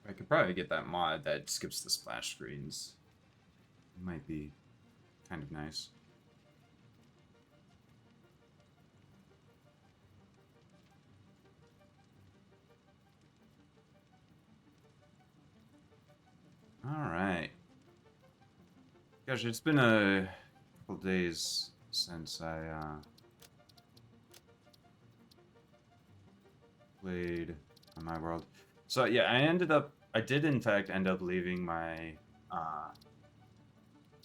I could probably get that mod that skips the splash screens. It might be kind of nice. Alright. Gosh, it's been a couple days since I played on my world. So yeah, I did in fact end up leaving my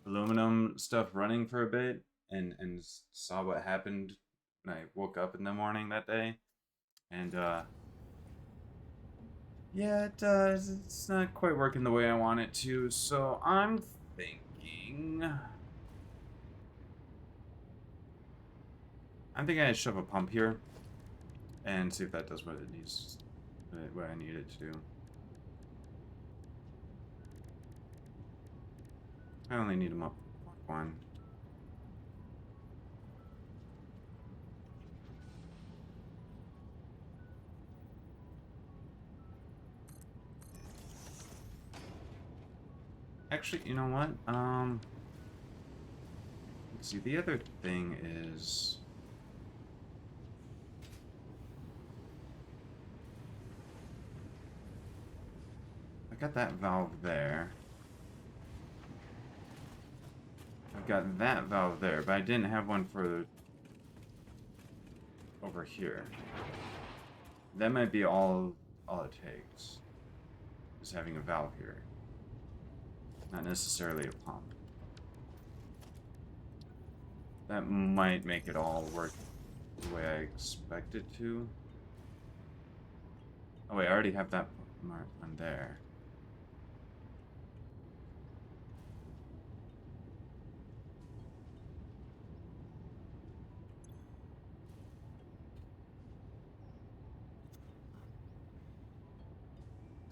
aluminum stuff running for a bit and saw what happened when I woke up in the morning that day. And yeah, it's not quite working the way I want it to. So I'm thinking I shove a pump here and see if that does what it needs, what I need it to do. I only need them up one. Actually, you know what? Let's see. The other thing is, I got that valve there. I've got that valve there, but I didn't have one for over here. That might be all it takes, is having a valve here. Not necessarily a pump. That might make it all work the way I expect it to. Oh wait, I already have that one there.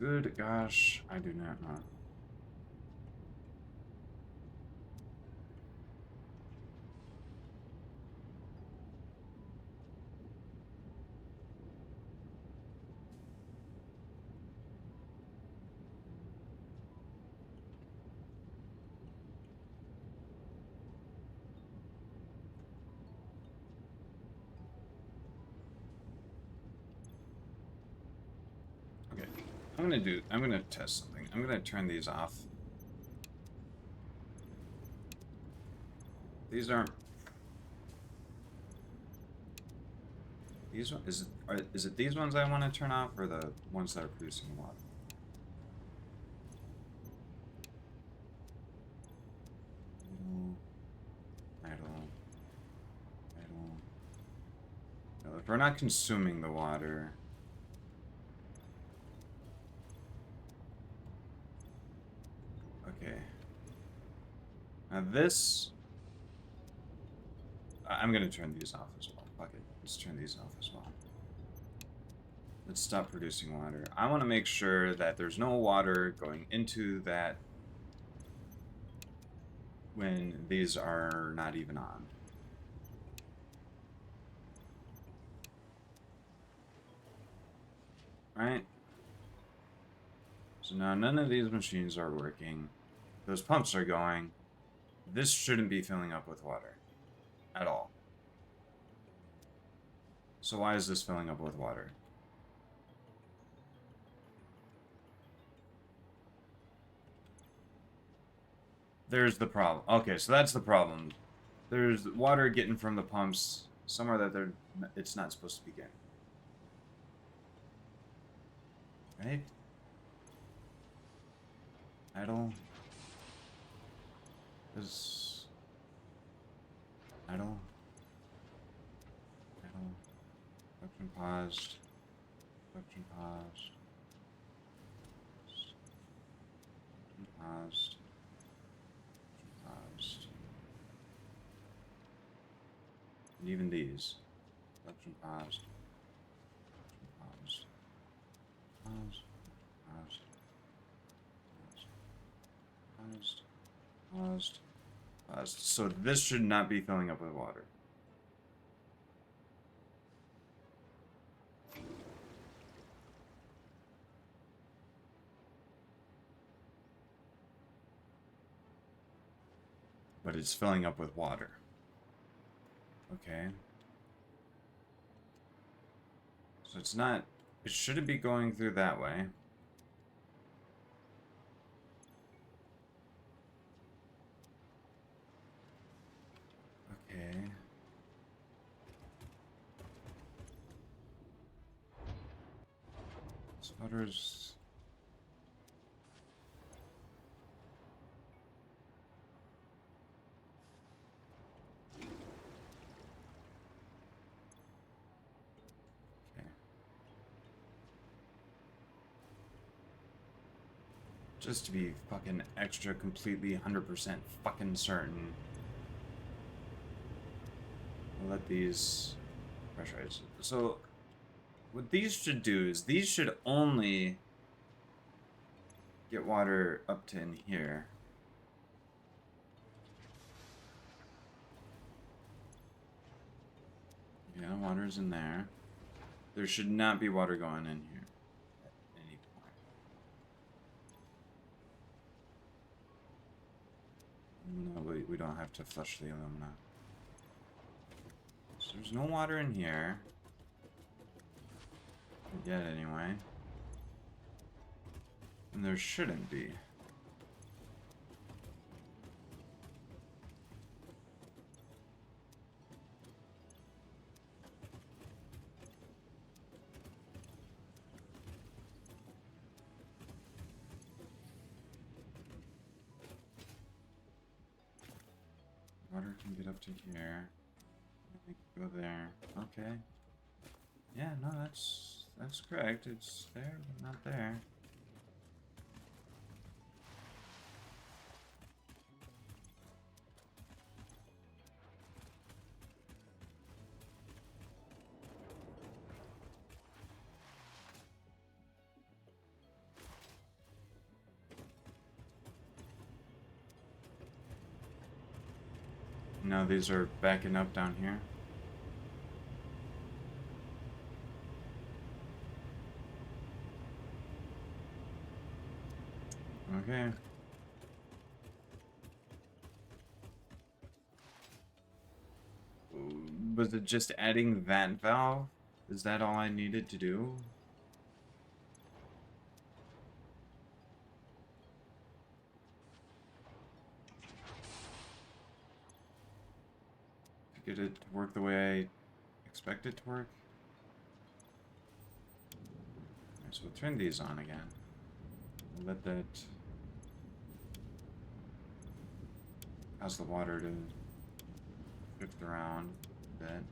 Good gosh, I do not know. Okay, I'm gonna test something. I'm gonna turn these off. These aren't. These one is it these ones I want to turn off or the ones that are producing water? Idle. Idle. No, if we're not consuming the water. Okay. Now this. I'm gonna turn these off as well. Fuck it. Let's turn these off as well. Let's stop producing water. I want to make sure that there's no water going into that when these are not even on. Right? So now none of these machines are working. Those pumps are going. This shouldn't be filling up with water. At all. So why is this filling up with water? There's the problem. Okay, so that's the problem. There's water getting from the pumps somewhere that it's not supposed to be getting. Right? Idle. Is idle. Idle. Production paused. Production paused. Paused. Paused. And even these. Production paused. Paused. Paused. Paused. Paused. Paused. So this should not be filling up with water. But it's filling up with water. Okay. So it's not... It shouldn't be going through that way. Okay. This water's... Just to be fucking extra completely 100% fucking certain. I'll let these pressurize. So what these should do is these should only get water up to in here. Yeah, water's in there. There should not be water going in here at any point. No, we don't have to flush the alumina. So there's no water in here. Yet, anyway. And there shouldn't be. Water can get up to here. It can go there. Okay. Yeah, no, that's correct. It's there, but not there. No, these are backing up down here. Okay. Was it just adding that valve? Is that all I needed to do? To get it to work the way I expect it to work? Alright, so we'll turn these on again. We'll let that cause the water to drift around a bit.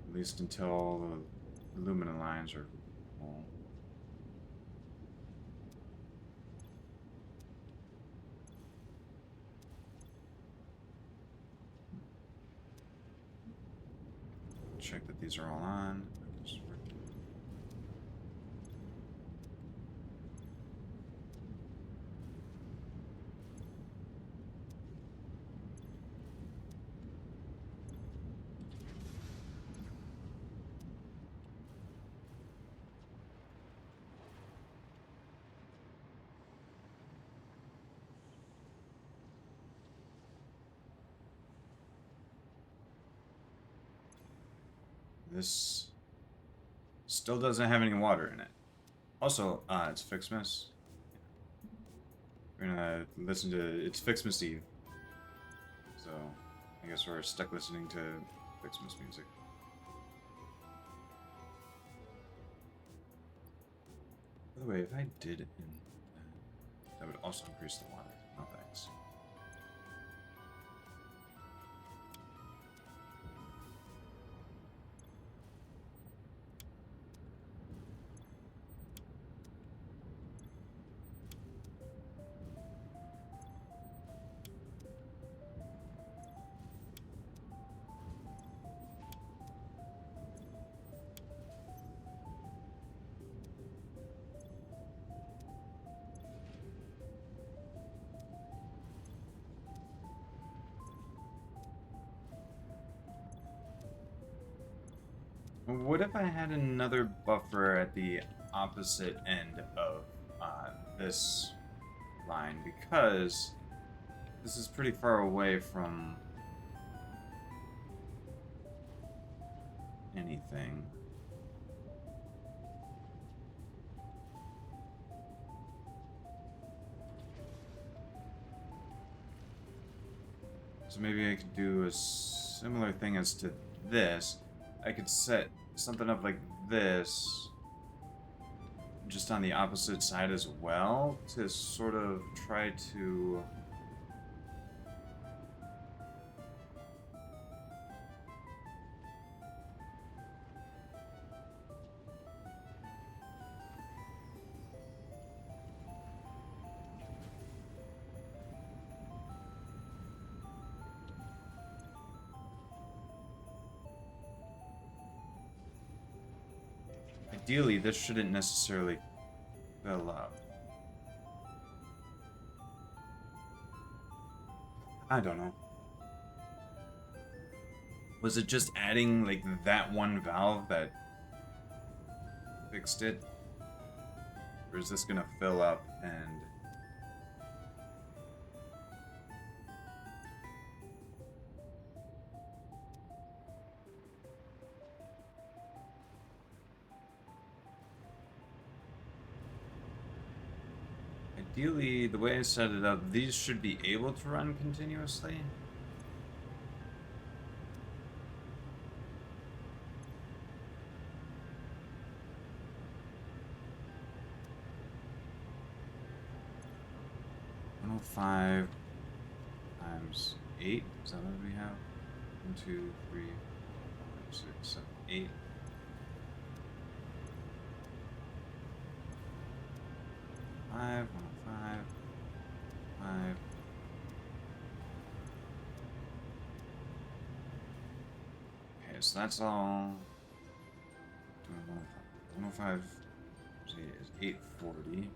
At least until the aluminum lines are full. Check that these are all on. This still doesn't have any water in it. Also, it's FICSMAS. We're gonna listen to... It's FICSMAS Eve. So, I guess we're stuck listening to FICSMAS music. By the way, if I did it in... that would also increase the water. No thanks. What if I had another buffer at the opposite end of this line? Because this is pretty far away from anything. So maybe I could do a similar thing as to this. I could set something up like this just on the opposite side as well to sort of try to ideally this shouldn't necessarily fill up. I don't know. Was it just adding like that one valve that fixed it? Or is this gonna fill up and ideally the way I set it up, these should be able to run continuously. Five times 8. Is that what we have? 1, 2, 3, 4, 5, 6, 7, 8. Five, 105, 5. Okay, so that's all. 105 is 840.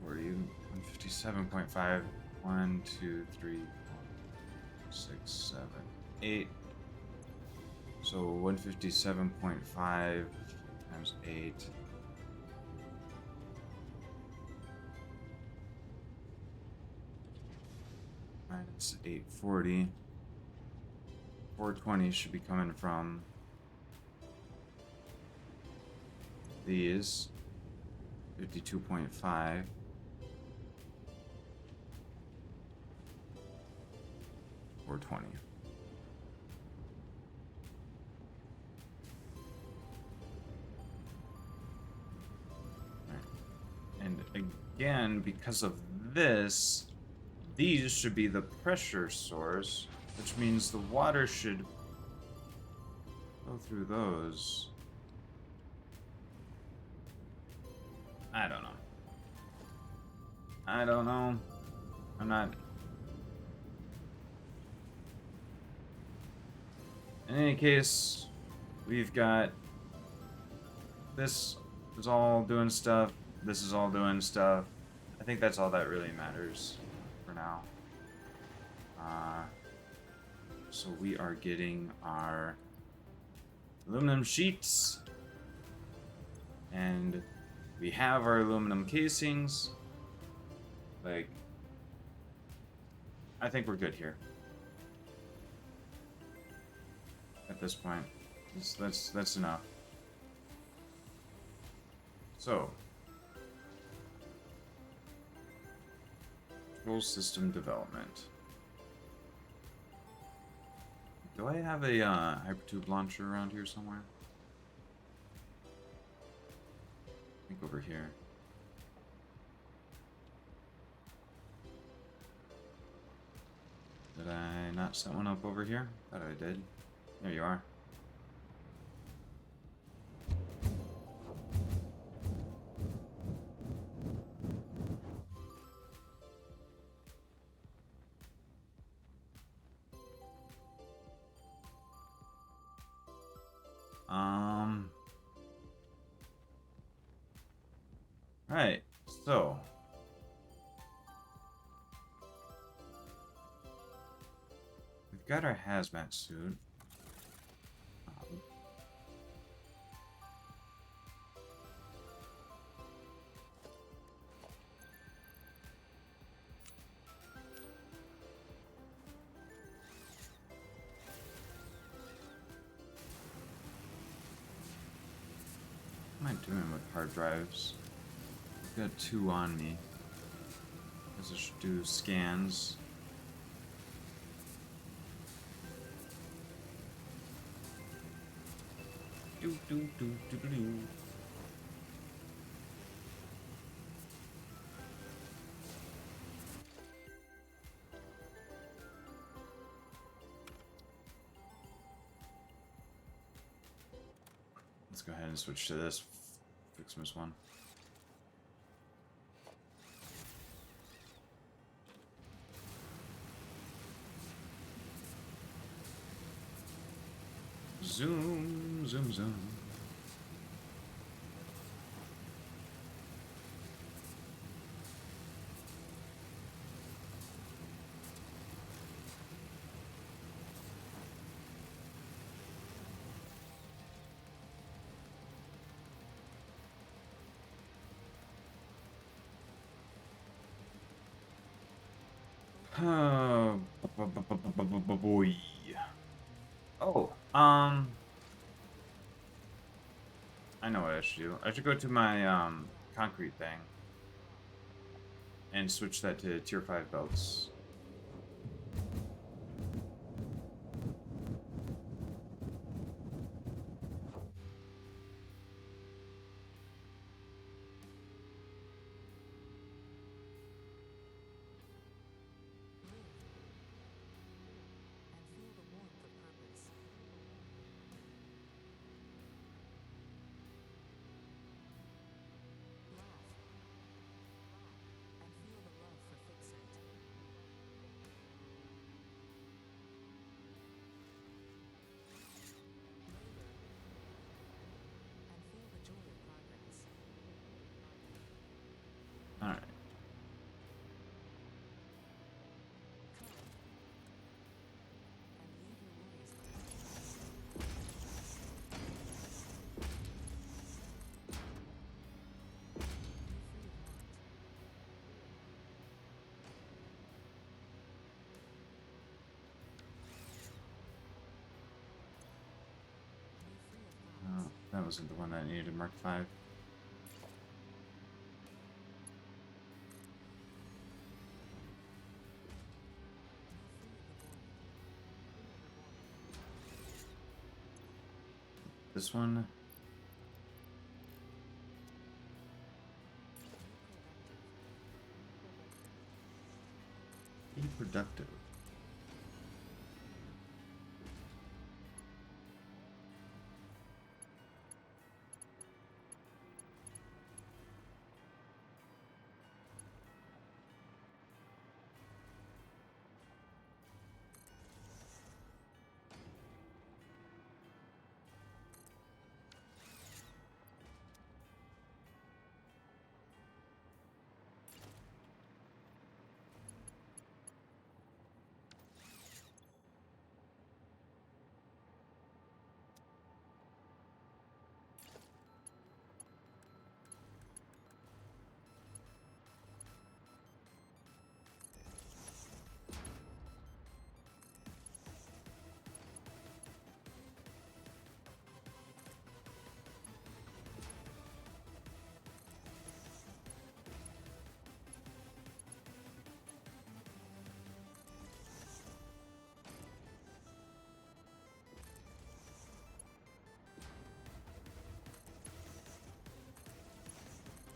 157.5. 1, 2, 3, 4, 6, 7, 8. So 157.5 times 8. Minus 840. 420 should be coming from these. 52.5. 420. And again, because of this, these should be the pressure source, which means the water should go through those. I don't know. I don't know. I'm not... In any case, we've got... This is all doing stuff. This is all doing stuff. I think that's all that really matters for now. So we are getting our aluminum sheets. And we have our aluminum casings. Like, I think we're good here. At this point, that's enough. So, control system development. Do I have a hypertube launcher around here somewhere? I think over here. Did I not set one up over here? Thought I did. There you are. Right, so we've got our hazmat suit. doing with hard drives. I've got 2 on me. Guess I should do scans. Do do do do do do. Let's go ahead and switch to this FICSMAS one. Zoom, zoom, zoom. Oh, boy. Oh, I know what I should do. I should go to my, concrete thing and switch that to tier 5 belts. Alright. Oh, that wasn't the one that needed Mark 5. This one. Be productive.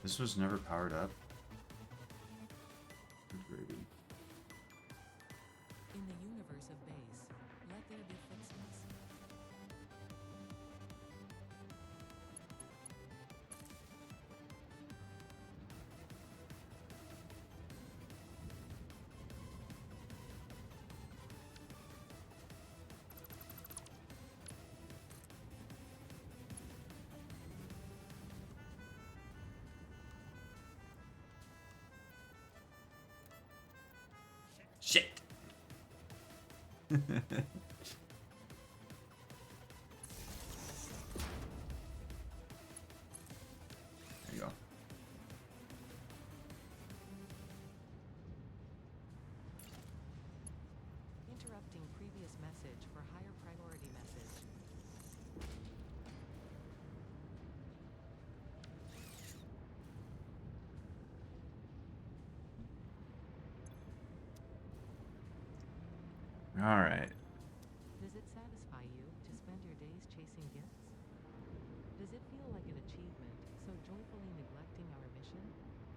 This was never powered up. Good gravy. In the universe of base, let there be FICSMAS. Shit. There you go. Interrupting previous message for higher priority message. Alright. Does it satisfy you to spend your days chasing gifts? Does it feel like an achievement, so joyfully neglecting our mission?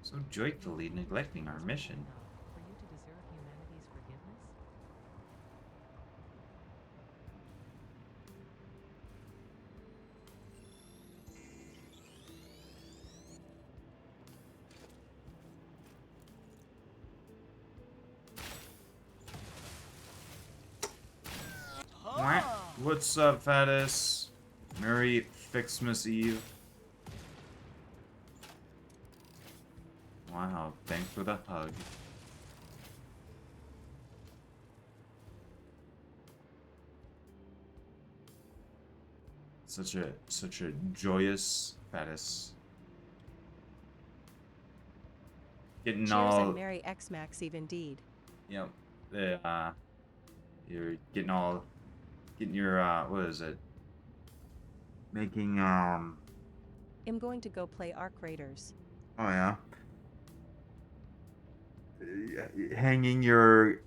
So Do joyfully you believe your neglecting tree our is worthy mission. enough for you to deserve humanity's forgiveness? Mwah. What's up, Fatus? Merry FICSMAS Eve. Wow, thanks for the hug. Such a joyous Fatus. Getting Cheers all, and Merry FICSMAS Eve indeed. you know, you're getting your what is it? Making I'm going to go play Ark Raiders. oh yeah. Hanging your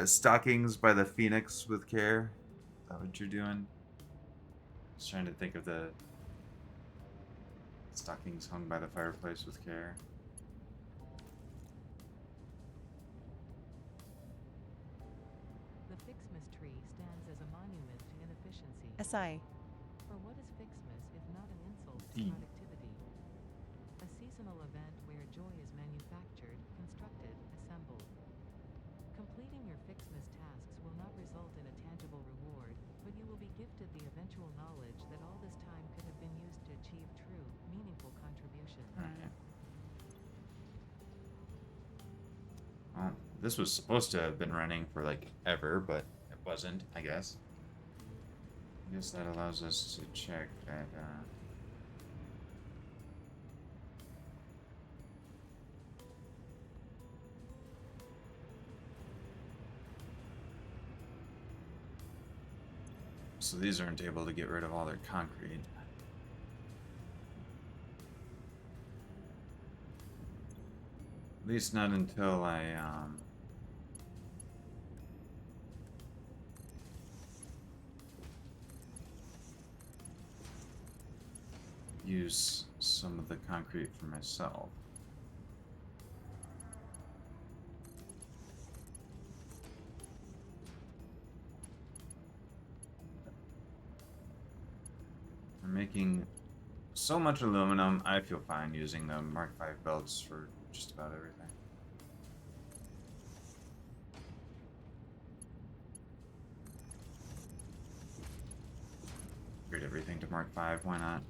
stockings by the phoenix with care. Is that what you're doing? Just trying to think of the stockings hung by the fireplace with care. The FICSMAS tree stands as a monument to inefficiency. SI. For what is FICSMAS if not an insult to D. productivity? A seasonal event where joy is manufactured, constructed, assembled. Completing your FICSMAS tasks will not result in a tangible reward, but you will be gifted the eventual knowledge that all this time could have been used to achieve true, meaningful contribution. Alright. Well, this was supposed to have been running for like ever, but it wasn't, I guess. I guess that allows us to check that so these aren't able to get rid of all their concrete. At least not until I use some of the concrete for myself. I'm making so much aluminum, I feel fine using the Mark V belts for just about everything. Upgrade everything to Mark V, why not?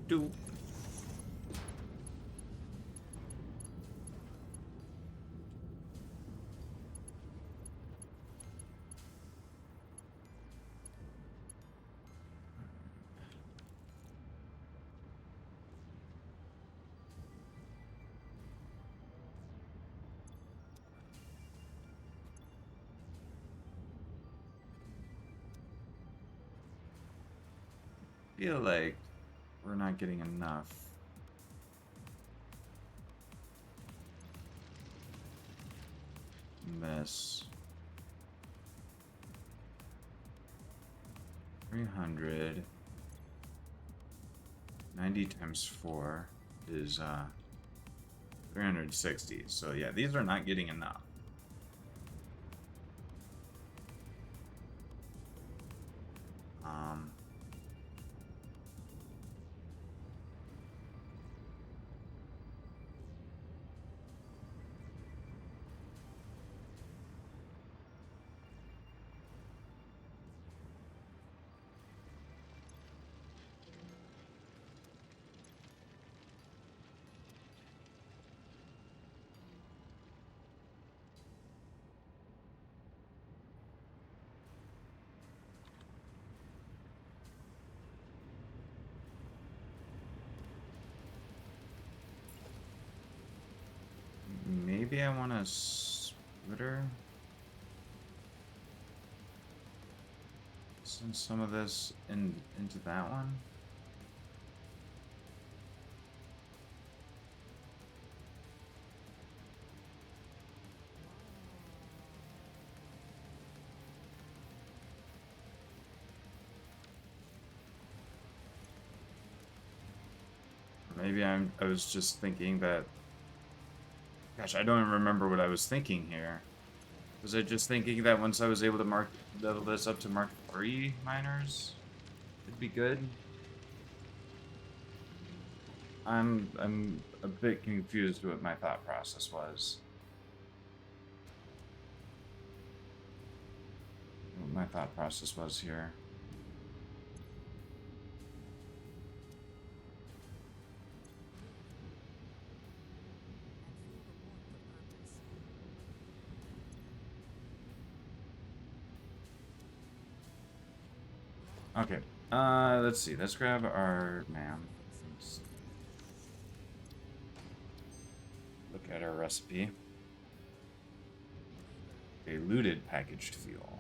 Do. Feel like we're not getting enough. This 300 90 times 4 is 360. So yeah, these are not getting enough. Maybe I want a splitter. Send some of this into that one. Maybe I was just thinking that. Gosh, I don't even remember what I was thinking here. Was I just thinking that once I was able to level this up to Mark 3 miners, it'd be good? I'm a bit confused what my thought process was. What my thought process was here. Okay, let's see. Let's grab our man. Let's look at our recipe. Diluted packaged fuel.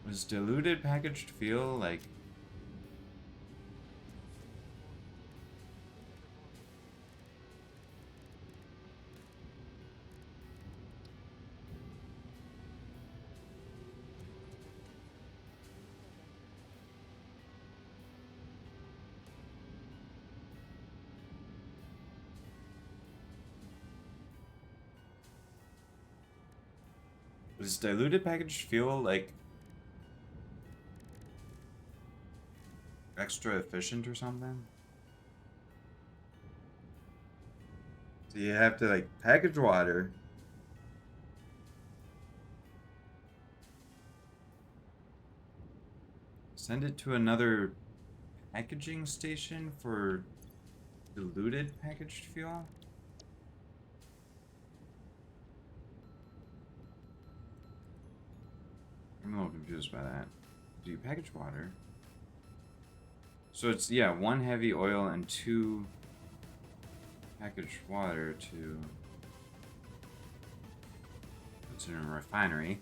Was diluted packaged fuel like? Was diluted packaged fuel like extra efficient or something? So you have to like package water. Send it to another packaging station for diluted packaged fuel? I'm a little confused by that. Do you package water? So it's, yeah, 1 heavy oil and 2 packaged water to... It's in a refinery.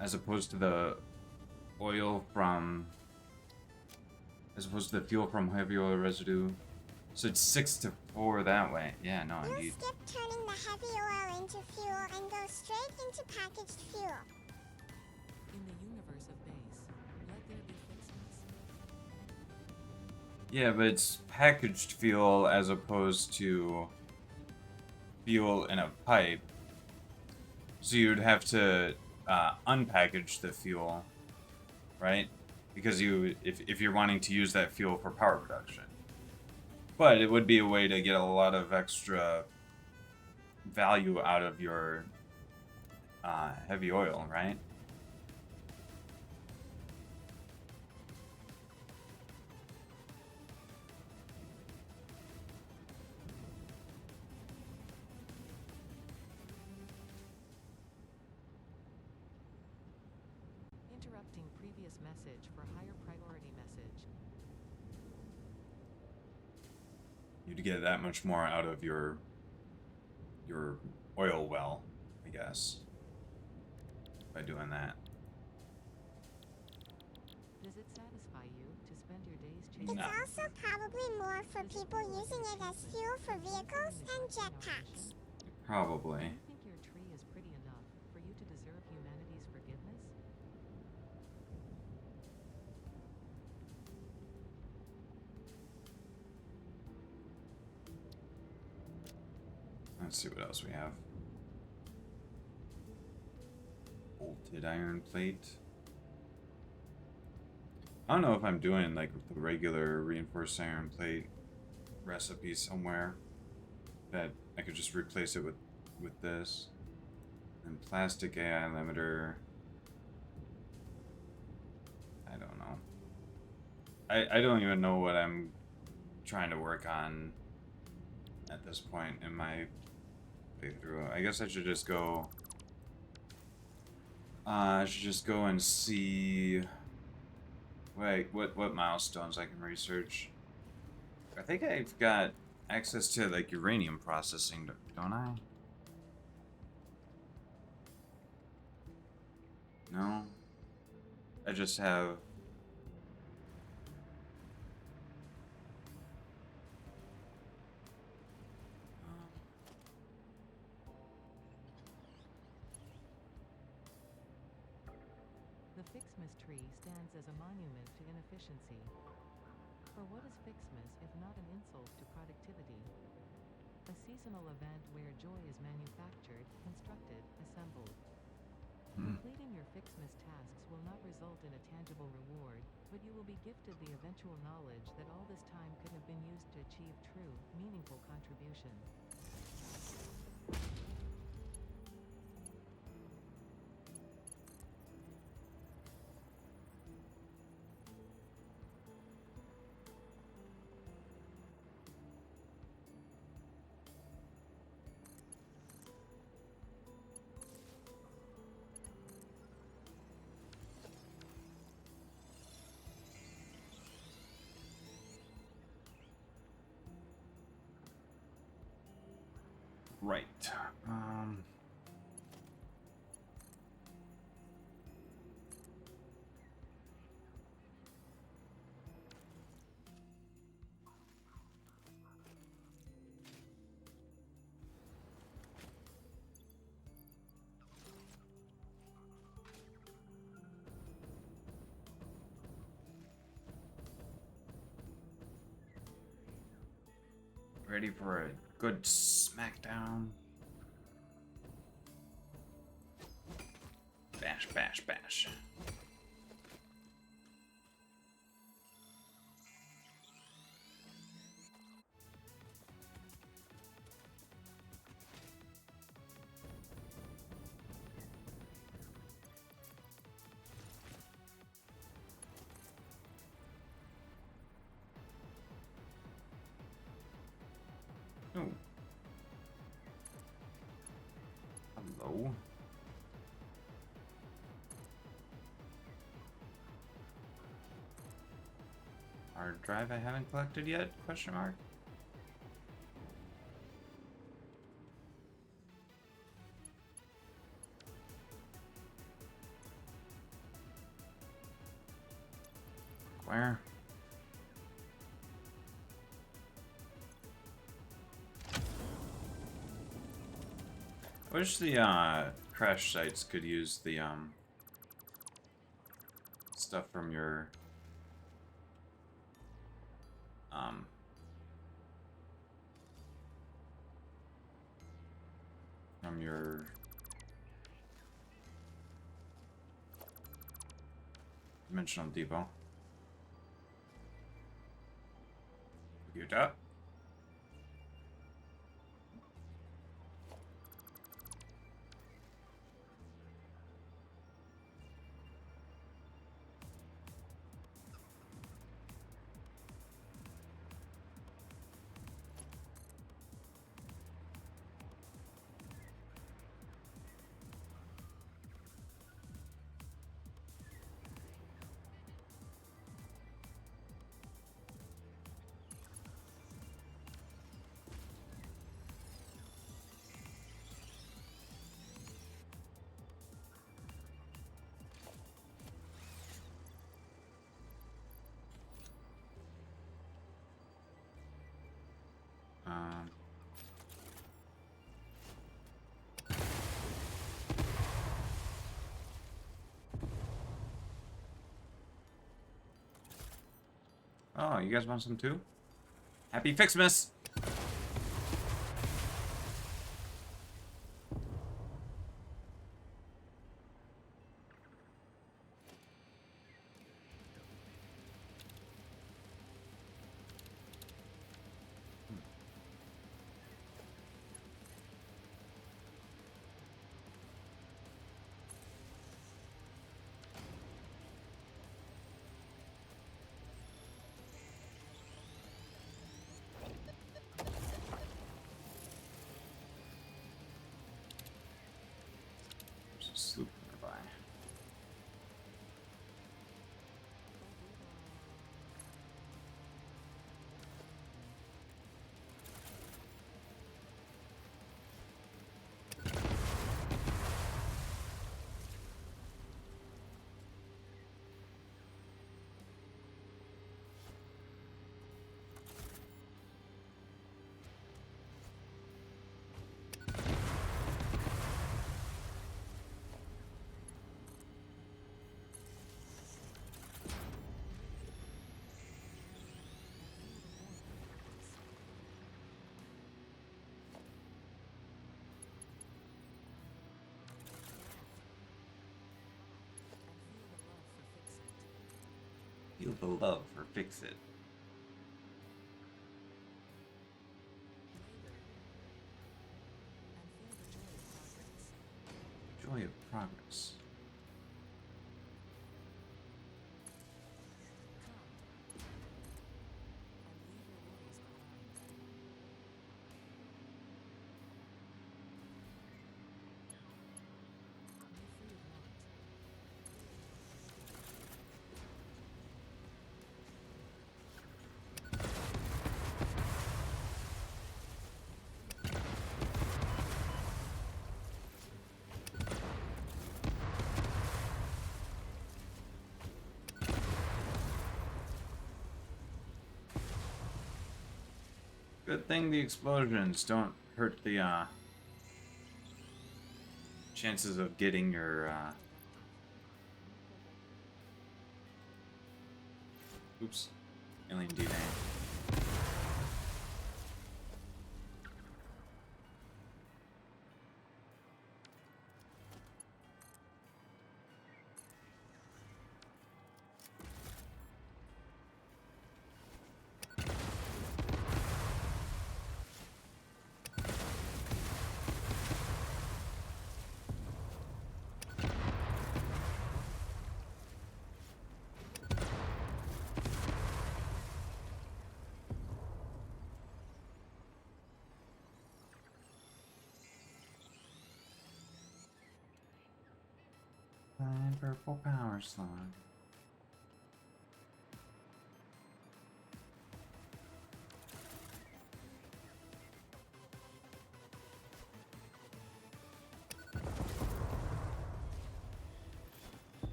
As opposed to the oil from... As opposed to the fuel from heavy oil residue. So it's 6 to 4 that way. Yeah, no, You'll indeed. skip turning the heavy oil into fuel and go straight into packaged fuel. In the universe of base, let there be FICSMAS. Yeah, but it's packaged fuel as opposed to fuel in a pipe. So you'd have to unpackage the fuel, right? Because if you're wanting to use that fuel for power production. But it would be a way to get a lot of extra value out of your heavy oil, right? Interrupting previous message for higher priority message. You'd get that much more out of your oil well, I guess, by doing that. Does it satisfy you to spend your days It's chasing... No. also probably more for people using it as fuel for vehicles and jetpacks. Probably. Do you think your tree is pretty enough for you to deserve humanity's forgiveness? Let's see what else we have. Bolted iron plate. I don't know if I'm doing like the regular reinforced iron plate recipe somewhere that I could just replace it with this. And plastic AI limiter. I don't know. I don't even know what I'm trying to work on at this point in my playthrough. I guess I should just go. I should just go and see. Wait, what milestones I can research? I think I've got access to like uranium processing, don't I? No. I just have. The FICSMAS tree stands as a monument to inefficiency. For what is FICSMAS if not an insult to productivity? A seasonal event where joy is manufactured, constructed, assembled. Completing your FICSMAS tasks will not result in a tangible reward, but you will be gifted the eventual knowledge that all this time could have been used to achieve true, meaningful contribution. Right. Ready for a good smackdown. Bash, bash, bash. Oh. Hello. Hard drive I haven't collected yet? Question mark. Where? I wish the crash sites could use the stuff from your from your dimensional depot. Computer. Um, oh, you guys want some too? Happy FICSMAS! Feel the love for Fix It. Joy of progress. Good thing the explosions don't hurt the chances of getting your oops, alien DNA. Fine purple power slug.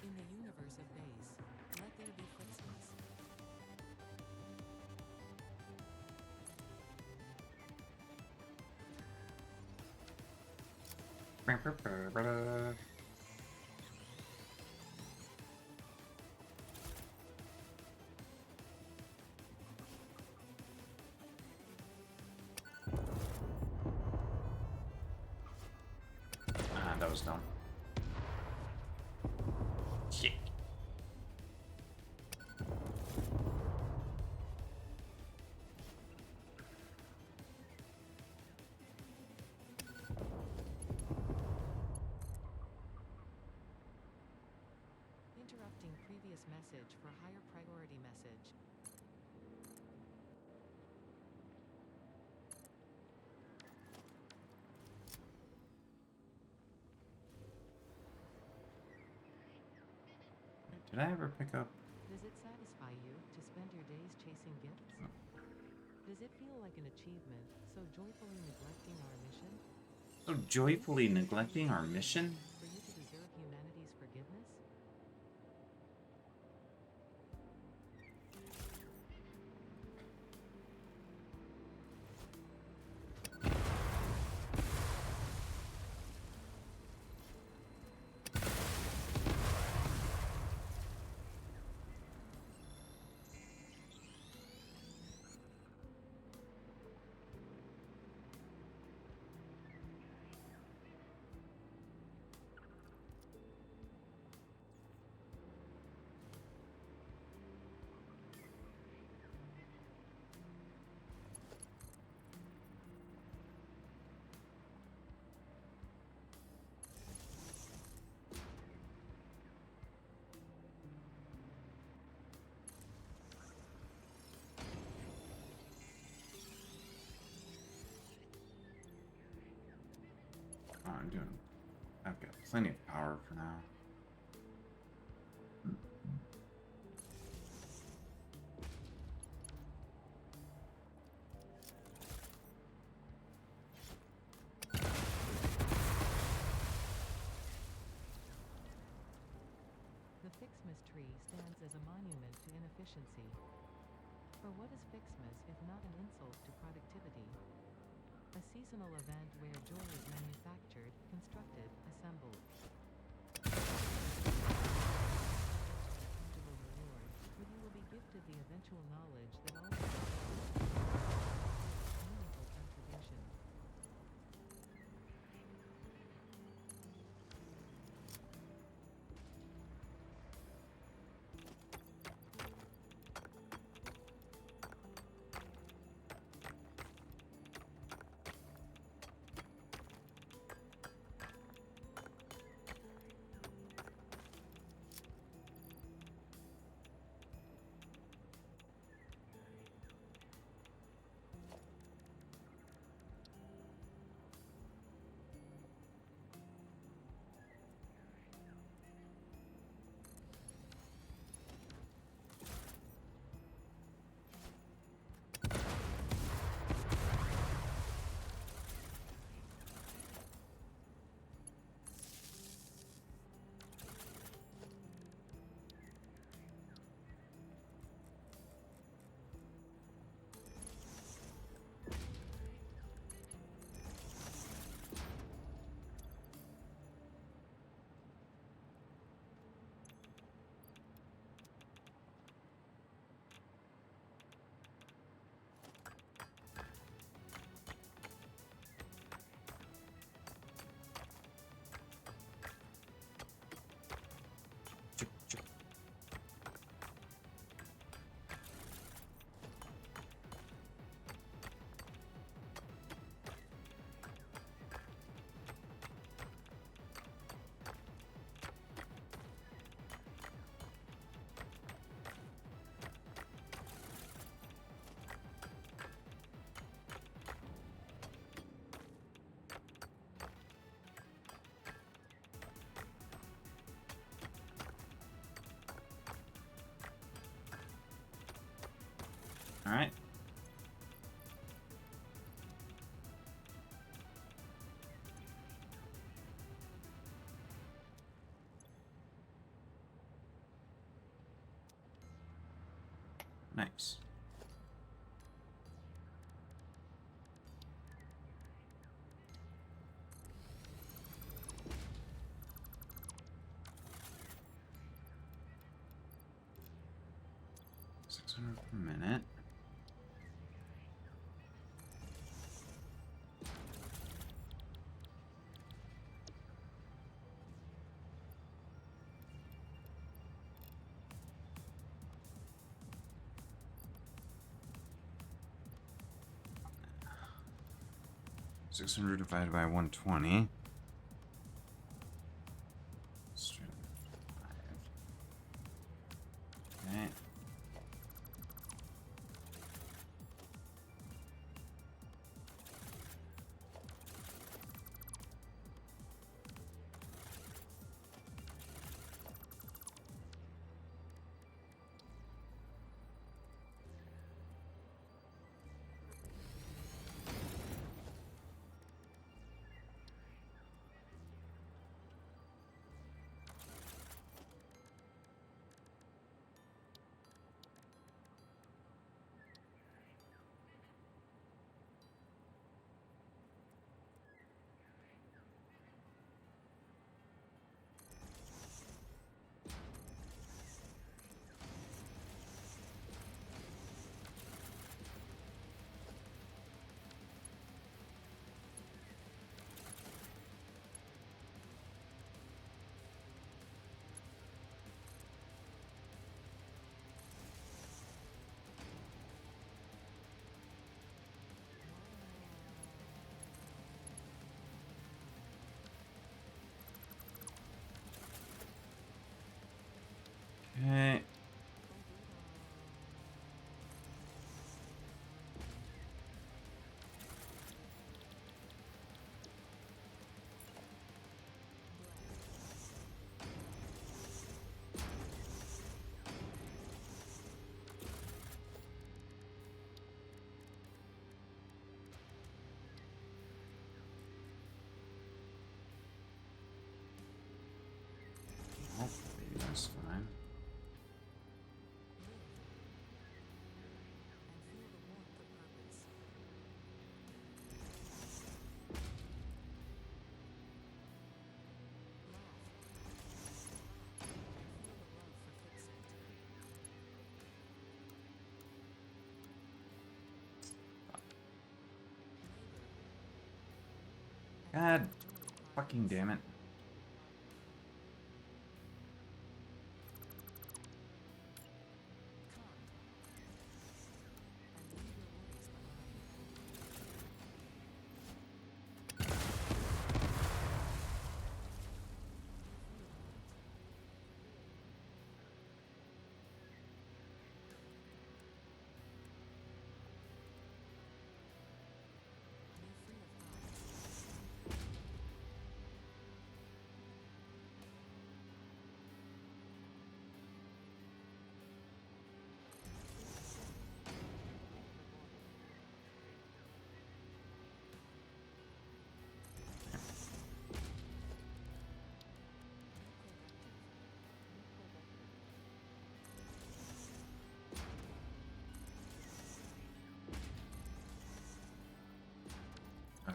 In the universe of base, let there be FICSMAS. Ah, that was dumb. Shit. Interrupting previous message for higher priority message. Did I ever pick up? Does it satisfy you to spend your days chasing gifts? Does it feel like an achievement, so joyfully neglecting our mission? So joyfully neglecting our mission? For you to deserve humanity's forgiveness? Oh, I've got plenty of power for now. The FICSMAS tree stands as a monument to inefficiency. For what is FICSMAS if not an insult to productivity? A seasonal event where joy is manufactured, constructed, assembled. actual knowledge that all meaningful contribution. Chip, chip. All right. Nice. $600 per minute. $600 divided by 120. Okay. God fucking damn it. Ugh.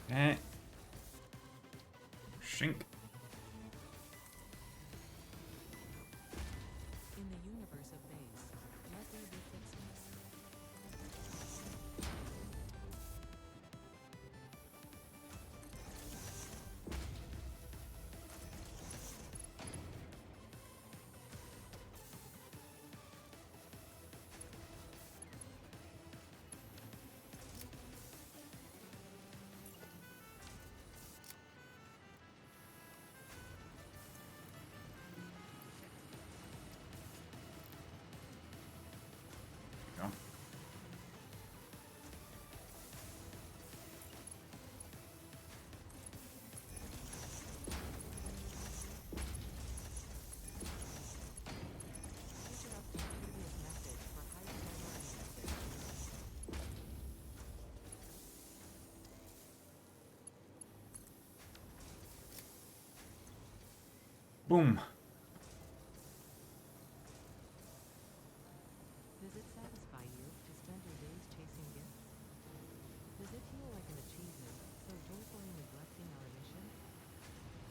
Eh. Shink. In the universe of base, let there be FICSMAS. Go. Interrupt the previous message for high priority message. Boom. Does it satisfy you to spend your days chasing gifts? Does it feel like an achievement, so joyfully neglecting our mission?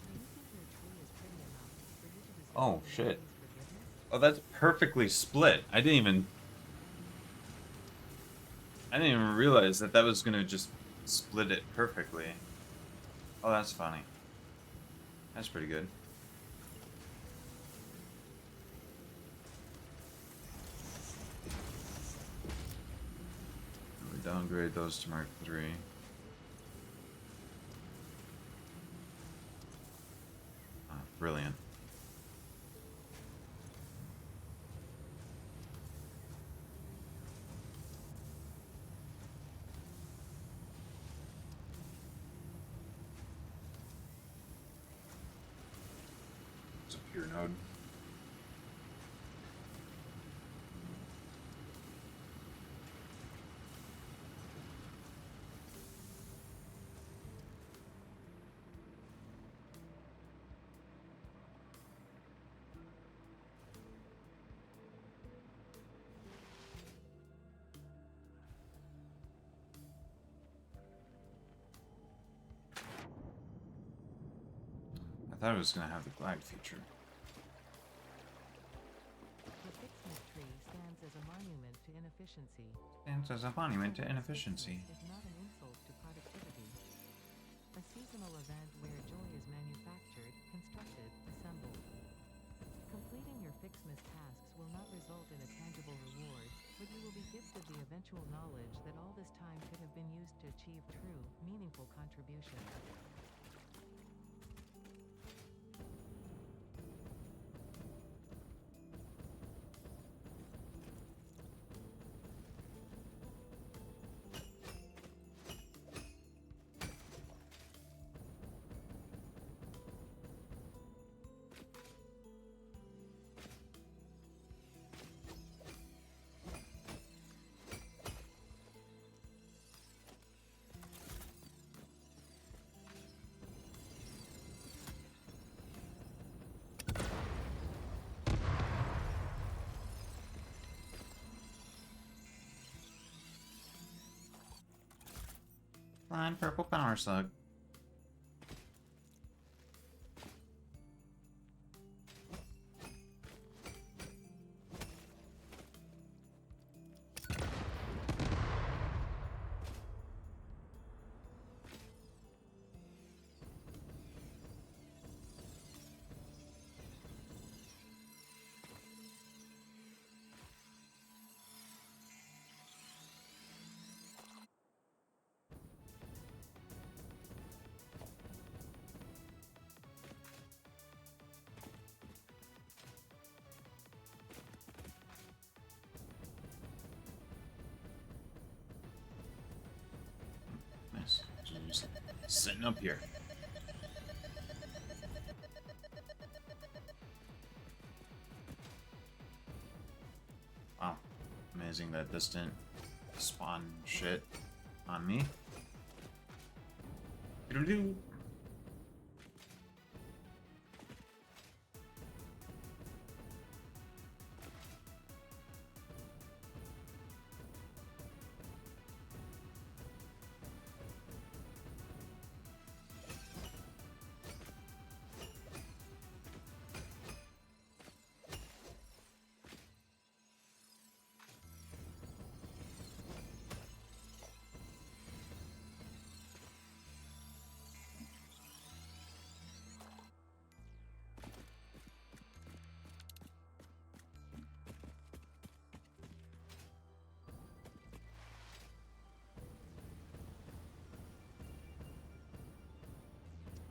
Do you think your tree is pretty enough for you to deserve Oh, shit. humanity's forgiveness? Oh, that's perfectly split. I didn't even realize that that was gonna just split it perfectly. Oh, that's funny. That's pretty good. We downgrade those to Mark 3. Brilliant. It's a pure node. I thought it was gonna have the glide feature. The FICSMAS tree stands as a monument to inefficiency. Stands as a monument to inefficiency. Is not an insult to productivity. A seasonal event where joy is manufactured, constructed, assembled. Completing your FICSMAS tasks will not result in a tangible reward, but you will be gifted the eventual knowledge that all this time could have been used to achieve true meaningful contribution. Blind purple power slug. Nice. Just sitting up here. Wow. Amazing that this didn't spawn shit on me. Doodle-doo.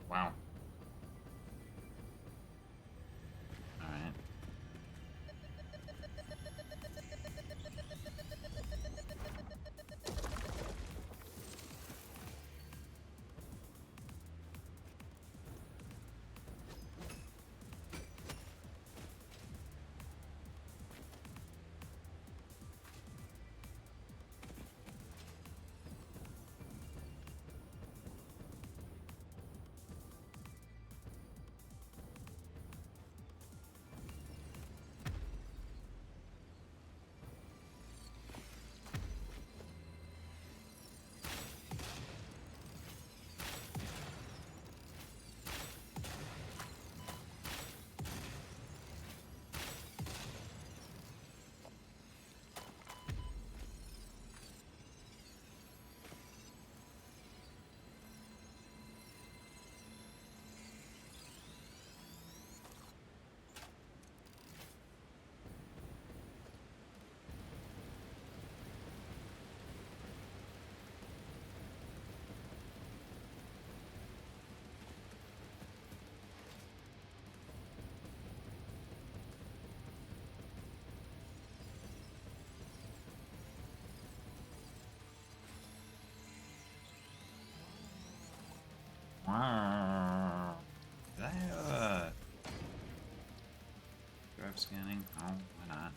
Wow. Alright. Wow. Did I, drive scanning? Oh, why not?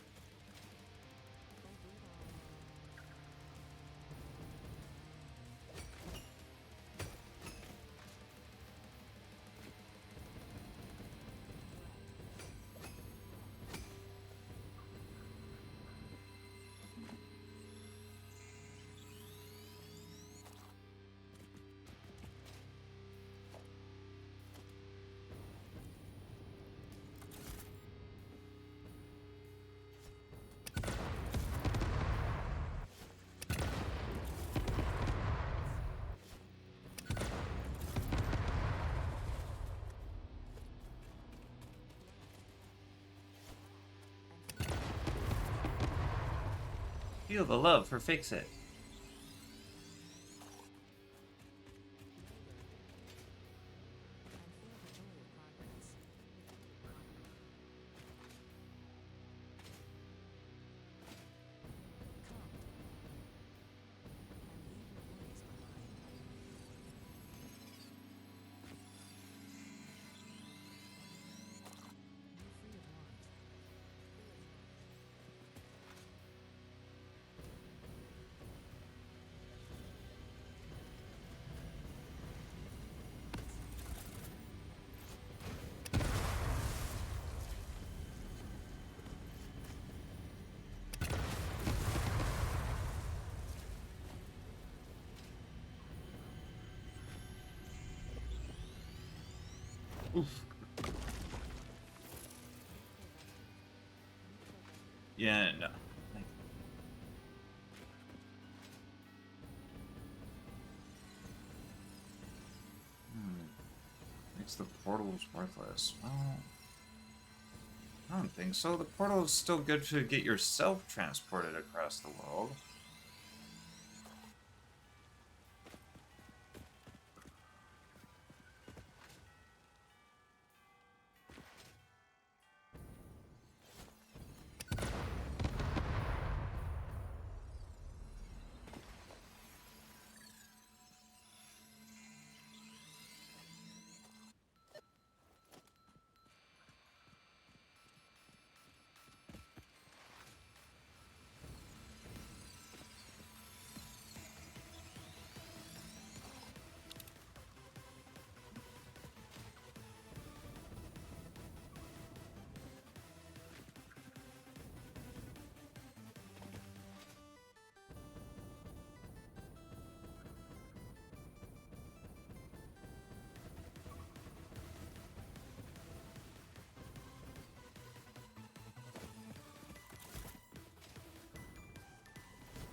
Feel the love for Fix It. Yeah, no. Makes the portals worthless. Well, I don't think so. The portal is still good to get yourself transported across the world.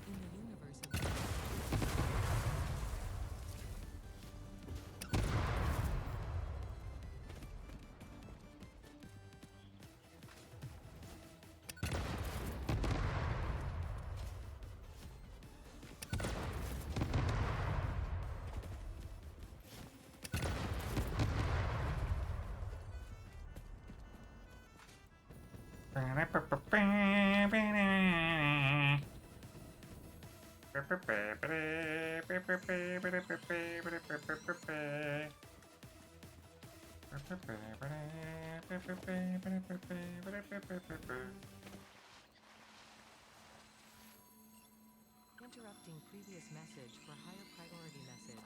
In the universe of interrupting previous message for higher priority message.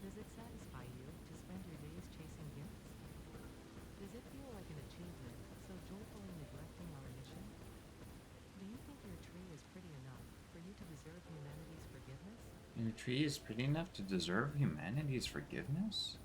Does it satisfy you to spend your days chasing gifts? Does it feel like an achievement, so joyfully neglecting our mission? Do you think your tree is pretty enough for you to deserve humanity's forgiveness? Your tree is pretty enough to deserve humanity's forgiveness?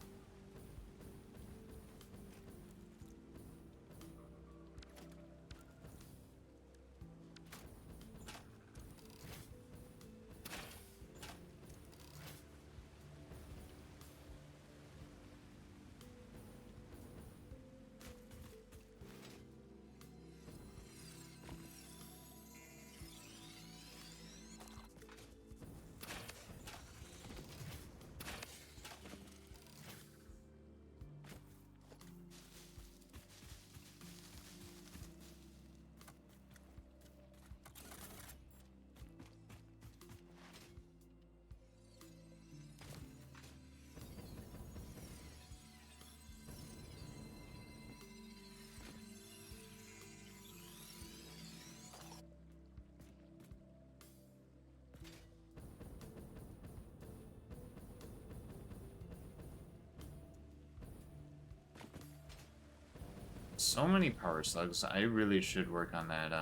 So many power slugs. I really should work on that,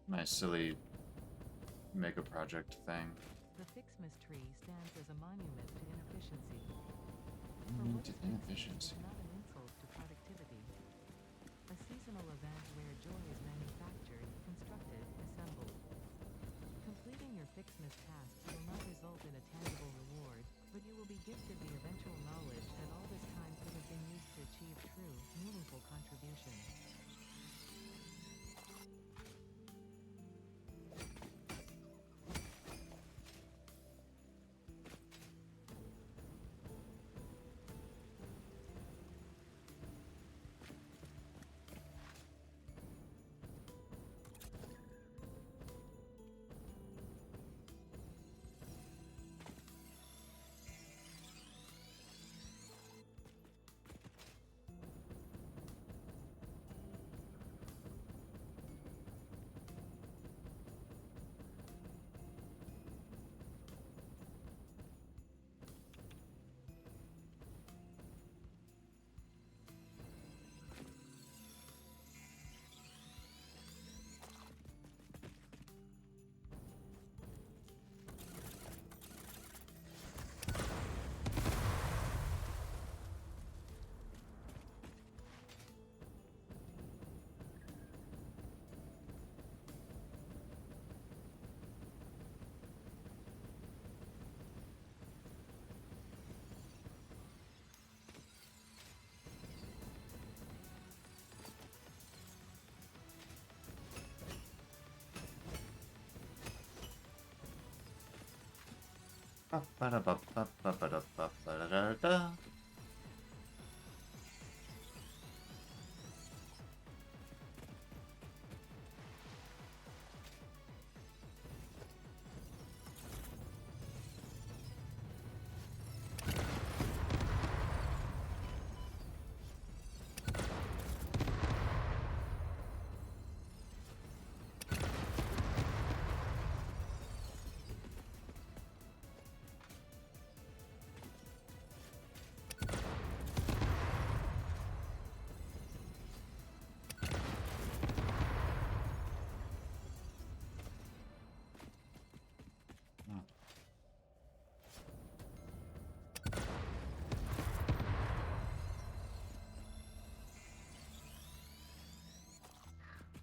my silly mega project thing. The FICSMAS tree stands as a monument to inefficiency. For what To is FICSMAS inefficiency. is not an insult to productivity. A seasonal event where joy is manufactured, constructed, assembled. Completing your FICSMAS tasks will not result in a tangible reward, but you will be gifted the eventual knowledge that all this time could have been used to achieve true, meaningful contribution. Ba-ba-da-ba-ba-ba-ba-da-ba-ba-da-da.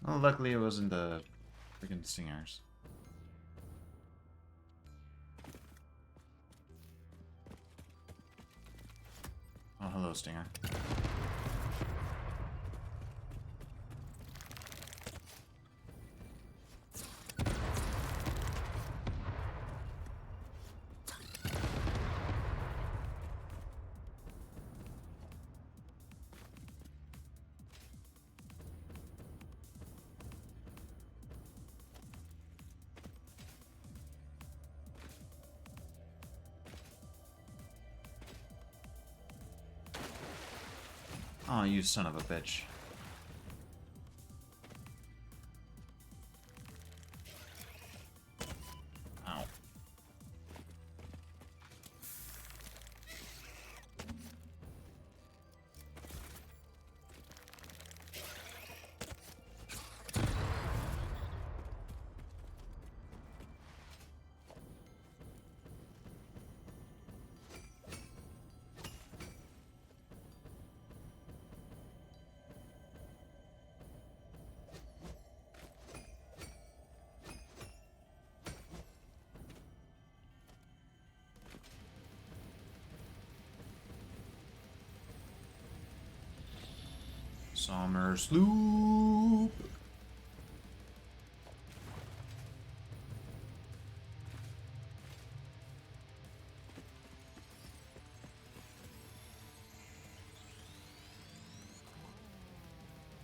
Well, luckily it wasn't the freaking stingers. Oh, hello, stinger. Oh, you son of a bitch. Ow. Summer sloop.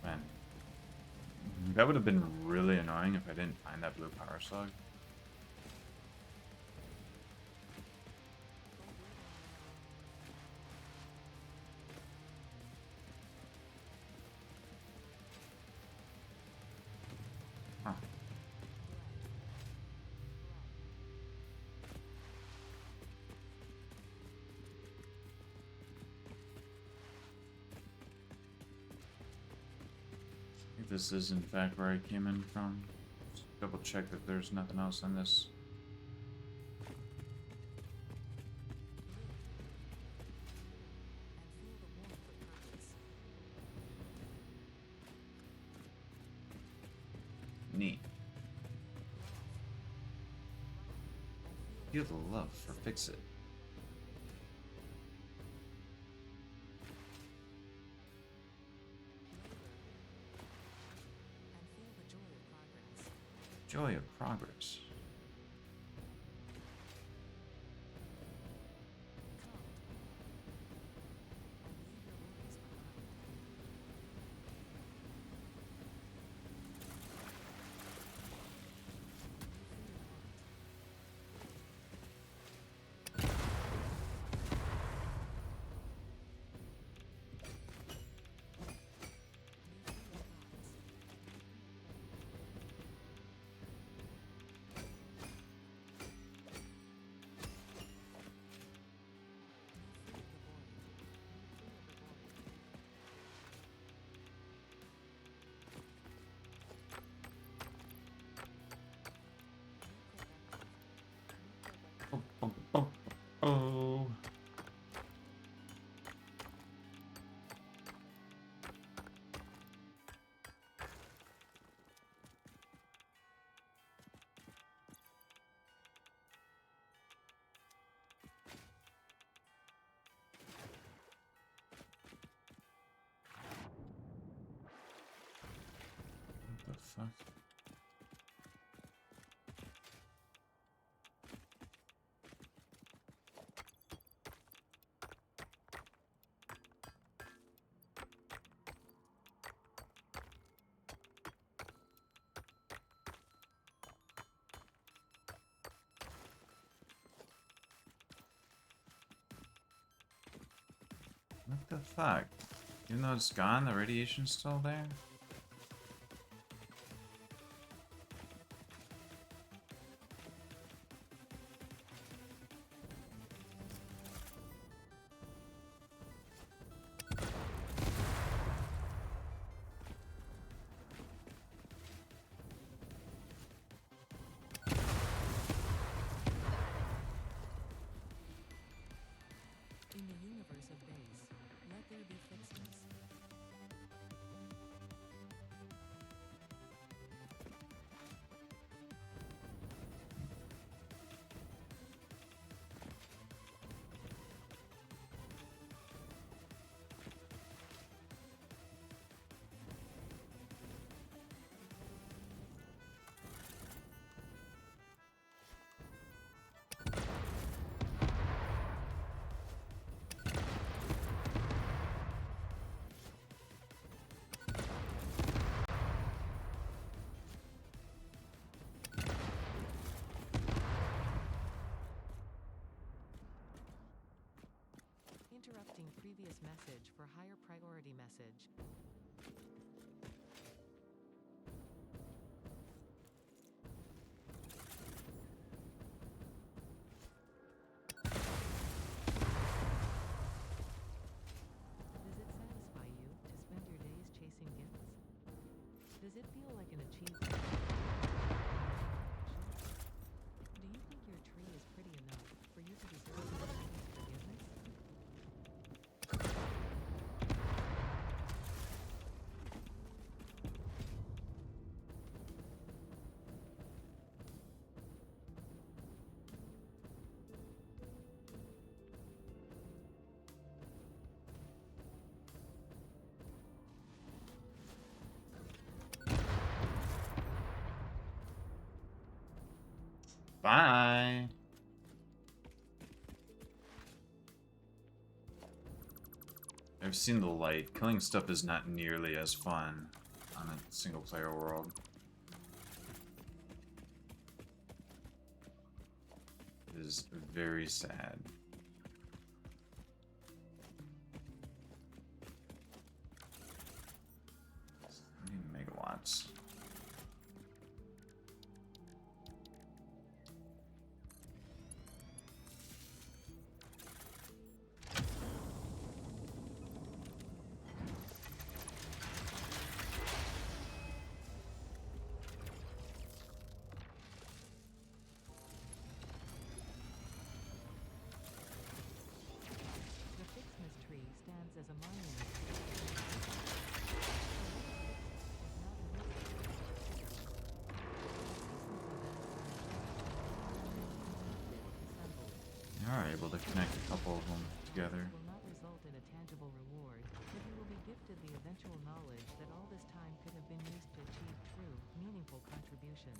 Man, that would have been really annoying if I didn't find that blue power slug. Huh. I think this is in fact where I came in from. Just double check that there's nothing else in this. Neat. Feel the love for Fix It. Joy of progress. Oh. What the fuck? What the fuck? Even though it's gone, the radiation's still there? In the universe of base, let there be FICSMAS. Interrupting previous message for higher priority message. Does it satisfy you to spend your days chasing gifts? Does it feel like an achievement? Do you think your tree is pretty enough for you to deserve forgiveness? Bye! I've seen the light. Killing stuff is not nearly as fun on a single-player world. It is very sad. 70 megawatts. The FICSMAS tree stands as a monument. You are able to connect a couple of them together. Will not result in a tangible reward, but you will be gifted the eventual knowledge that all this time could have been used to achieve true, meaningful contribution.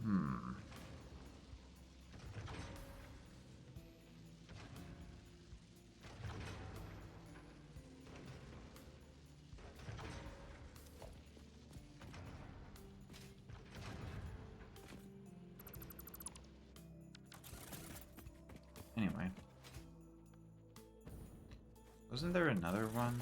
Hmm. Anyway. Wasn't there another one?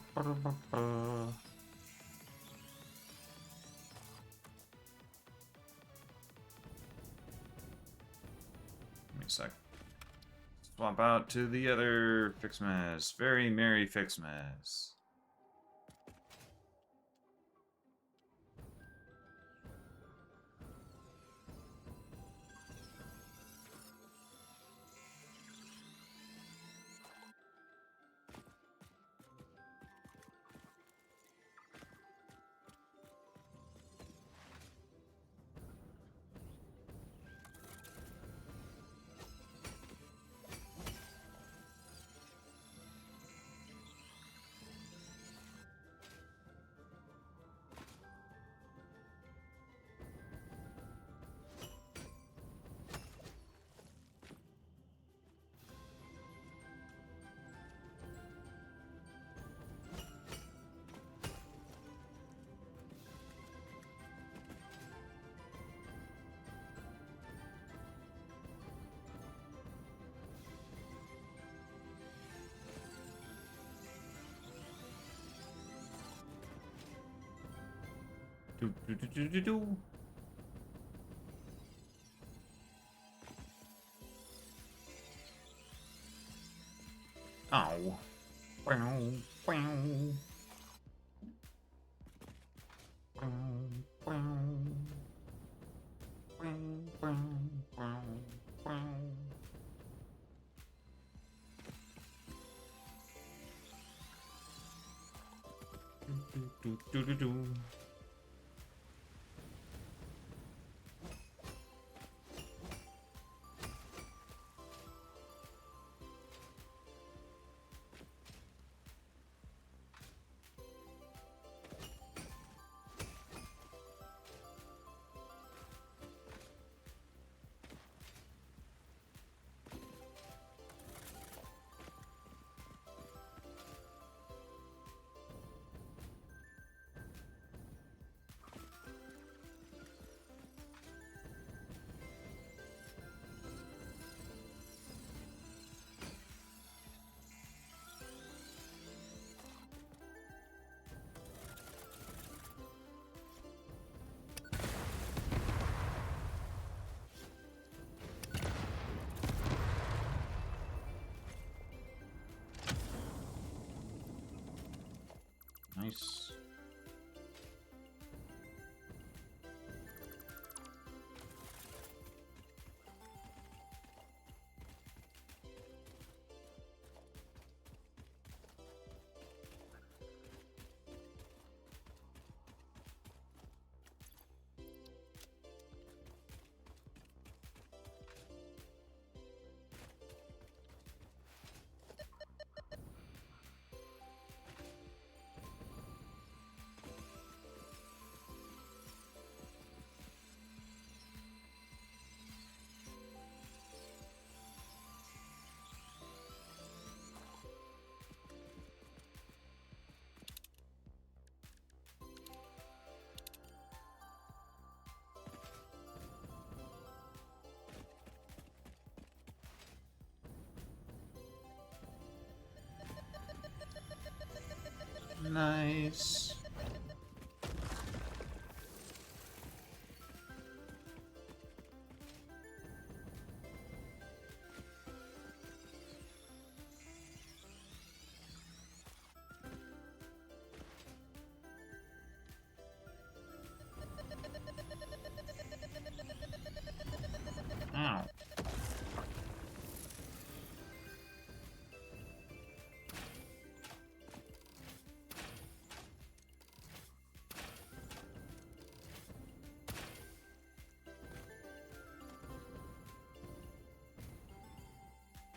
Give me a sec. Swap out to the other FICSMAS. Very merry FICSMAS. Do, do, do, do, do, do. Ow. Wow, wow. Wow, wow. Wow, wow, wow, wow. Do, do, do, do, do. Nice. Nice. Ow.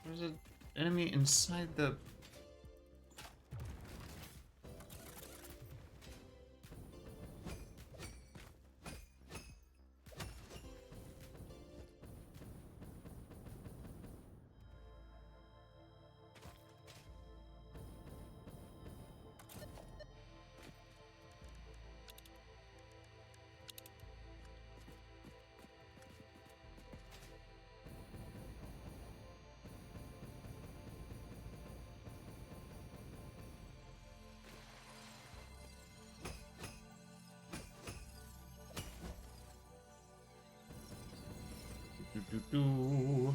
There's an enemy inside the... Do, do, do.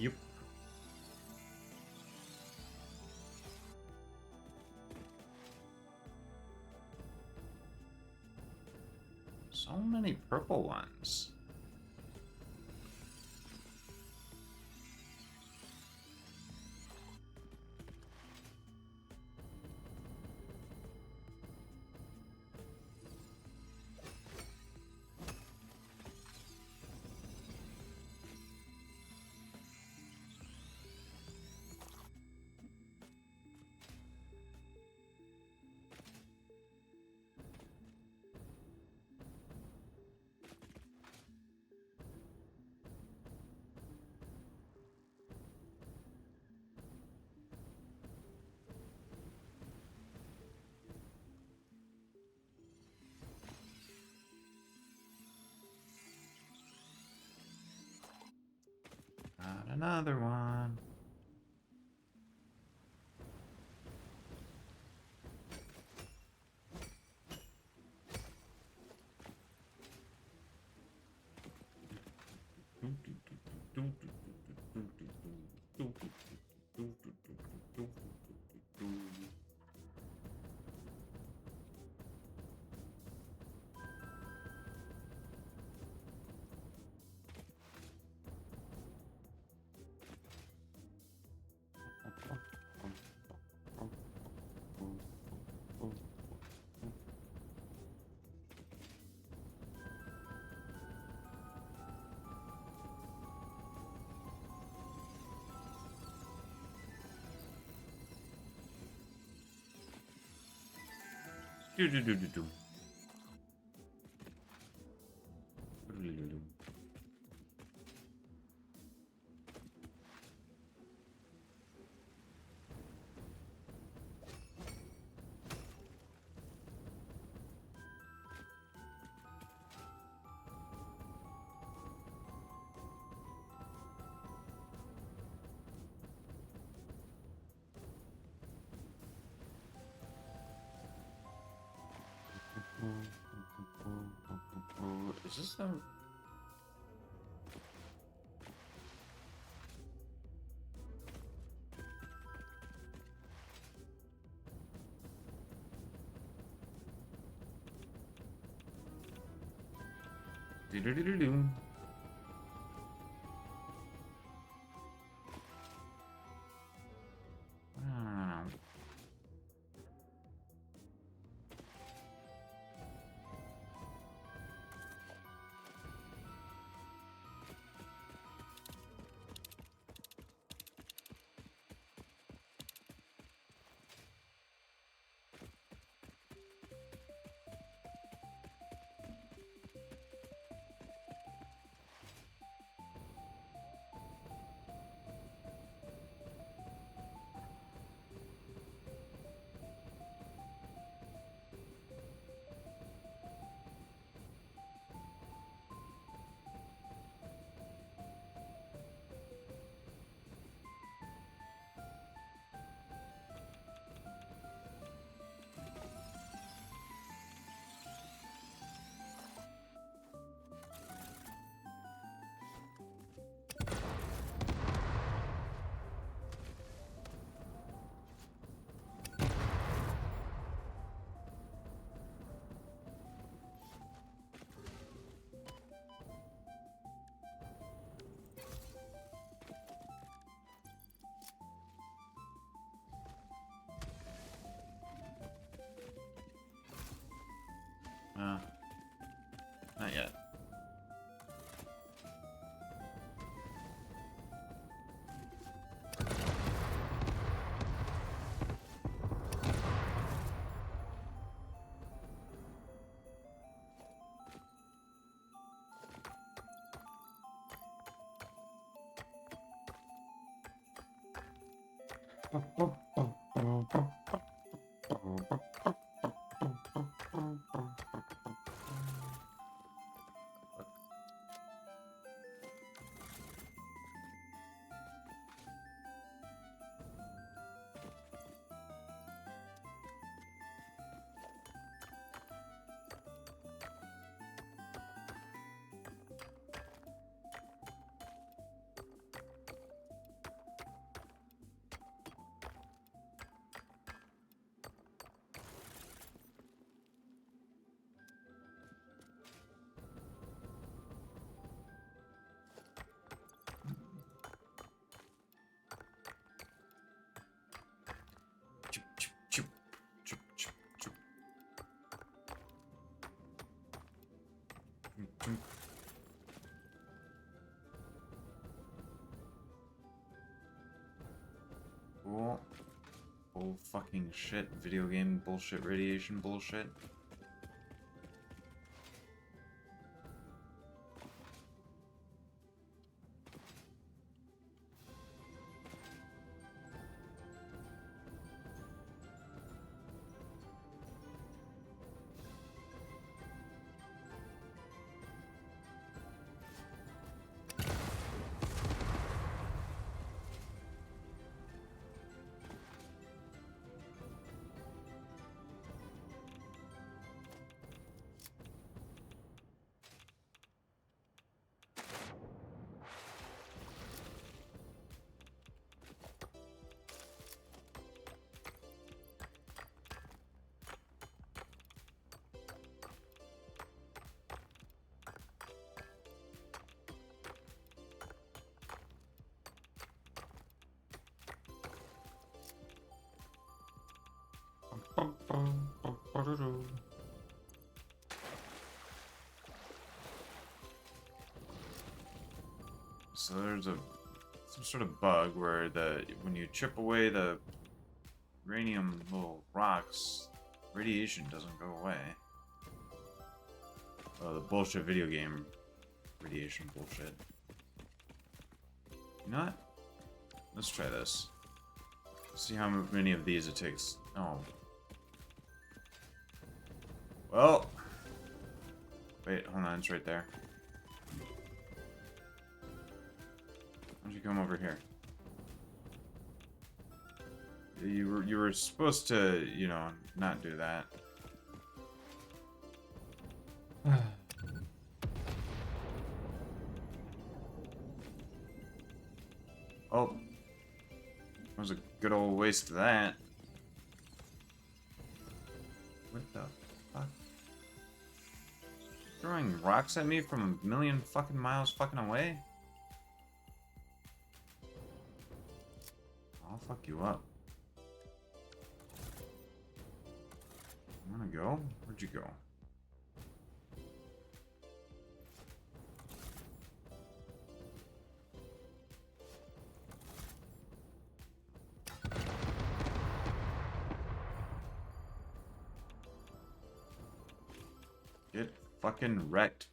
Yep. So many purple ones. Got another one. Do do do do do. Is this the... Do-do-do-do-do. Wow. Not yet. Cool. Bull fucking shit. Video game bullshit. Radiation bullshit. So there's some sort of bug where when you chip away the uranium little rocks, radiation doesn't go away. Oh, the bullshit video game radiation bullshit. You know what? Let's try this. See how many of these it takes. Oh. Well. Wait, hold on, it's right there. Why don't you come over here? You were supposed to, you know, not do that. Oh. That was a good old waste of that. What the fuck? Throwing rocks at me from a million fucking miles fucking away? I'll fuck you up. You wanna go? Where'd you go? Get fucking wrecked.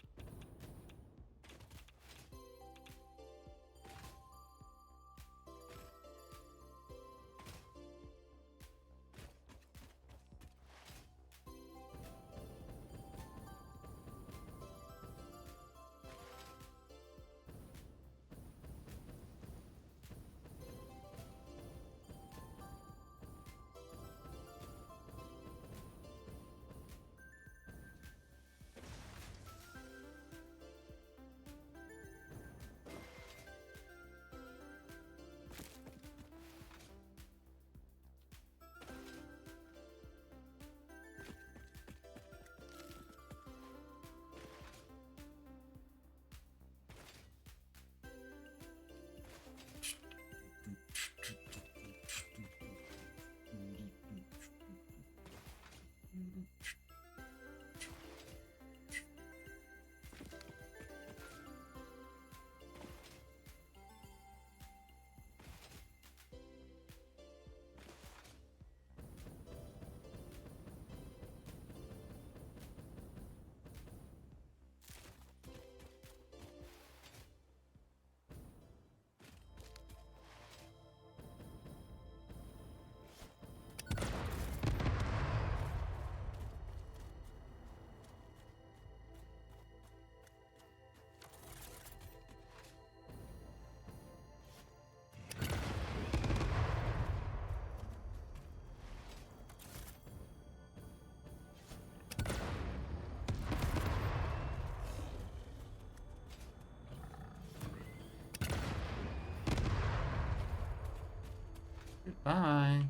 Goodbye.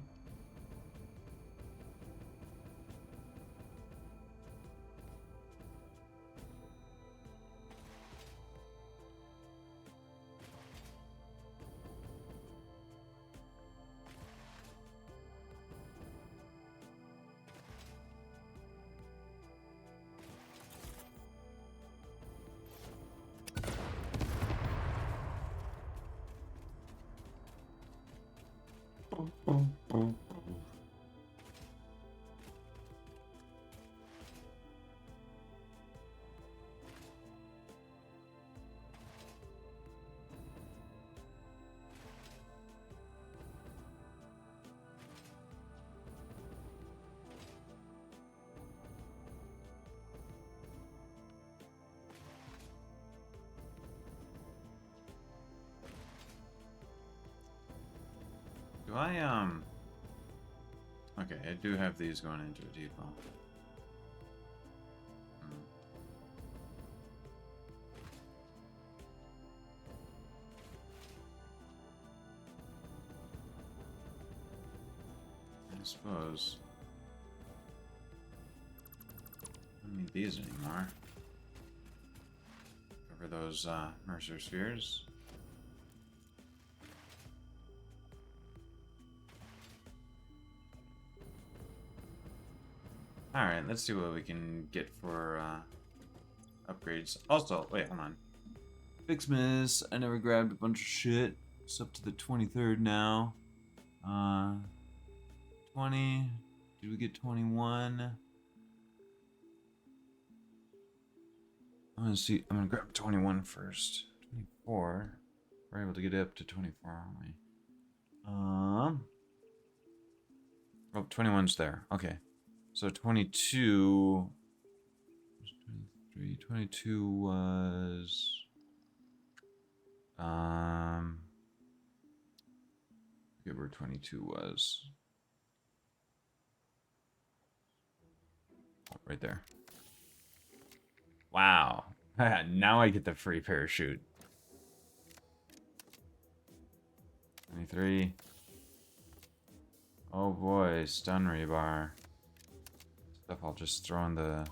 Do I, okay, I do have these going into a depot. I suppose. I don't need these anymore. Cover those, Mercer spheres. Alright, let's see what we can get for upgrades. Also, wait, hold on. FICSMAS, I never grabbed a bunch of shit. It's up to the 23rd now. 20. Did we get 21? I'm gonna see. I'm gonna grab 21 first. 24. We're able to get up to 24, aren't we? Oh, 21's there. Okay. So 22, 23, 22 was, I forget where 22 was. Oh, right there. Wow. Now I get the free parachute. 23. Oh boy, stun rebar. Stuff I'll just throw in the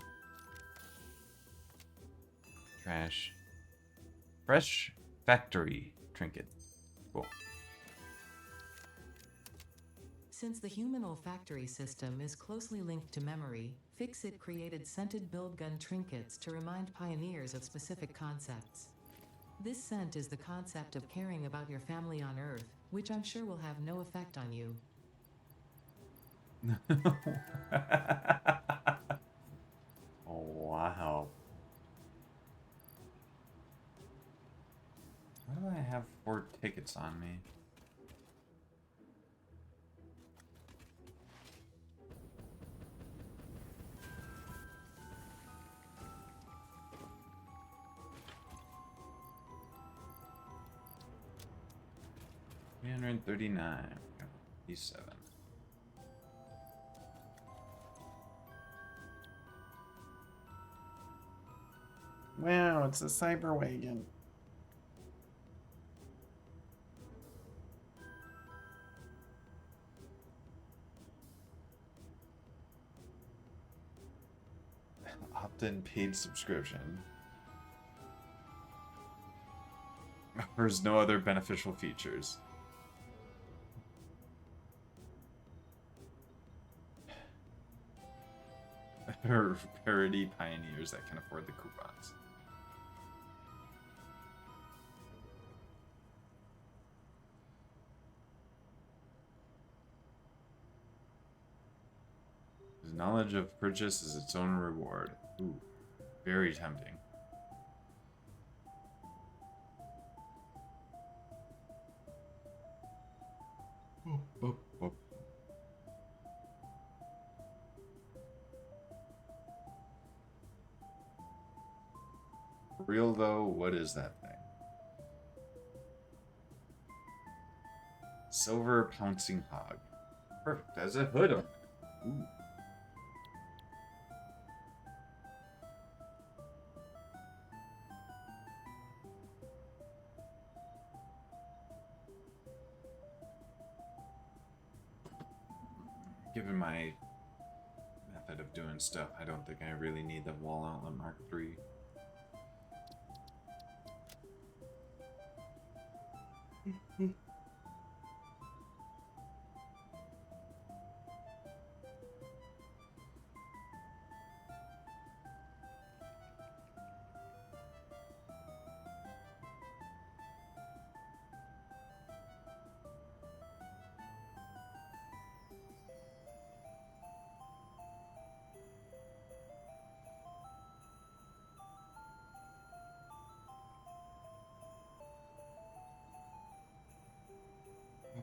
trash. Fresh factory trinket. Cool. Since the human olfactory system is closely linked to memory, FICSIT created scented build gun trinkets to remind pioneers of specific concepts. This scent is the concept of caring about your family on Earth, which I'm sure will have no effect on you. Oh, wow. Why do I have 4 tickets on me? $339. E7. Wow, it's a cyber wagon. Opt-in paid subscription. Offers no other beneficial features. Parody pioneers that can afford the coupons. His knowledge of purchase is its own reward. Ooh, very tempting. Real though, what is that thing? Silver pouncing hog. Perfect as a hood on it. Ooh. Given my method of doing stuff, I don't think I really need the wall outlet Mark III.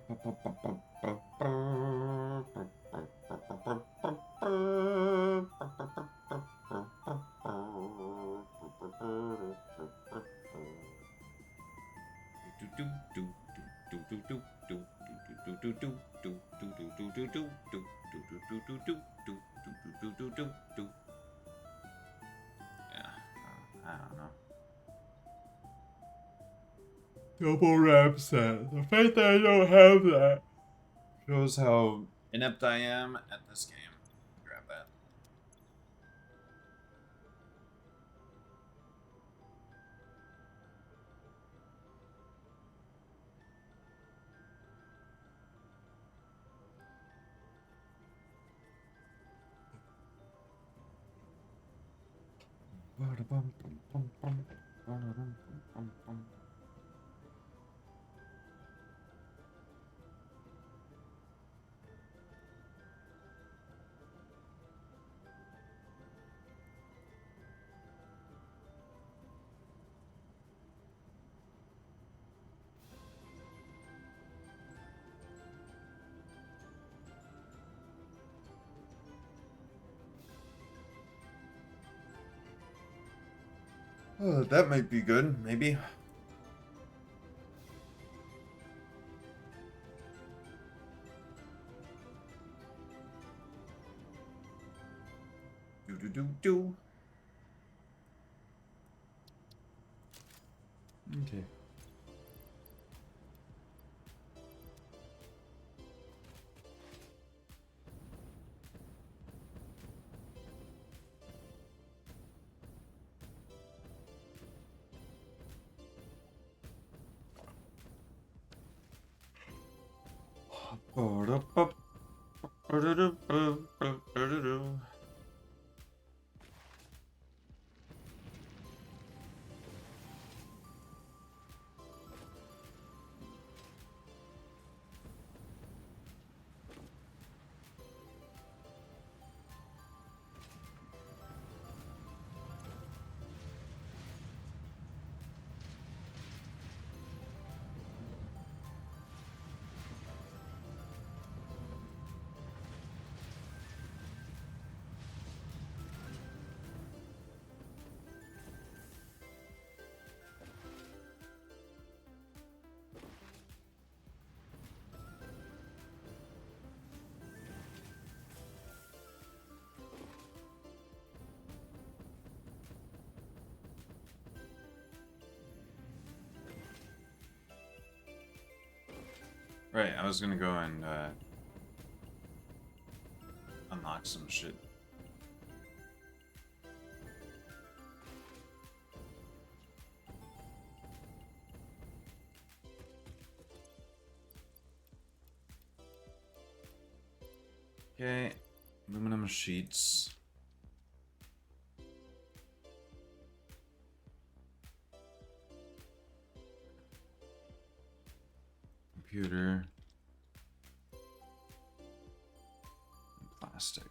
Yeah, I don't know. Double rap set. The fact that I don't have that. Shows how inept I am at this game. Grab that. Oh, that might be good, maybe. Do do do do. Okay. Right, I was gonna go and unlock some shit. Okay, aluminum sheets. Computer. Plastic.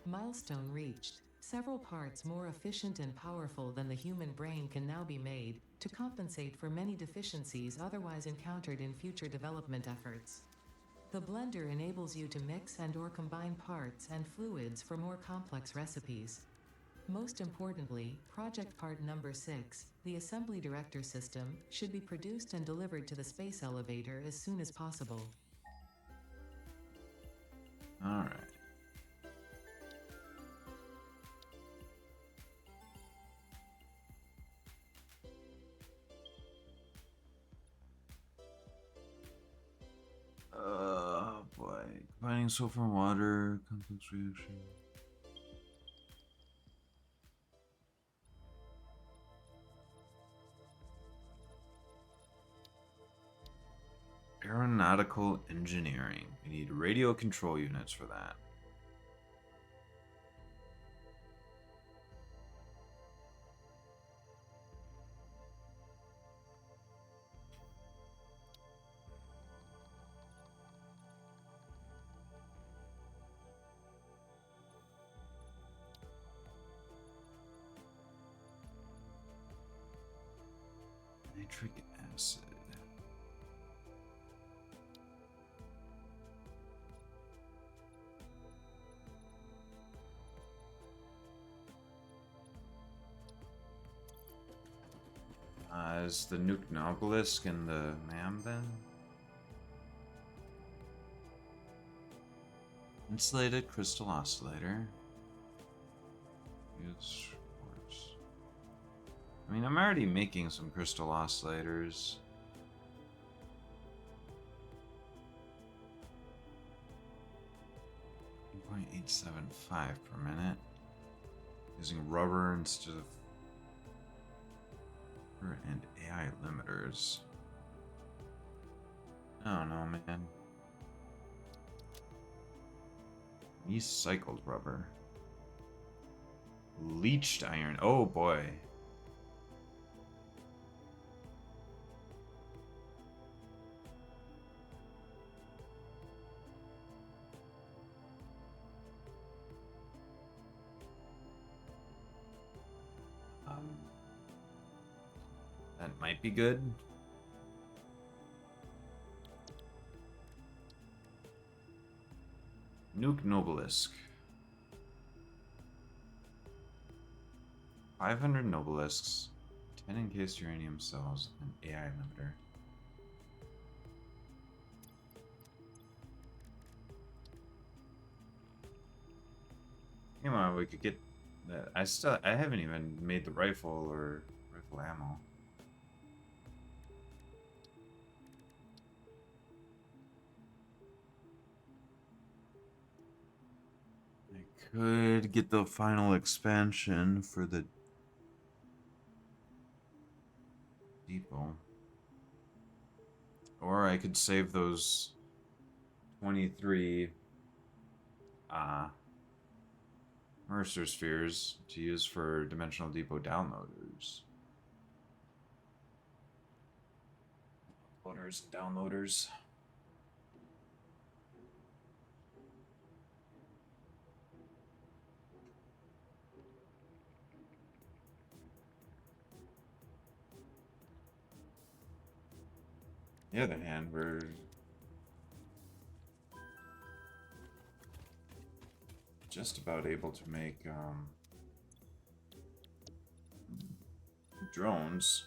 Milestone reached. Several parts more efficient and powerful than the human brain can now be made, to compensate for many deficiencies otherwise encountered in future development efforts. The blender enables you to mix and/or combine parts and fluids for more complex recipes. Most importantly, project part number 6, the assembly director system, should be produced and delivered to the space elevator as soon as possible. Alright. Oh boy. Combining sulfur and water, complex reaction. Aeronautical engineering. We need radio control units for that. Nitric acid. Is the nuke obelisk and the MAM then? Insulated crystal oscillator. Use quartz. I mean, I'm already making some crystal oscillators. .875 per minute. Using rubber instead of and AI limiters. I don't know, man. Recycled rubber. Leached iron. Oh boy. That might be good. Nuke Nobelisk. 500 Nobelisks, 10 encased uranium cells, and AI limiter. Meanwhile, we could get that. I haven't even made the rifle or rifle ammo. I could get the final expansion for the depot. Or I could save those 23 Mercer spheres to use for Dimensional Depot downloaders. Loaders and downloaders. On the other hand, we're just about able to make drones.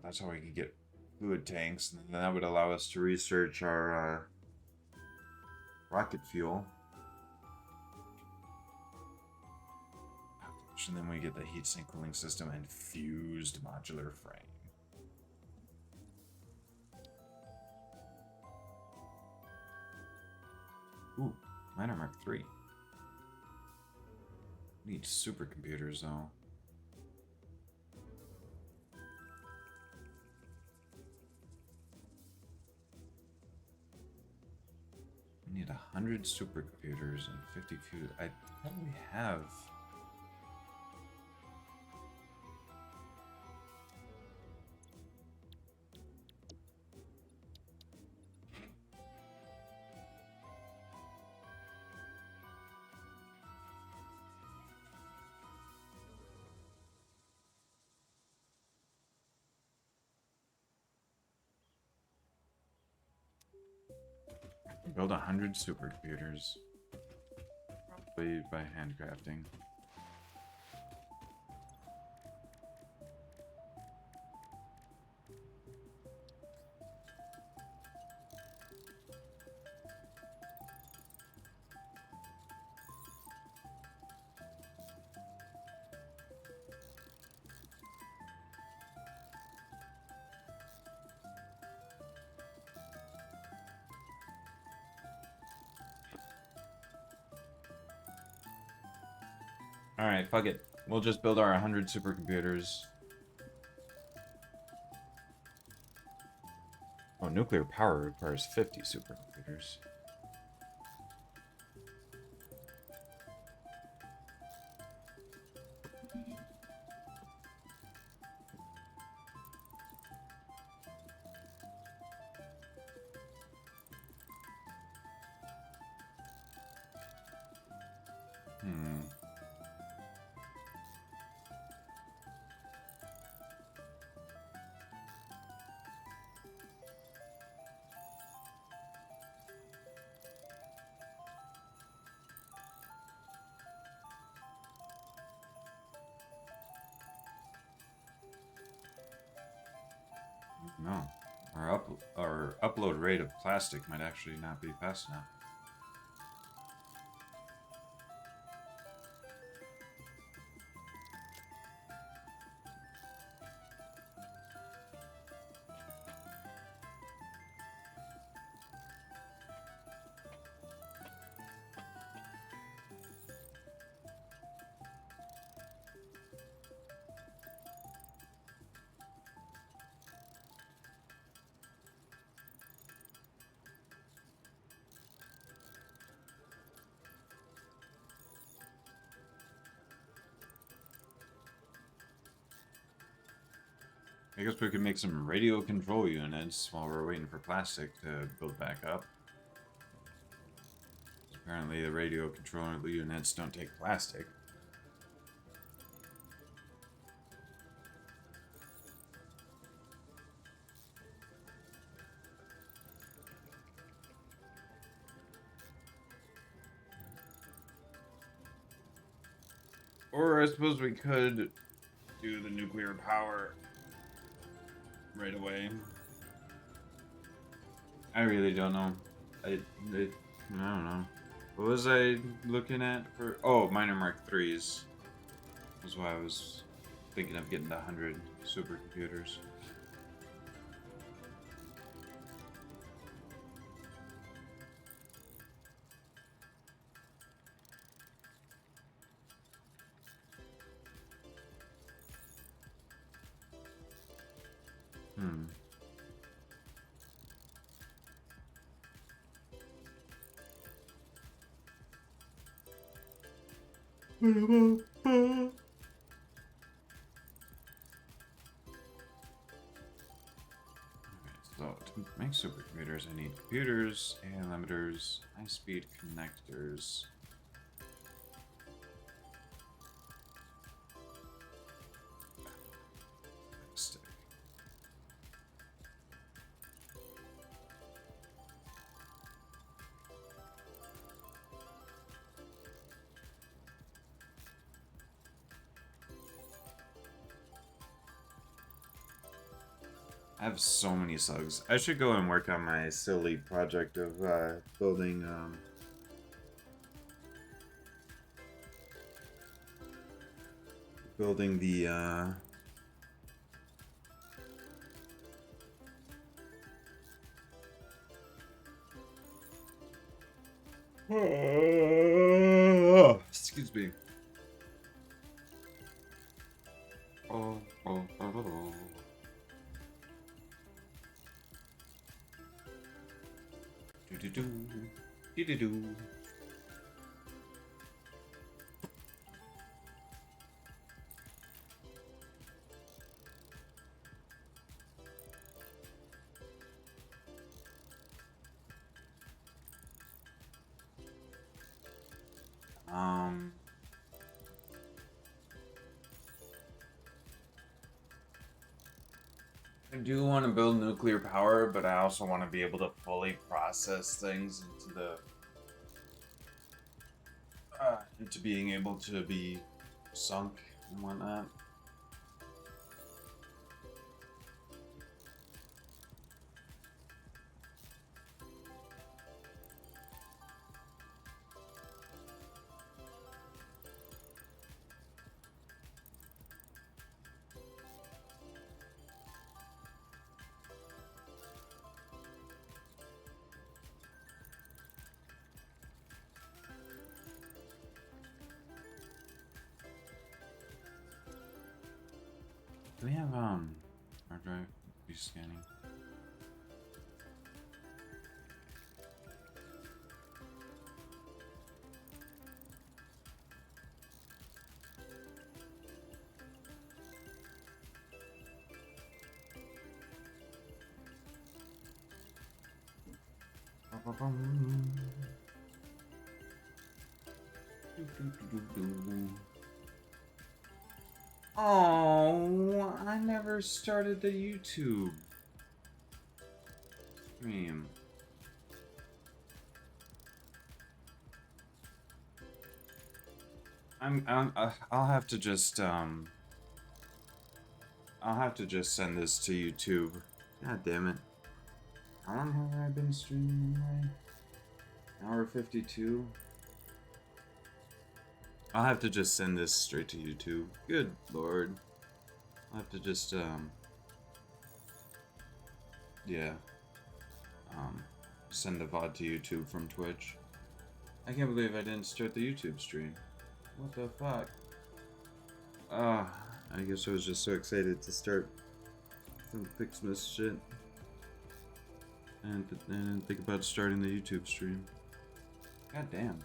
That's how we could get fluid tanks, and then that would allow us to research our rocket fuel. And then we get the heatsink cooling system and fused modular frame. Ooh, Miner Mark III. Need supercomputers though. We need 100 supercomputers and 50 fuse. I probably have. Build 100 supercomputers. Probably by handcrafting. Alright, fuck it. We'll just build our 100 supercomputers. Oh, nuclear power requires 50 supercomputers. No. Our upload rate of plastic might actually not be fast enough. I guess we could make some radio control units while we're waiting for plastic to build back up. Apparently the radio control units don't take plastic. Or I suppose we could do the nuclear power right away. I really don't know. I don't know. What was I looking at for? Oh, minor Mark IIIs. That's why I was thinking of getting the 100 supercomputers. Hmm. So, to make supercomputers, I need computers, and limiters, high-speed connectors. Stick. I have so many slugs. I should go and work on my silly project of building the excuse me. Do-do-do. I do want to build nuclear power, but I also want to be able to fully process things into being able to be sunk and whatnot. we have hard drive be scanning? Oh, I never started the YouTube stream. I'll have to just I'll have to just send this to YouTube. God damn it. How long have I been streaming anyway? Hour 52? I'll have to just send this straight to YouTube. Good lord. I'll have to just, yeah. Send the VOD to YouTube from Twitch. I can't believe I didn't start the YouTube stream. What the fuck? I guess I was just so excited to start some FICSMAS shit. And think about starting the YouTube stream. God damn.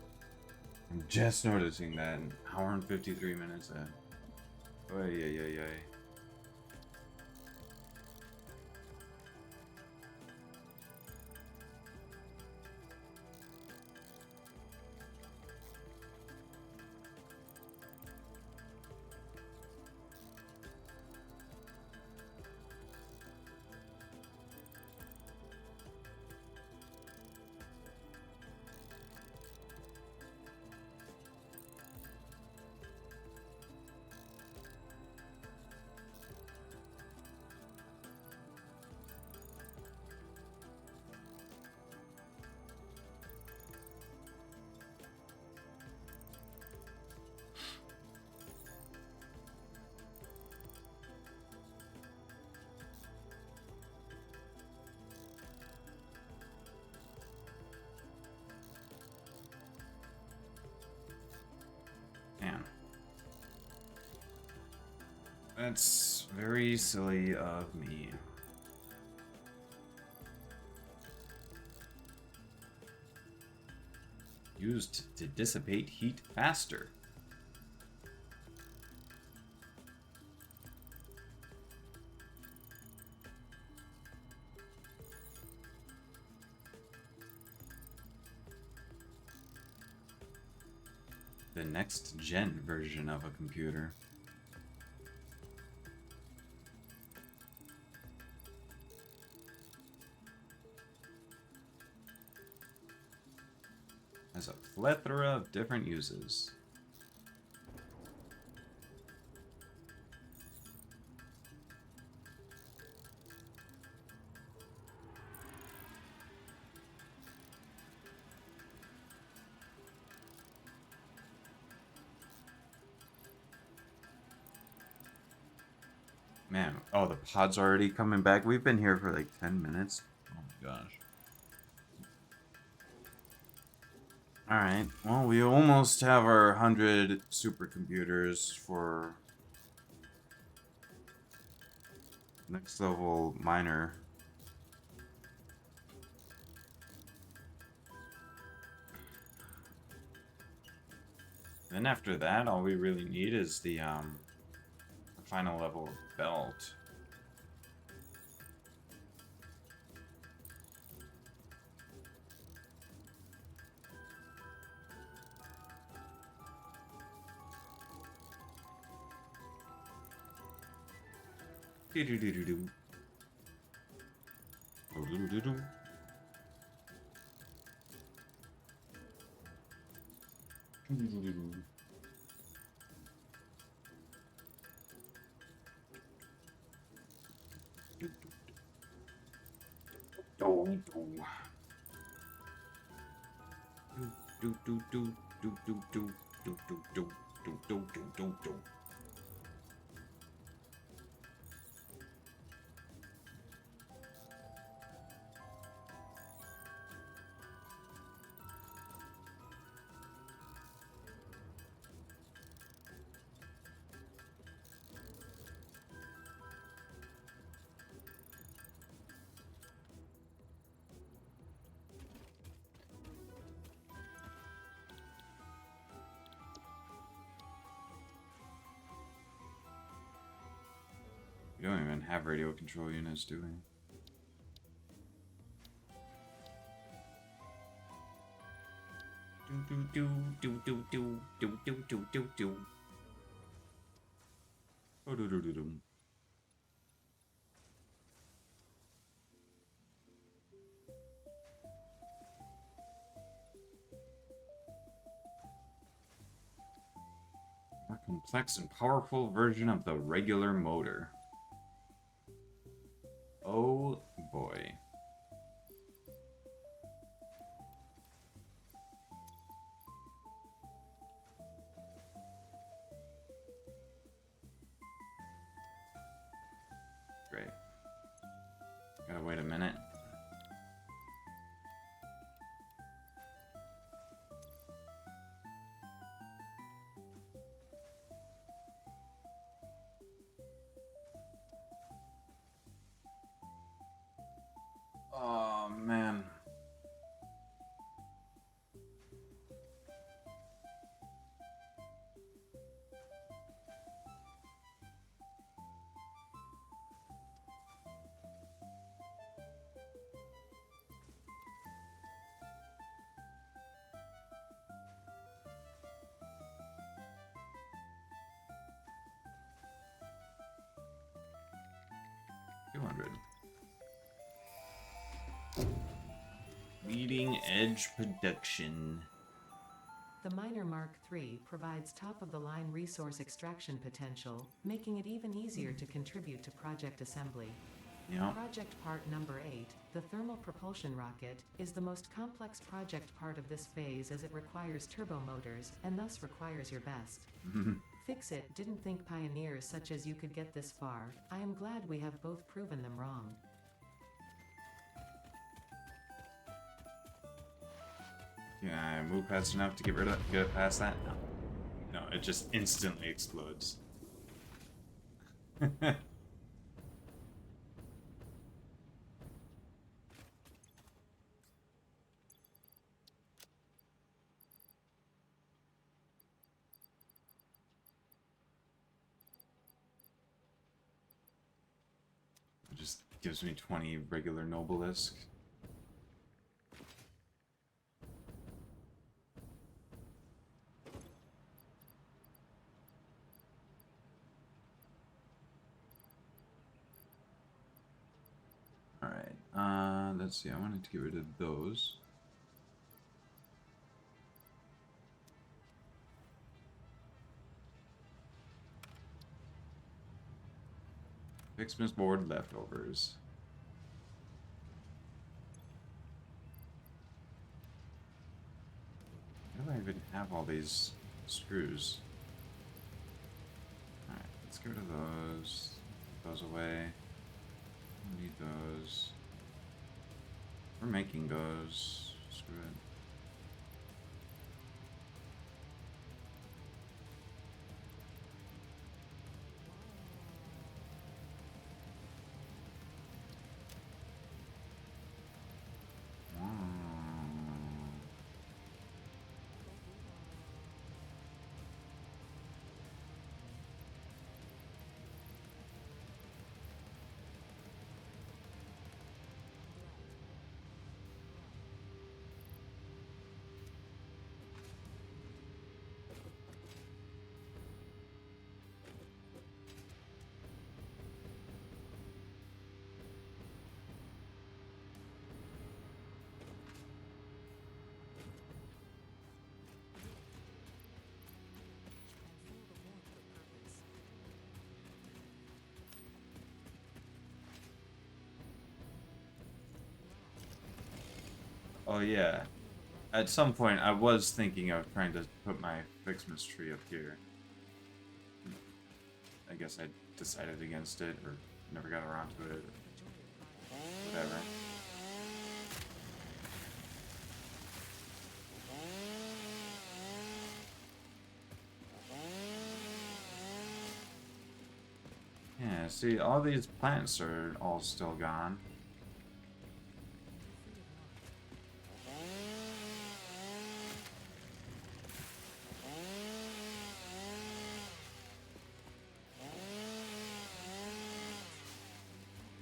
I'm just noticing that an hour and 53 minutes in. Oy, oy, oy, oy. Damn. That's very silly of me. Used to dissipate heat faster. The next gen version of a computer. Has a plethora of different uses. Man, oh, the pod's already coming back. We've been here for like 10 minutes. Oh my gosh. Alright, well, we almost have our 100 supercomputers for next level miner. Then after that, all we really need is the final level of belt. Do-do-do-do-do. Do-do-do-do. Do-do-do-do. We don't even have radio control units, do we? Do do do do do do do do do do. Oh, do do do do. A complex and powerful version of the regular motor. Oh boy. Great. Gotta wait a minute. Oh man. Leading edge production. The Miner Mark III provides top-of-the-line resource extraction potential, making it even easier to contribute to project assembly. Yeah. Project part number 8, the thermal propulsion rocket, is the most complex project part of this phase as it requires turbo motors, and thus requires your best. Fix It didn't think pioneers such as you could get this far. I am glad we have both proven them wrong. Can I move fast enough to get it past that? No. No, it just instantly explodes. It just gives me 20 regular Nobelisk. Alright, let's see, I wanted to get rid of those. FICSMAS board leftovers. Why do I even have all these screws? Alright, let's get rid of those. Put those away. Don't need those. We're making those. Screw it. Oh yeah. At some point, I was thinking of trying to put my FICSMAS tree up here. I guess I decided against it, or never got around to it, or whatever. Yeah, see, all these plants are all still gone.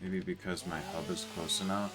Maybe because my hub is close enough.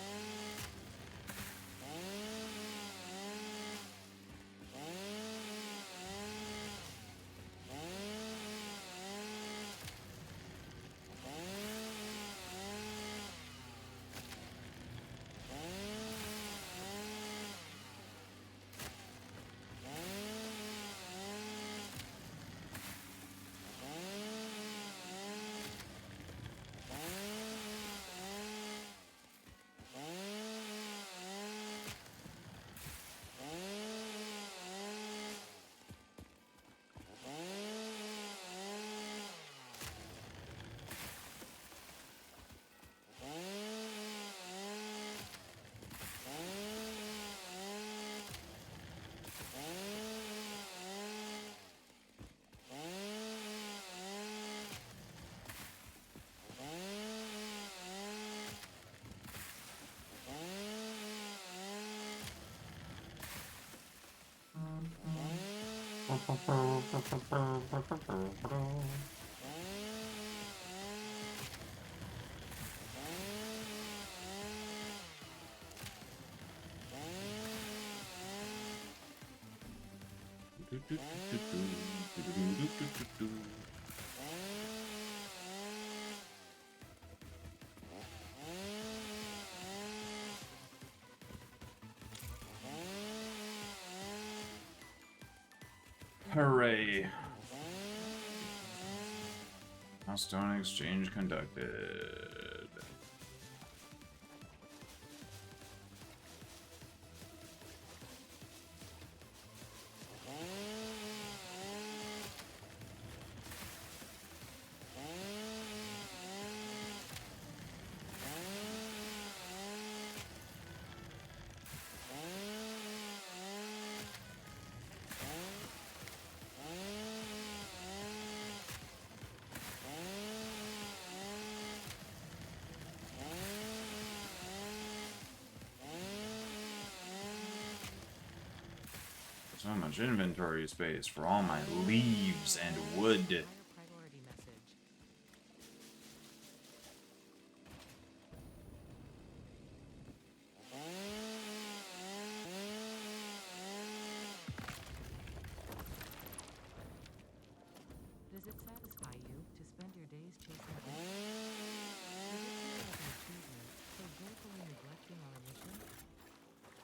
Hooray! Milestone exchange conducted. So much inventory space for all my leaves and wood. Higher priority message. Does it satisfy you to spend your days chasing ghosts? Does it feel like an achievement, so joyfully neglecting our mission?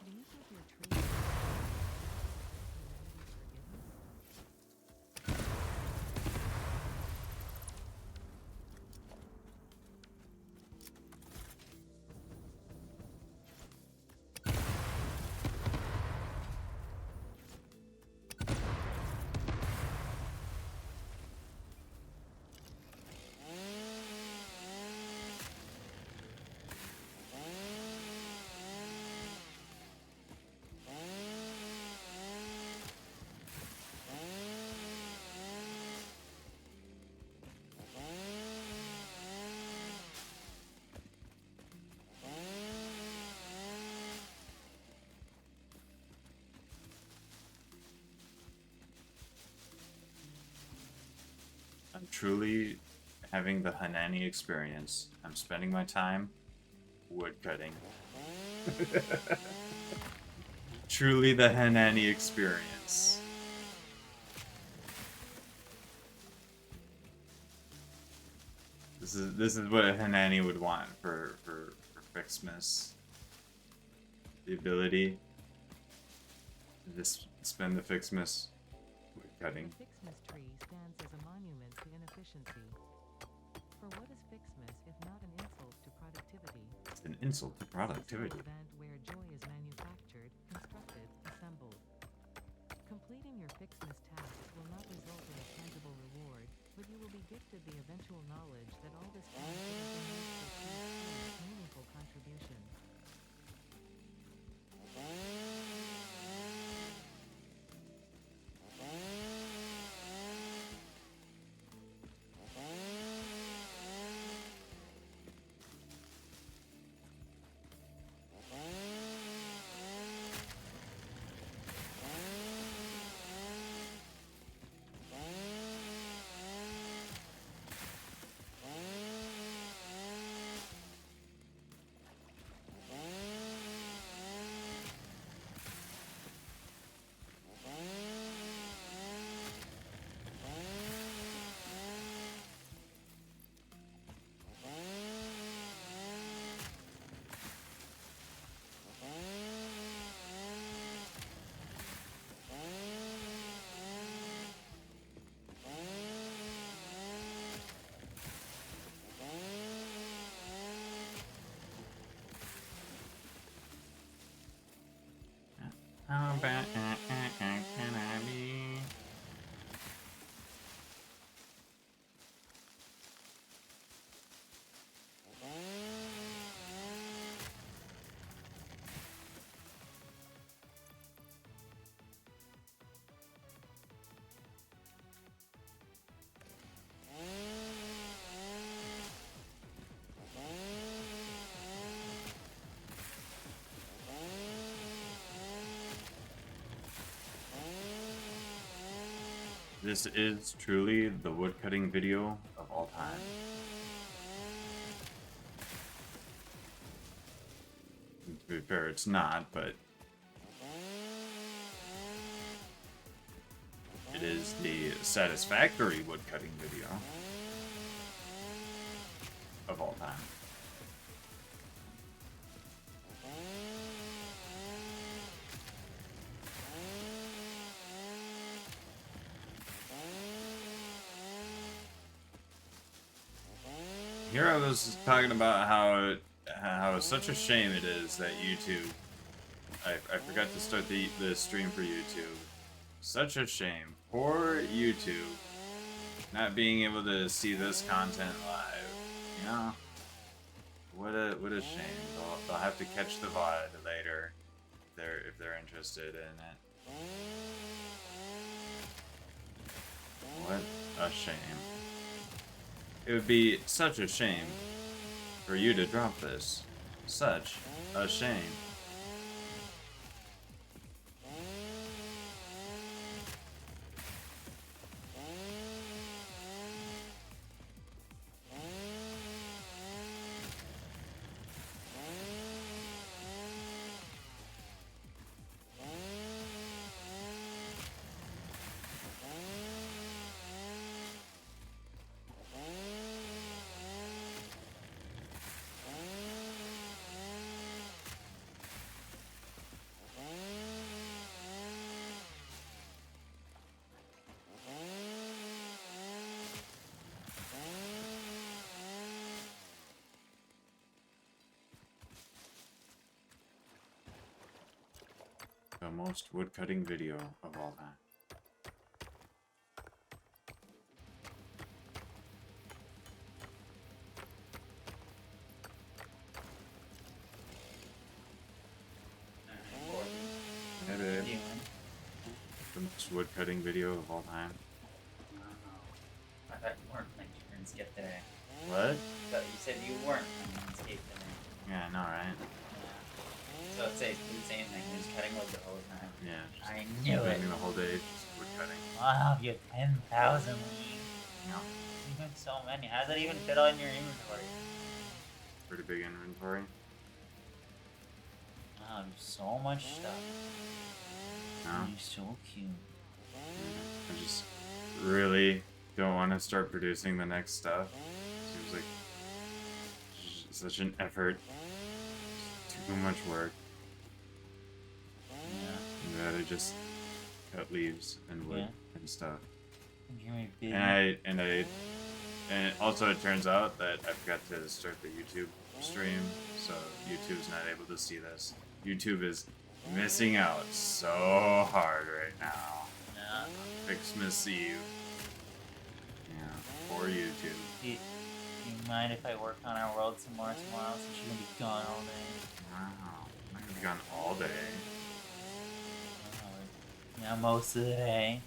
Do you think your tree humanity's forgiveness? I'm truly having the Hanani experience. I'm spending my time wood cutting. Truly the Hanani experience. This is what a Hanani would want for FICSMAS. The ability to just spend the FICSMAS wood cutting. The FICSMAS tree stands as a monument to inefficiency. For what is FICSMAS if not an insult to productivity? It's an insult to productivity. An event where joy is manufactured, constructed, assembled. Completing your FICSMAS tasks will not result in a tangible reward, but you will be gifted the eventual knowledge that all this time could have been used for PhD's meaningful contribution. How bad can I be? This is truly the woodcutting video of all time. To be fair, it's not, but it is the satisfactory woodcutting video of all time. Here I was talking about how it's such a shame it is that YouTube. I forgot to start the stream for YouTube. Such a shame. Poor YouTube not being able to see this content live. You know, what a shame. They'll have to catch the VOD later if they're interested in it. What a shame. It would be such a shame for you to drop this. Such a shame. The most woodcutting video of all time. Hey, babe. The most woodcutting video of all time. I thought you weren't playing RuneScape today. What? But you said you weren't playing RuneScape today. Yeah, I know, right? So it's the same thing, you're just cutting wood the whole time. Yeah. I knew it. Spending the whole day just woodcutting. Wow, you have 10,000 leaves. No. Even so many. How does that even fit on your inventory? Pretty big inventory. Wow, there's so much stuff. No. You're so cute. I just really don't want to start producing the next stuff. Seems like such an effort. Too much work. Yeah. I'd rather just cut leaves and wood and stuff. You're my baby. And also it turns out that I forgot to start the YouTube stream, so YouTube's not able to see this. YouTube is missing out so hard right now. Yeah. FICSMAS Eve. Yeah, poor YouTube. Do you mind if I work on our world some more tomorrow since you're gonna be gone all day? Wow, I'm gonna be gone all day. Yeah, most of the day.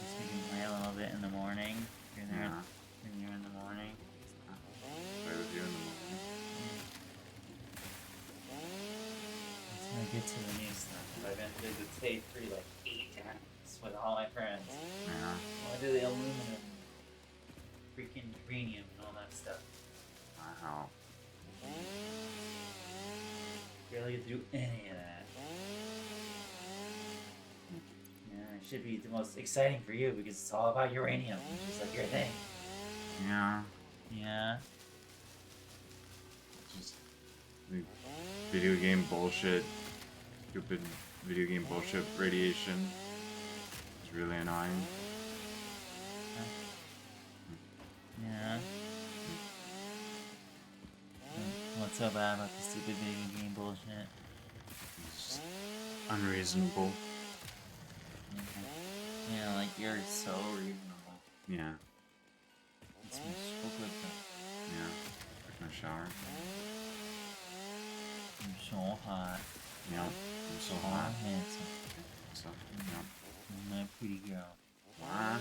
Just we can play a little bit in the morning. You're there Yeah. when you're in the morning. Play with you in the morning. That's when I get to the new stuff. I've been through the stage 3 like 8 times with all my friends. Yeah. I do the aluminum, freaking uranium, and all that stuff. Wow. Barely get to do any of that. Yeah, it should be the most exciting for you because it's all about uranium, which is like your thing. Yeah. Yeah. Just the video game bullshit. Stupid video game bullshit radiation. It's really annoying. Yeah. What's so bad about the stupid video game bullshit? It's just unreasonable. Yeah, like you're so reasonable. Yeah. It smells so good though. Yeah. Took my shower. I'm so hot. Yeah. I'm so So hot. handsome. So, yeah. I'm a pretty girl. Wow.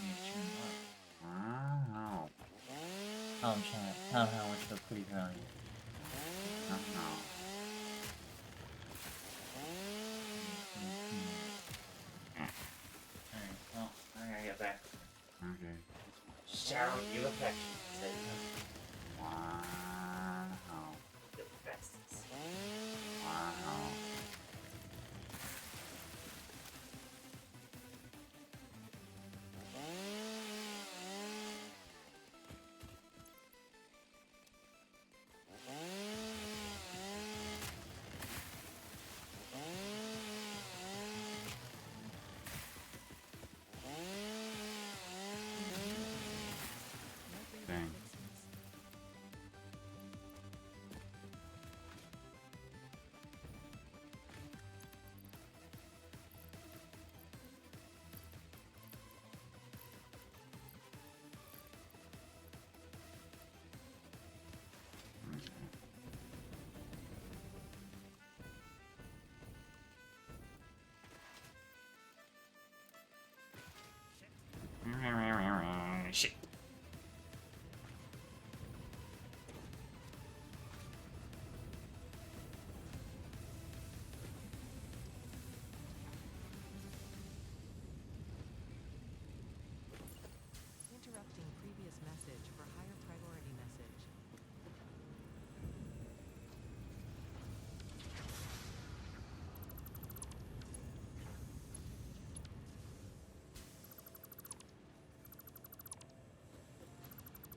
You too much. Wow. Tell him, Chad. Tell him how much of a pretty girl you are. Wow. Alright, well, I gotta get back. Okay. Shower you affection. Wow. The bestest. Wow. Dang. Shit. Interrupting previous message for higher priority message.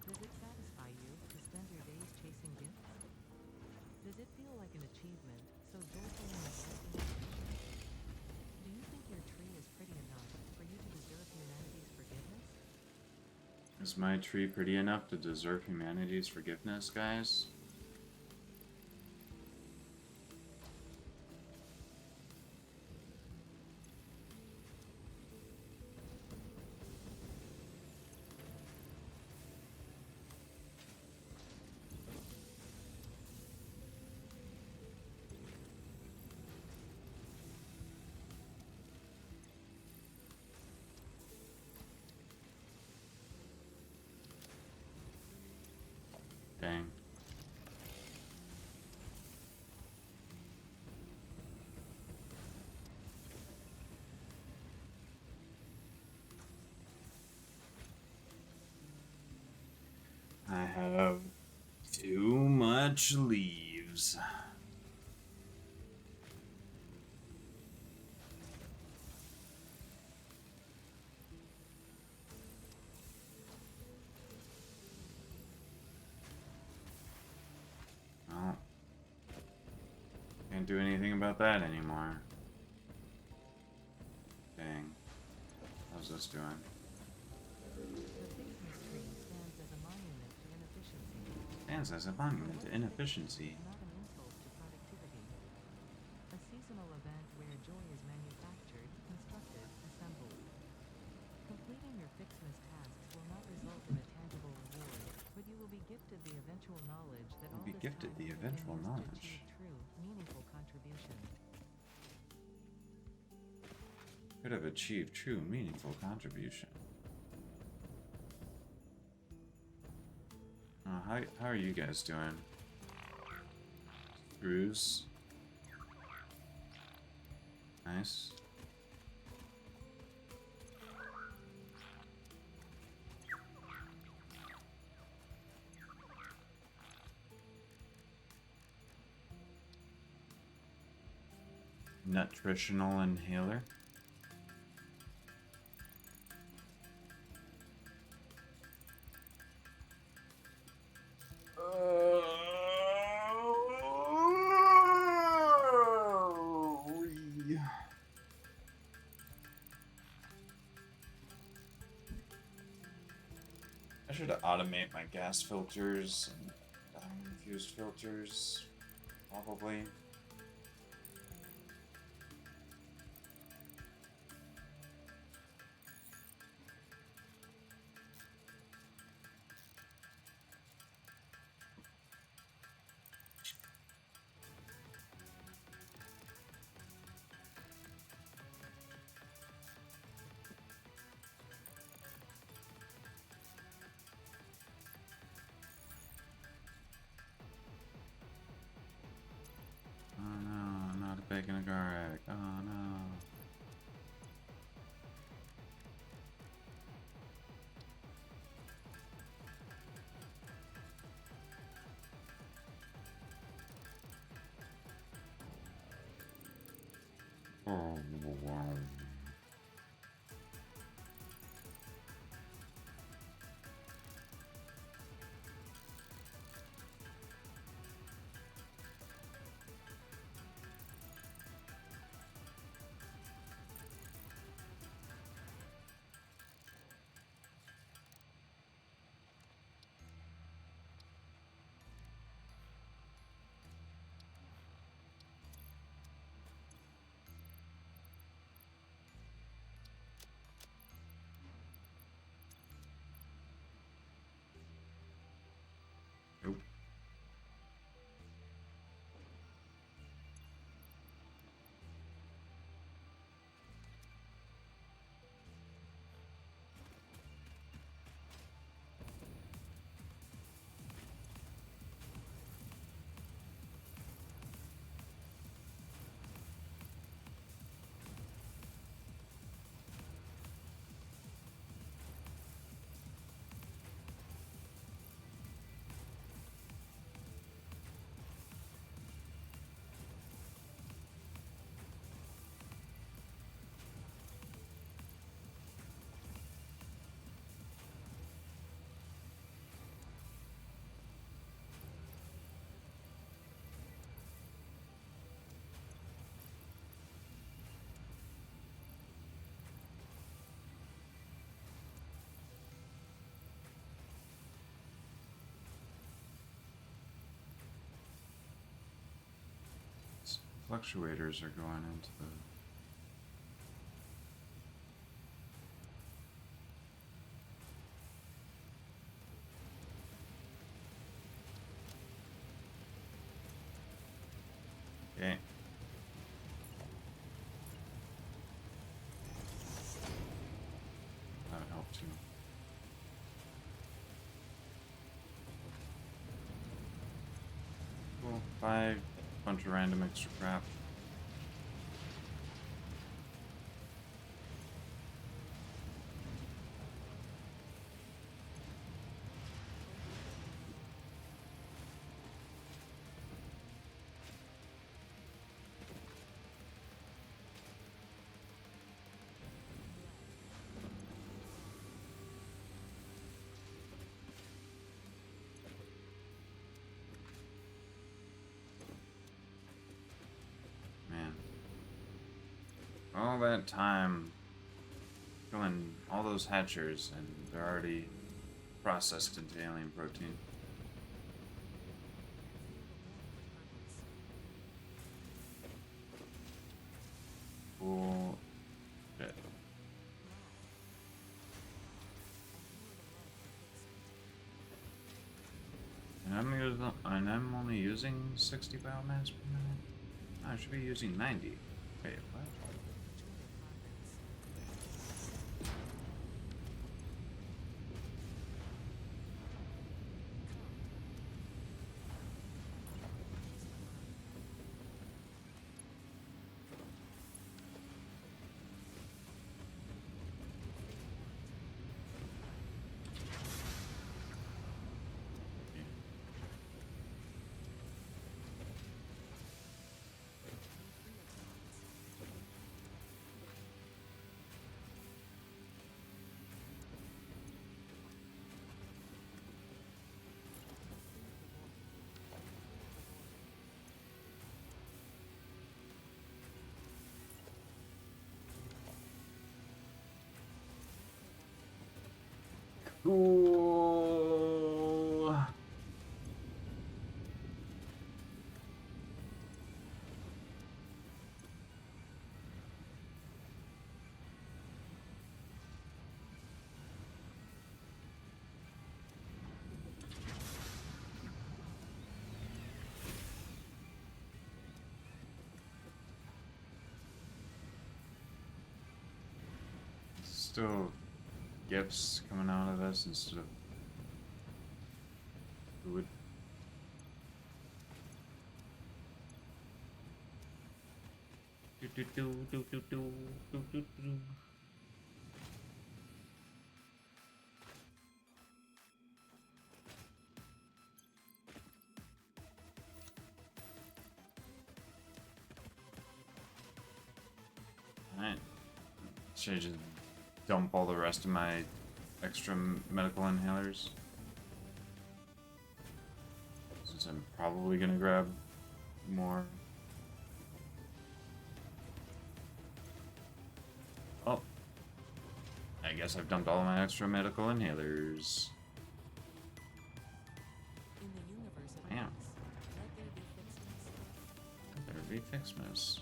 Does it satisfy you to spend your days chasing gifts? Does it feel like an achievement, so joyful and exciting? Do you think your tree is pretty enough for you to deserve humanity's forgiveness? Is my tree pretty enough to deserve humanity's forgiveness, guys? Dang. I have too much leaves. Well, can't do anything about that anymore. Dang. How's this doing? The FICSMAS tree stands as a monument to inefficiency. Stands as a monument to inefficiency. Not an insult to productivity. A seasonal event where joy is manufactured, constructed, assembled. Completing your FICSMAS tasks will not result in a tangible reward, but you will be gifted the eventual knowledge that all this time has been used to achieve true, meaningful contribution. Could have achieved true, meaningful contribution. How are you guys doing? Screws. Nice. Nutritional inhaler. I should automate my gas filters and infused filters, probably. bacon agar egg. Oh no. Oh, wow. Nope. Fluctuators are going into the... Okay. That would help too. Cool. 5 bunch of random extra crap. Man. All that time killing all those hatchers and they're already processed into alien protein. Cool. Shit. And I'm only using 60 biomass per minute? I should be using 90. Wait, what? Cool. Still gifts coming out of this instead of food. Alright. Should I just dump all the rest of my extra medical inhalers? Since I'm probably gonna grab more. Oh. I guess I've dumped all my extra medical inhalers. In the universe of Damn. X, let there be FICSMAS. Better be FICSMAS.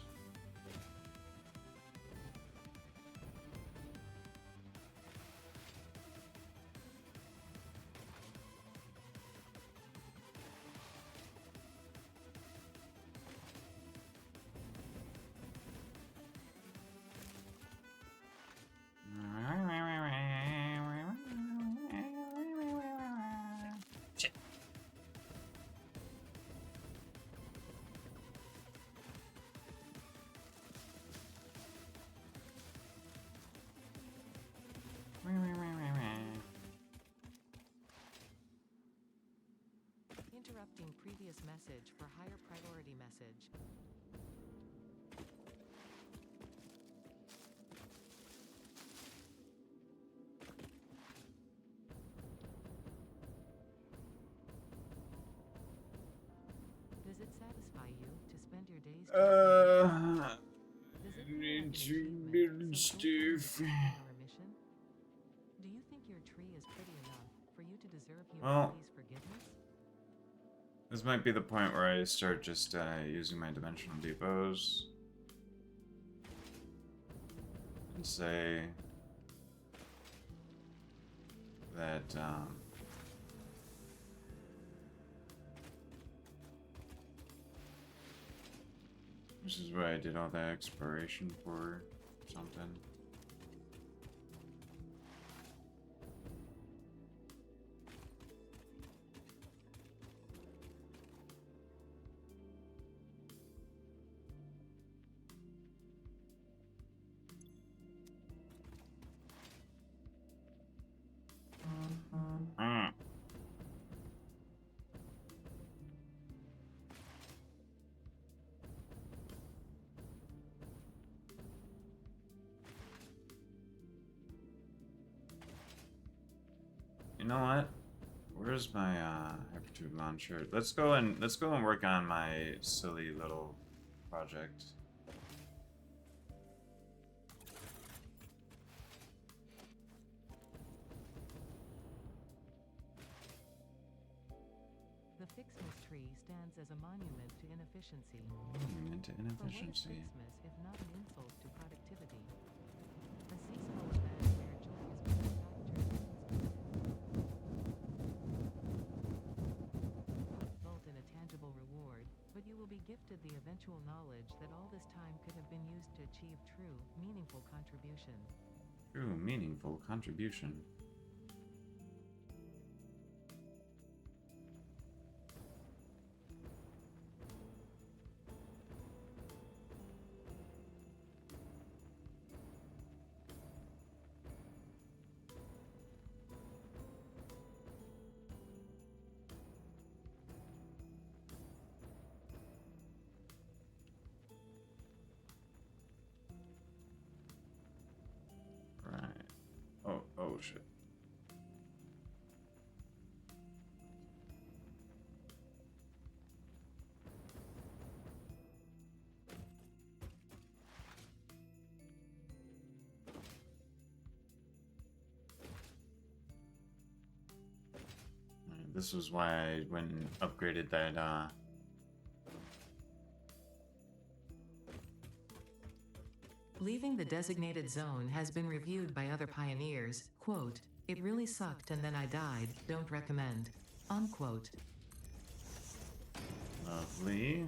Shit. Interrupting previous message for higher priority message. Does it satisfy you to spend your days Does it feel like an achievement so joyful in our mission? Do you think your tree is pretty enough for you to deserve Well, humanity's forgiveness? this might be the point where I start just using my dimensional depots and say that this is what I did all that exploration for, something. Mm. You know what? Where's my hypertube launcher? Let's go and work on my silly little project. The FICSMAS tree stands as a monument to inefficiency. Into For what is inefficiency. FICSMAS if not an insult to productivity? A seasonal event where joy is manufactured, result in a tangible reward, but you will be gifted the eventual knowledge that all this time could have been used to achieve true, meaningful contribution. True, meaningful contribution. Right. Oh shit. This was why I went and upgraded that Leaving the designated zone has been reviewed by other pioneers. Quote, "It really sucked and then I died, don't recommend." Unquote. lovely.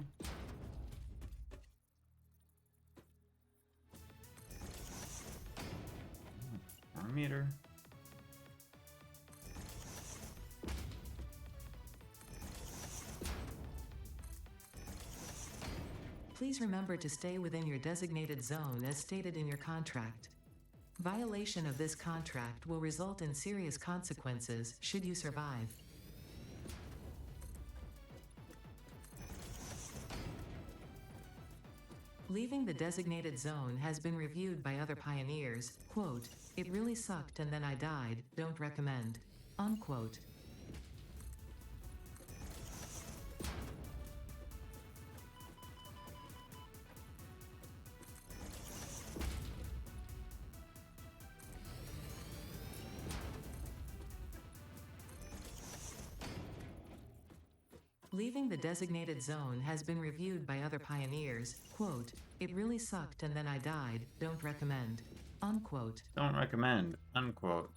Meter. Please remember to stay within your designated zone as stated in your contract. Violation of this contract will result in serious consequences should you survive. Leaving the designated zone has been reviewed by other pioneers. Quote, "It really sucked and then I died, don't recommend." Unquote. Leaving the designated zone has been reviewed by other pioneers. Quote, "It really sucked and then I died, don't recommend." Unquote. Don't recommend. Unquote.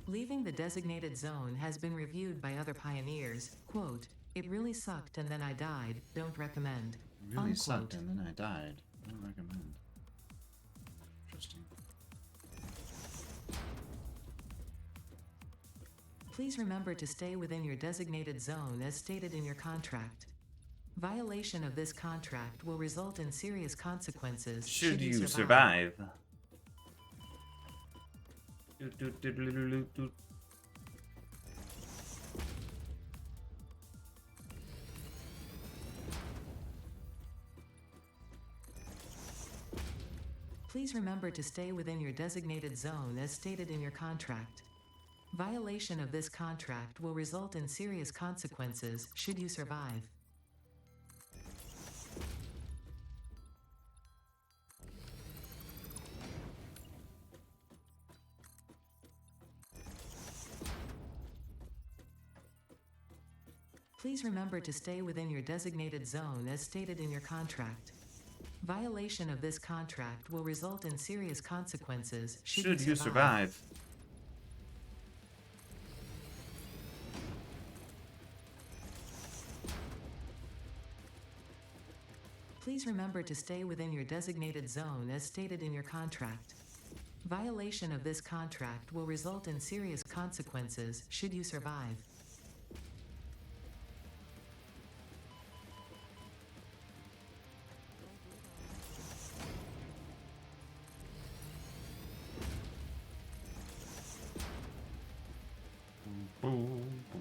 Leaving the designated zone has been reviewed by other pioneers. Quote, "It really sucked and then I died, don't recommend." Really Unquote. sucked and then I died. Don't recommend. Interesting. Please remember to stay within your designated zone as stated in your contract. Violation of this contract will result in serious consequences Should you survive? Please remember to stay within your designated zone as stated in your contract. Violation of this contract will result in serious consequences should you survive. Please remember to stay within your designated zone as stated in your contract. Violation of this contract will result in serious consequences should you survive. Please remember to stay within your designated zone as stated in your contract. Violation of this contract will result in serious consequences should you survive.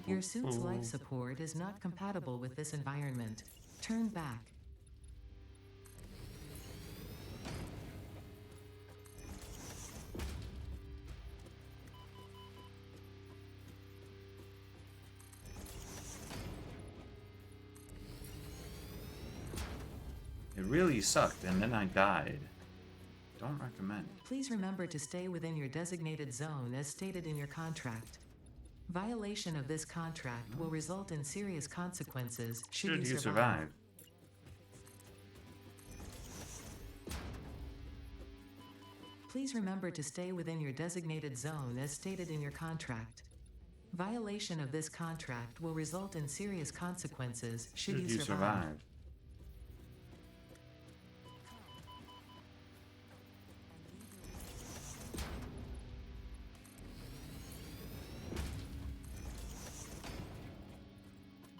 Your suit's life support is not compatible with this environment. Turn back. It really sucked and then I died. Don't recommend. Please remember to stay within your designated zone as stated in your contract. Violation of this contract will result in serious consequences should you survive. Please remember to stay within your designated zone as stated in your contract. Violation of this contract will result in serious consequences should you survive.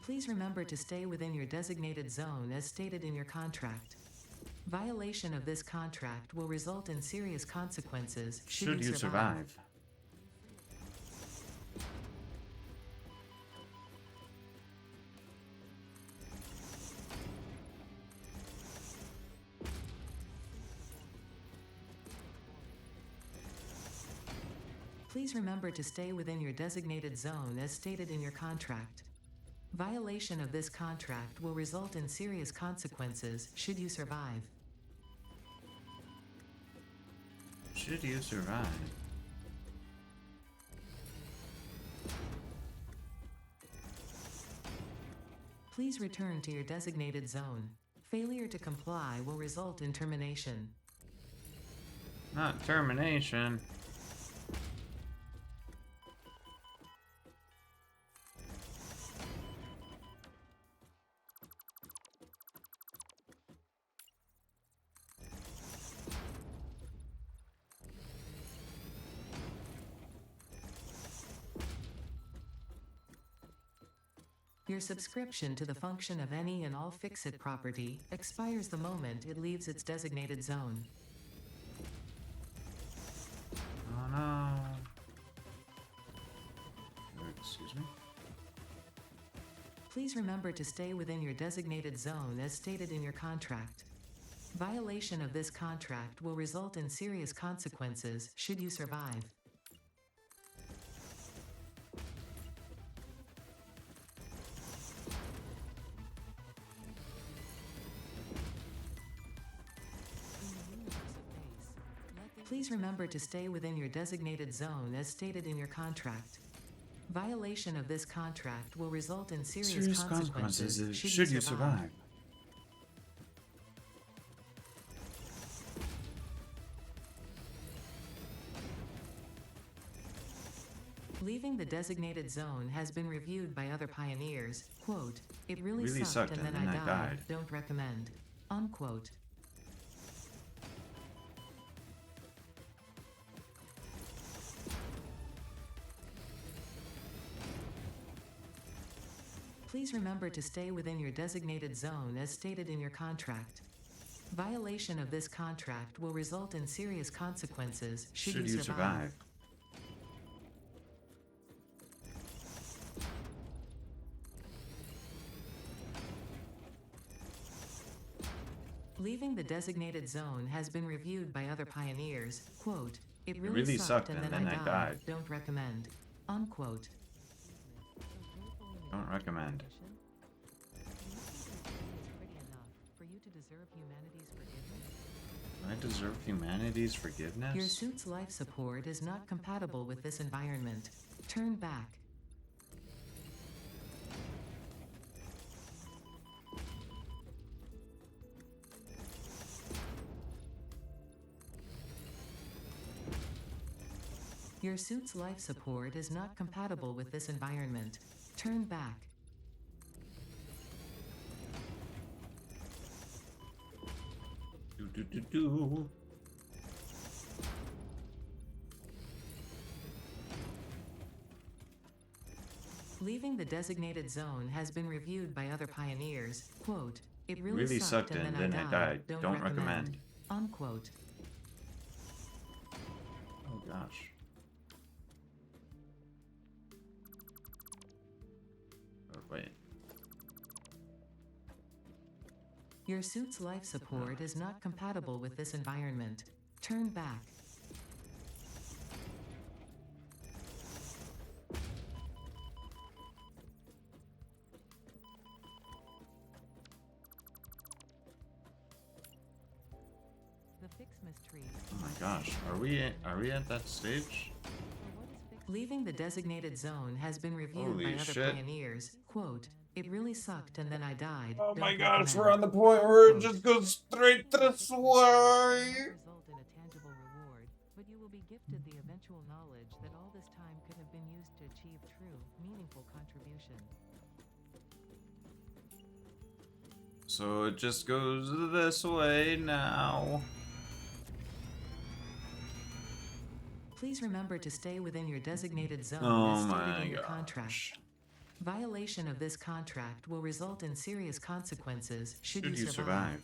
Please remember to stay within your designated zone as stated in your contract. Violation of this contract will result in serious consequences should you survive. Please remember to stay within your designated zone as stated in your contract. Violation of this contract will result in serious consequences should you survive. Should you survive? Please return to your designated zone. Failure to comply will result in termination. Not termination. Your subscription to the function of any and all Fixit property expires the moment it leaves its designated zone. Oh no. Excuse me? Please remember to stay within your designated zone as stated in your contract. Violation of this contract will result in serious consequences should you survive. Please remember to stay within your designated zone as stated in your contract. Violation of this contract will result in serious consequences should you survive. Leaving the designated zone has been reviewed by other pioneers. Quote, it really sucked and then I died. Don't recommend. Unquote. Please remember to stay within your designated zone as stated in your contract. Violation of this contract will result in serious consequences should you survive. Leaving the designated zone has been reviewed by other pioneers. Quote, it really sucked and then I died. Don't recommend. Unquote. Don't recommend. I deserve humanity's forgiveness? Your suit's life support is not compatible with this environment. Turn back. Your suit's life support is not compatible with this environment. Turn back. Do. Leaving the designated zone has been reviewed by other pioneers. Quote, it really sucked and then I died. Don't recommend. Unquote. Oh gosh. Oh, wait. Your suit's life support is not compatible with this environment. Turn back. The FICSMAS tree. Oh my gosh. Are we at that stage? Leaving the designated zone has been reviewed Holy by other shit. pioneers. Quote, it really sucked and then I died. Oh my Don't gosh, recommend. we're on the point where it just goes straight this way. Result in a tangible reward, but you will be gifted the eventual knowledge that all this time could have been used to achieve true, meaningful contribution. So it just goes this way now. Please remember to stay within your designated zone Oh as stated my in your gosh. contract. Violation of this contract will result in serious consequences should you survive.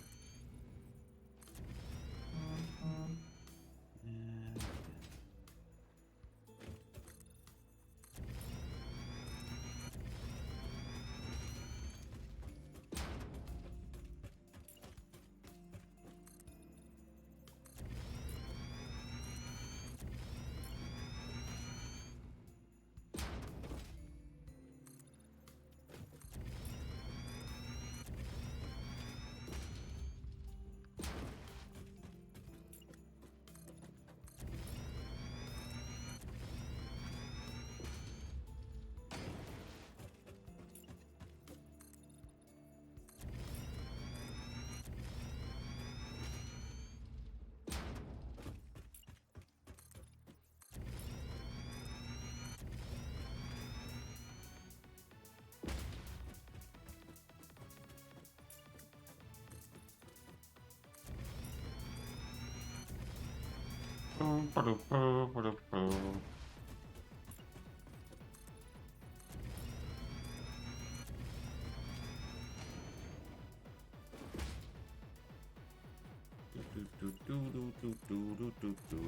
do do do do do do do do.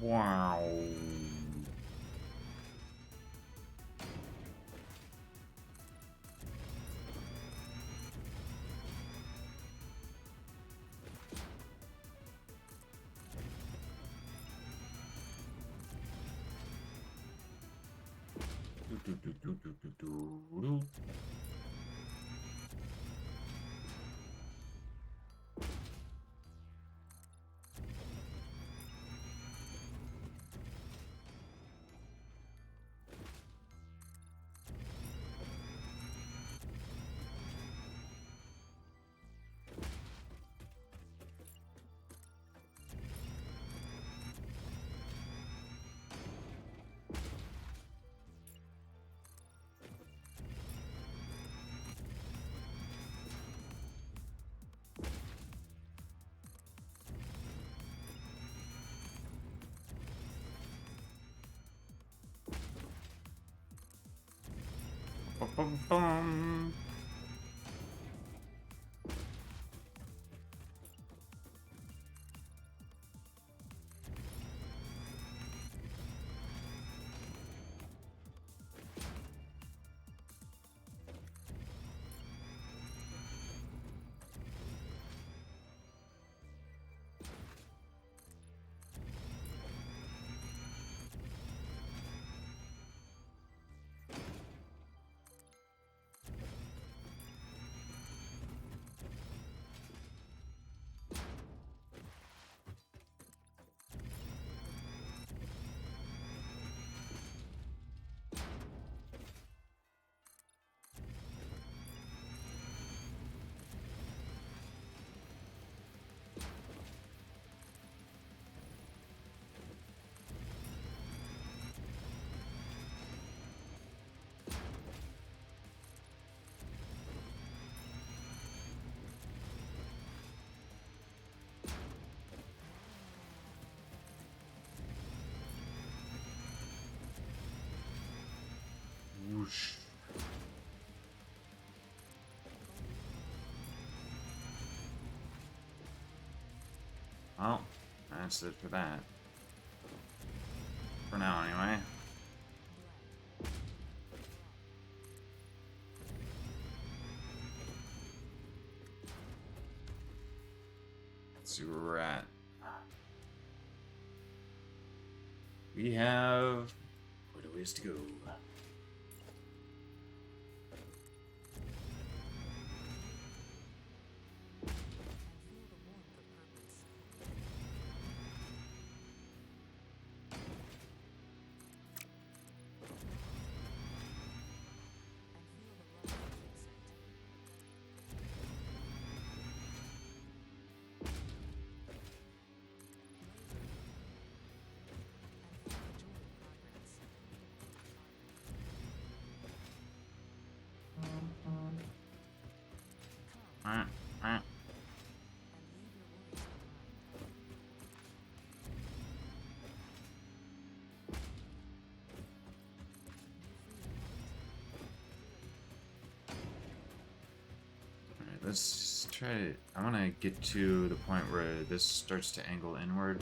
Wow. Do do do do do do do do. Bum, bum, bum. Whoosh. Well, that's it for that. For now, anyway. Let's see where we're at. We have quite a ways to go. Alright, let's try. I want to get to the point where this starts to angle inward.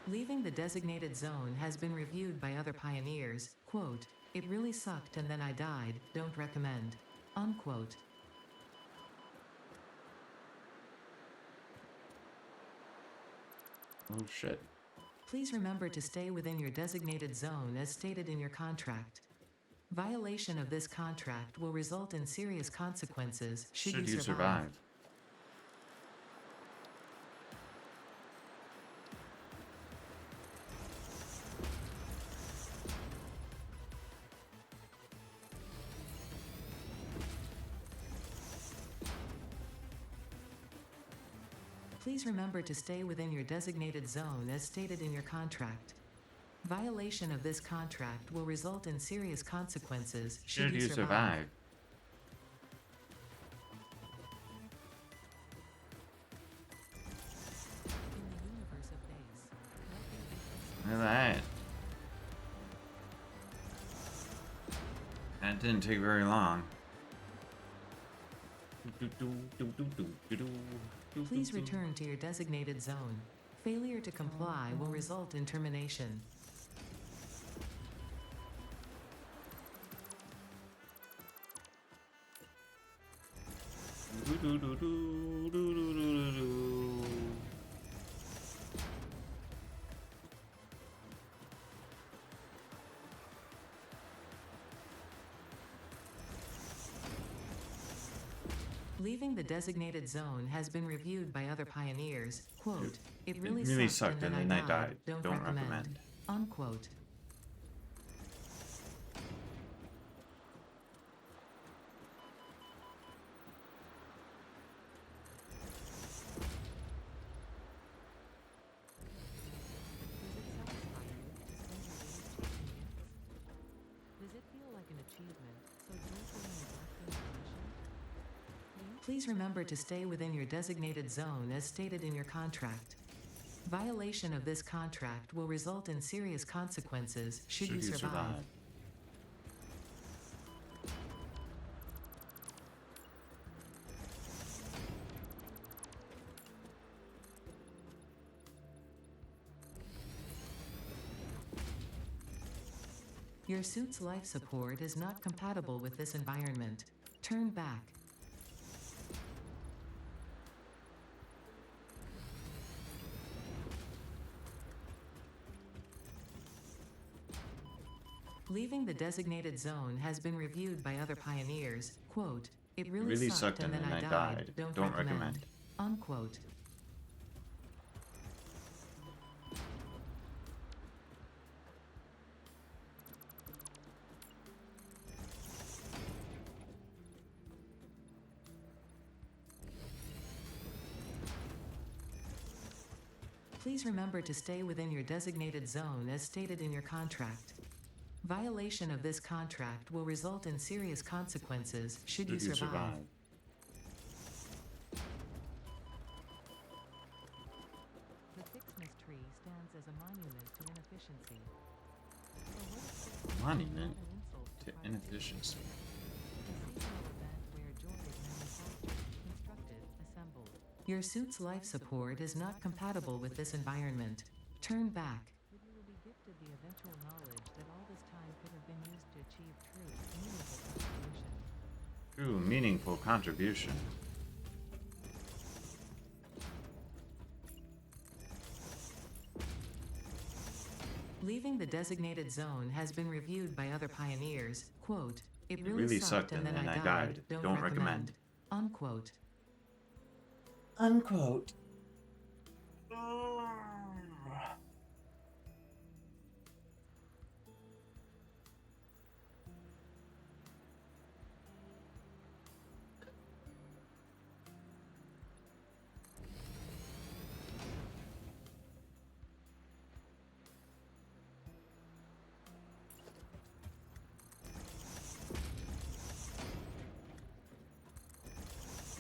Leaving the designated zone has been reviewed by other pioneers. Quote, "It really sucked and then I died, don't recommend." Unquote. Oh shit. Please remember to stay within your designated zone as stated in your contract. Violation of this contract will result in serious consequences should you survive. Please remember to stay within your designated zone as stated in your contract. Violation of this contract will result in serious consequences should you survive. In the universe of base, Look at that. That didn't take very long. please return to your designated zone. Failure to comply will result in termination. Leaving the designated zone has been reviewed by other pioneers. Quote, it really sucked and then I died. Don't recommend. Unquote. Does it feel like an achievement, so joyfully neglecting your mission? Please remember to stay within your designated zone as stated in your contract. Violation of this contract will result in serious consequences should you survive. Your suit's life support is not compatible with this environment. Turn back. Leaving the designated zone has been reviewed by other pioneers. Quote, it really sucked and then I died. Don't recommend. Unquote. Please remember to stay within your designated zone as stated in your contract. Violation of this contract will result in serious consequences should you survive. The FICSMAS tree stands as a monument to inefficiency. So what is FICSMAS Monument not an insult to privacy? inefficiency. A seasonal event where joy is manufactured, constructed, assembled. Your suit's life support is not compatible with this environment. Turn back. But you will be gifted the eventual knowledge that all this time could have been used to achieve true, meaningful contribution. True, meaningful contribution. Leaving the designated zone has been reviewed by other pioneers. Quote, it really sucked and then I died. Don't recommend. Unquote. Unquote.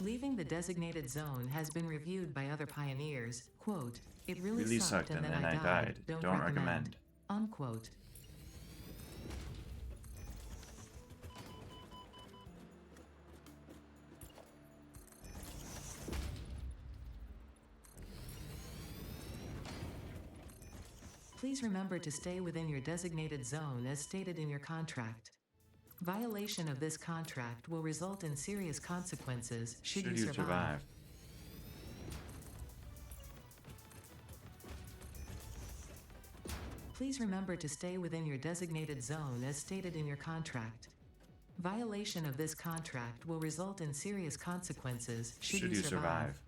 Leaving the designated zone has been reviewed by other pioneers. Quote, it really sucked and then I died. Don't recommend. Unquote. Please remember to stay within your designated zone as stated in your contract. Violation of this contract will result in serious consequences should you survive. Please remember to stay within your designated zone as stated in your contract. Violation of this contract will result in serious consequences should you survive.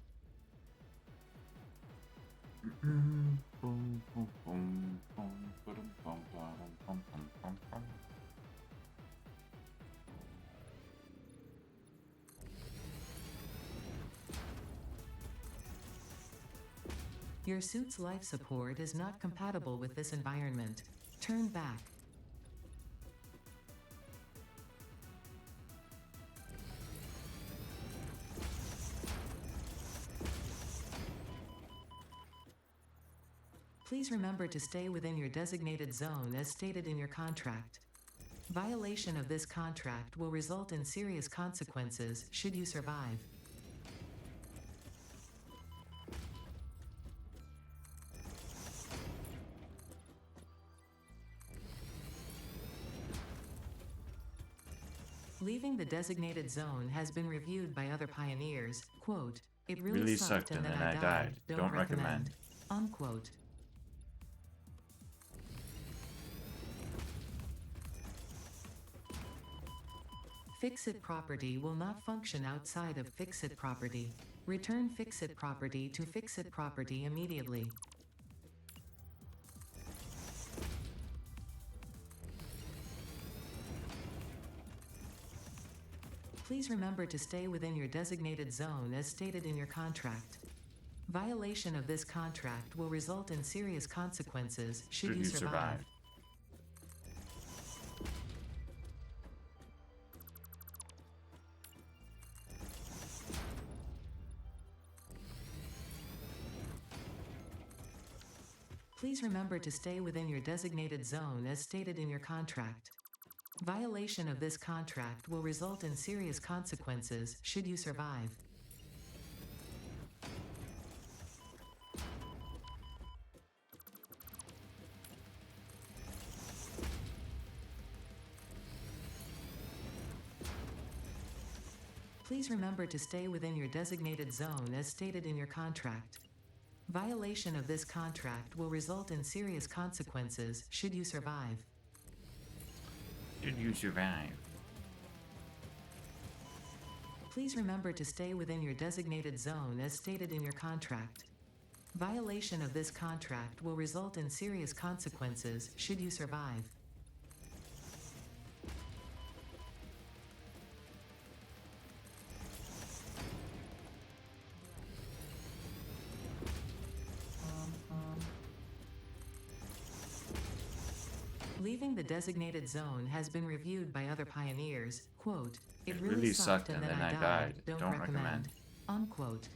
Your suit's life support is not compatible with this environment. Turn back. Please remember to stay within your designated zone as stated in your contract. Violation of this contract will result in serious consequences should you survive. Leaving the designated zone has been reviewed by other pioneers. Quote, "It really sucked and then I died. Don't recommend." Unquote. Fix-It property will not function outside of Fix-It property. Return Fix-It property to Fix-It property immediately. Please remember to stay within your designated zone as stated in your contract. Violation of this contract will result in serious consequences should you survive. Please remember to stay within your designated zone as stated in your contract. Violation of this contract will result in serious consequences should you survive. Please remember to stay within your designated zone as stated in your contract. Violation of this contract will result in serious consequences should you survive. Should you survive? Please remember to stay within your designated zone as stated in your contract. Violation of this contract will result in serious consequences should you survive. Leaving the designated zone has been reviewed by other pioneers. Quote, "It really sucked and then I died. Don't recommend." Unquote.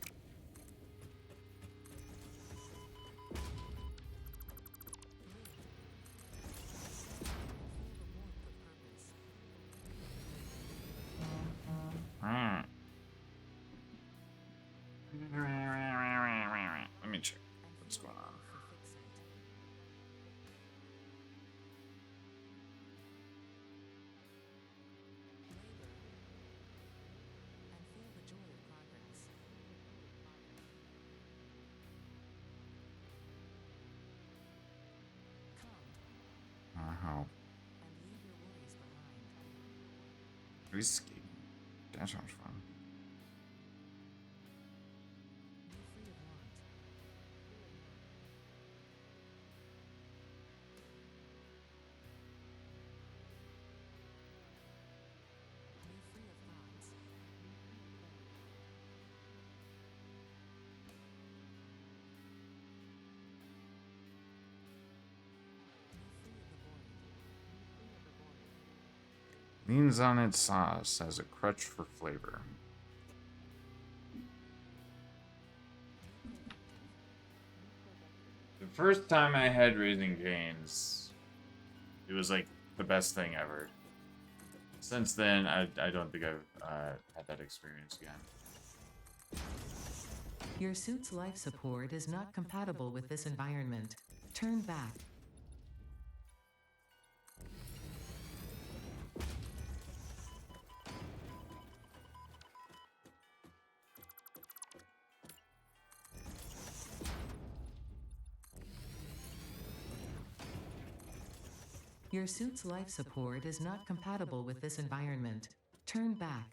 Let me check what's going on. Risky. That sounds fun. Leans on its sauce as a crutch for flavor. The first time I had Raising Cane's, it was like the best thing ever. Since then, I don't think I've had that experience again. Your suit's life support is not compatible with this environment. Turn back. Your suit's life support is not compatible with this environment. Turn back.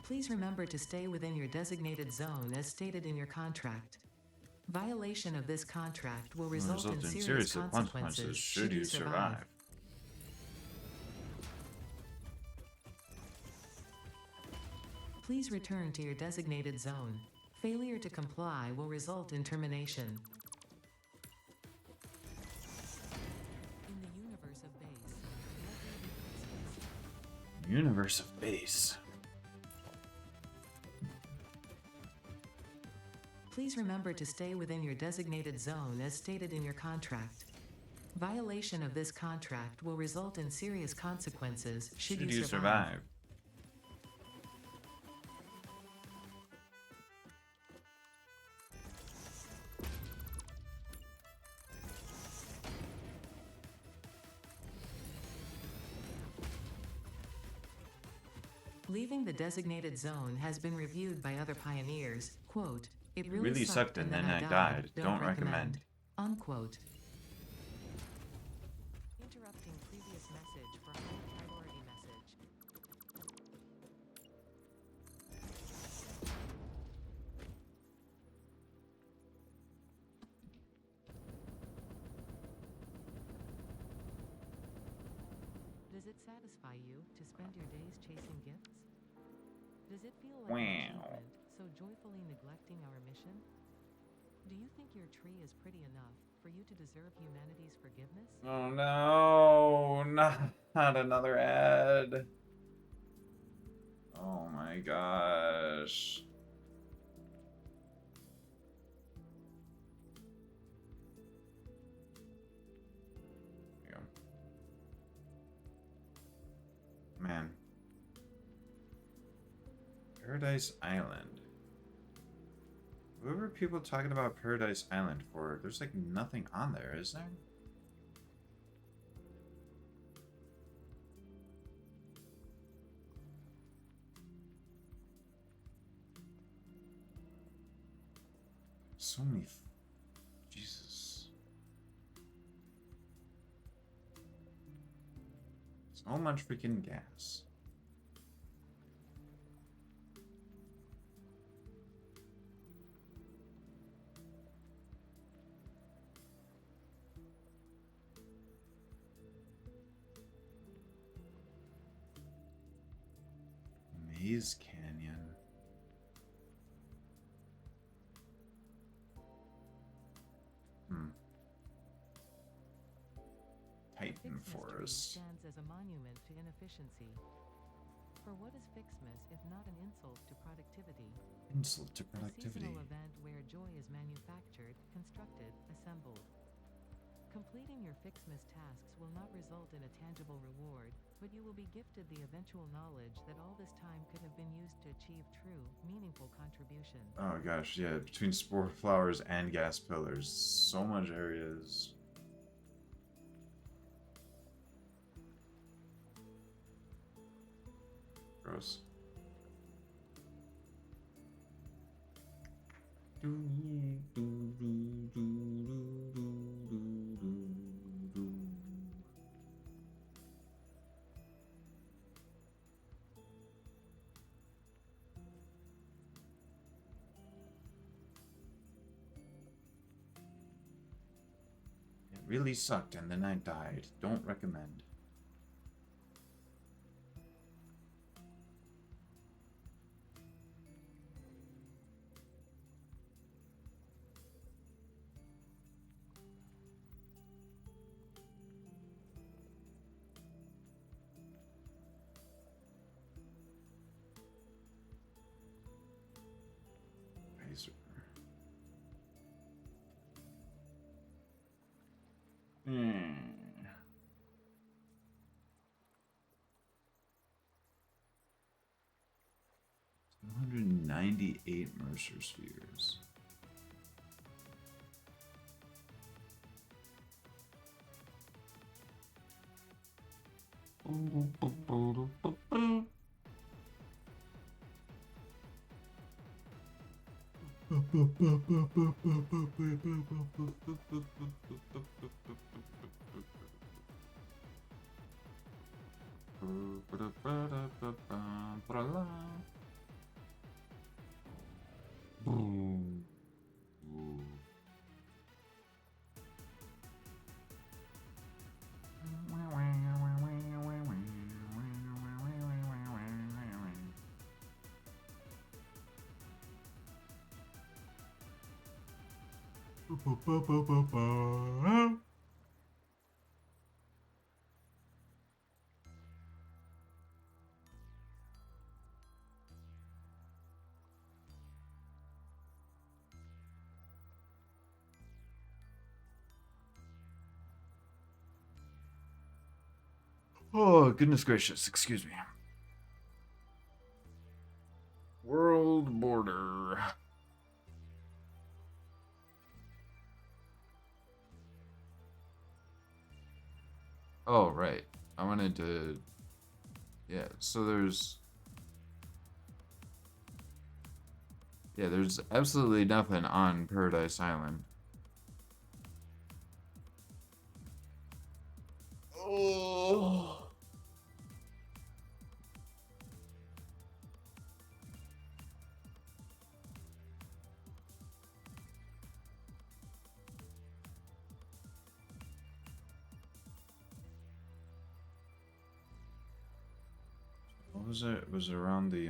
Please remember to stay within your designated zone as stated in your contract. Violation of this contract will result in serious consequences should you survive. Please return to your designated zone. Failure to comply will result in termination. In the universe of base, Universe of base. please remember to stay within your designated zone as stated in your contract. Violation of this contract will result in serious consequences should you survive. Leaving the designated zone has been reviewed by other pioneers. Quote, it really sucked and then I died. Don't recommend. Unquote. Interrupting previous message for high priority message. Does it satisfy you to spend your days chasing gifts? Does it feel like an achievement, so joyfully neglecting our mission? Do you think your tree is pretty enough for you to deserve humanity's forgiveness? Oh no, not another ad. Oh my gosh. There you go. Man. Paradise Island. What were people talking about Paradise Island for? There's like nothing on there, is there? So many. Jesus. So much freaking gas. Maze Canyon. Titan FICSMAS Forest. stands as a monument to inefficiency. For what is FICSMAS if not an insult to productivity? Insult to A productivity. seasonal event where joy is manufactured, constructed, assembled. Completing your FICSMAS tasks will not result in a tangible reward, but you will be gifted the eventual knowledge that all this time could have been used to achieve true, meaningful contribution. Oh gosh, yeah, between spore flowers and gas pillars. So much areas. Gross. It really sucked and then I died. Don't recommend. Razor. Hmm. 298 Mercer spheres. Oh, goodness gracious, excuse me. World border. Oh, right. I wanted to... Yeah, so there's... Yeah, there's absolutely nothing on Paradise Island. Oh... What was it? It was around the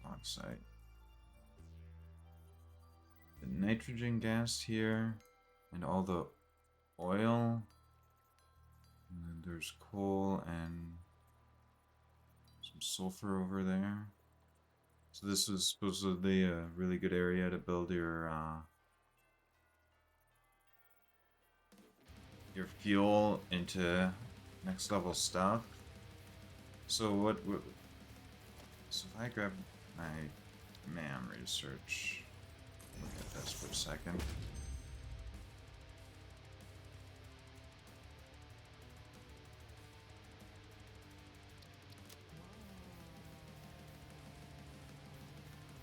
oxide. The nitrogen gas here, and all the oil. And then there's coal and some sulfur over there. So this was supposedly a really good area to build your fuel into next level stuff. So so if I grab my MAM research, look at this for a second.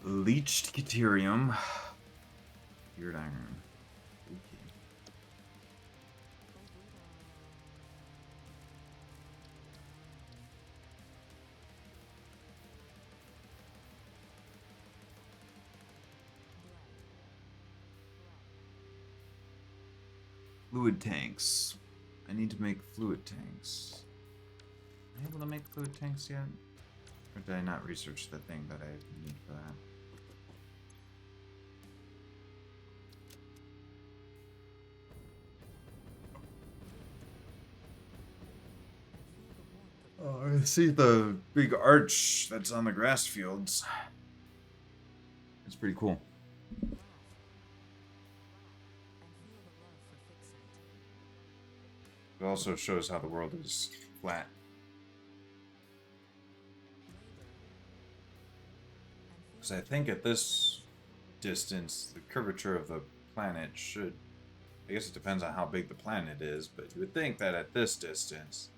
Leached deuterium, weird iron. Okay. Fluid tanks. I need to make fluid tanks. Am I able to make fluid tanks yet? Or did I not research the thing that I need for that? Oh, I see the big arch that's on the grass fields. It's pretty cool. It also shows how the world is flat. Because I think at this distance, the curvature of the planet should... I guess it depends on how big the planet is, but you would think that at this distance...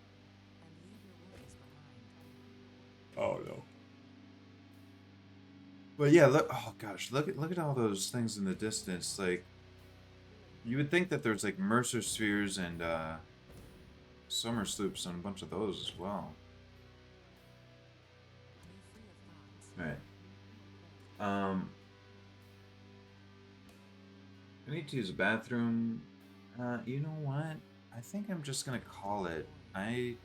Oh, no. But yeah, look... Oh, gosh. Look at all those things in the distance. Like, you would think that there's, like, Mercer spheres and, summer sloops and a bunch of those as well. Right. I need to use a bathroom. You know what? I think I'm just gonna call it. I've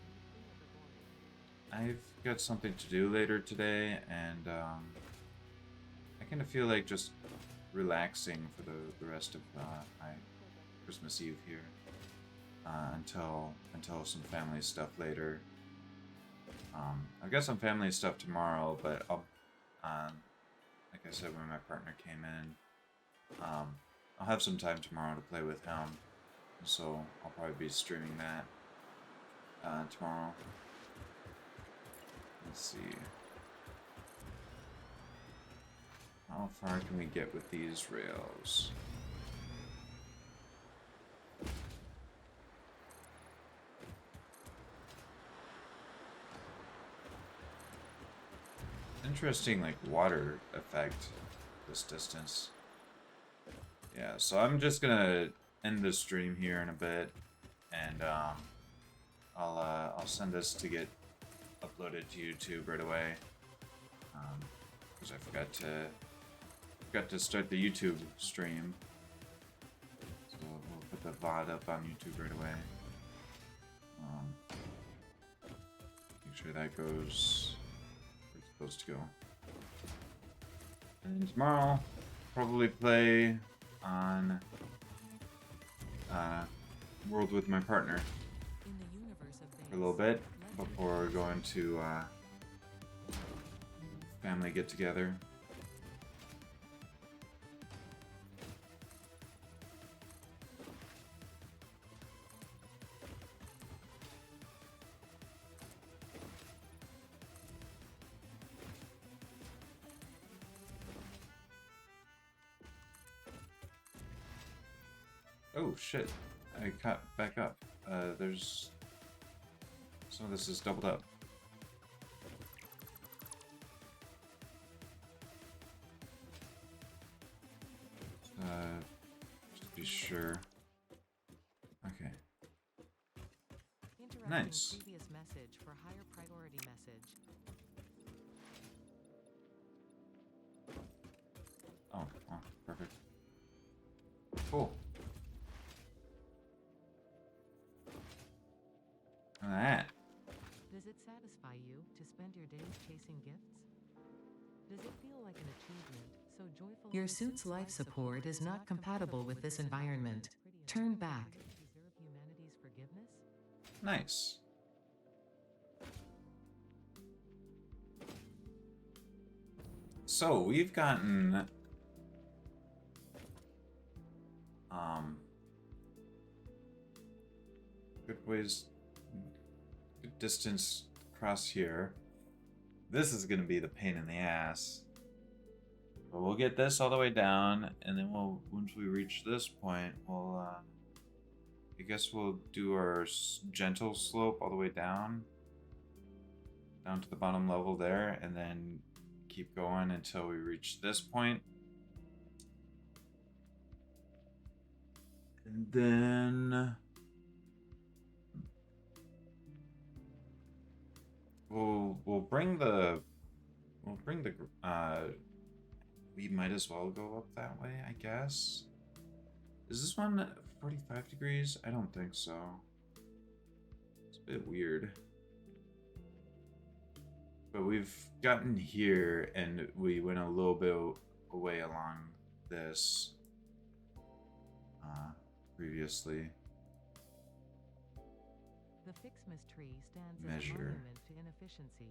got something to do later today, and I kind of feel like just relaxing for the rest of my Christmas Eve here. Until some family stuff later. I've got some family stuff tomorrow, but I'll, like I said when my partner came in, I'll have some time tomorrow to play with him, so I'll probably be streaming that tomorrow. Let's see. How far can we get with these rails? Interesting, like, water effect this distance. Yeah, so I'm just gonna end the stream here in a bit, and I'll send this to get uploaded to YouTube right away, because I forgot to start the YouTube stream. So we'll put the VOD up on YouTube right away. Make sure that goes where it's supposed to go. And tomorrow, probably play on World with my partner In the universe of for a little bit before going to family get together. Oh shit, I caught back up. There's... Some of this is doubled up. Just be sure. Okay. Interrupting Nice. previous message for higher priority message. Oh, perfect. Cool. Look at that. Does it satisfy you to spend your days chasing gifts? Does it feel like an achievement, so joyful? Your suit's life support is not compatible with this environment. Turn back. Deserve humanity's forgiveness? Nice. So we've gotten good ways, good distance across here. This is gonna be the pain in the ass. But we'll get this all the way down, and then once we reach this point, we'll I guess we'll do our gentle slope all the way down to the bottom level there, and then keep going until we reach this point. And then we'll bring the we might as well go up that way, I guess. Is this one 45 degrees? I don't think so. It's a bit weird. But we've gotten here and we went a little bit away along this previously. The FICSMAS tree stands as a Measure. monument to inefficiency.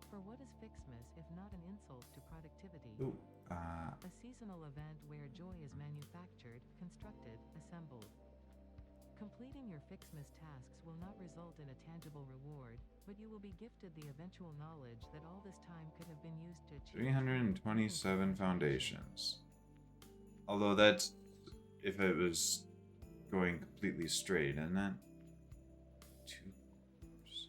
For what is FICSMAS if not an insult to productivity? Ooh, A seasonal event where joy is manufactured, constructed, assembled. Completing your FICSMAS tasks will not result in a tangible reward, but you will be gifted the eventual knowledge that all this time could have been used to achieve 327 foundations. Although that's if it was going completely straight, isn't it? 2 cores.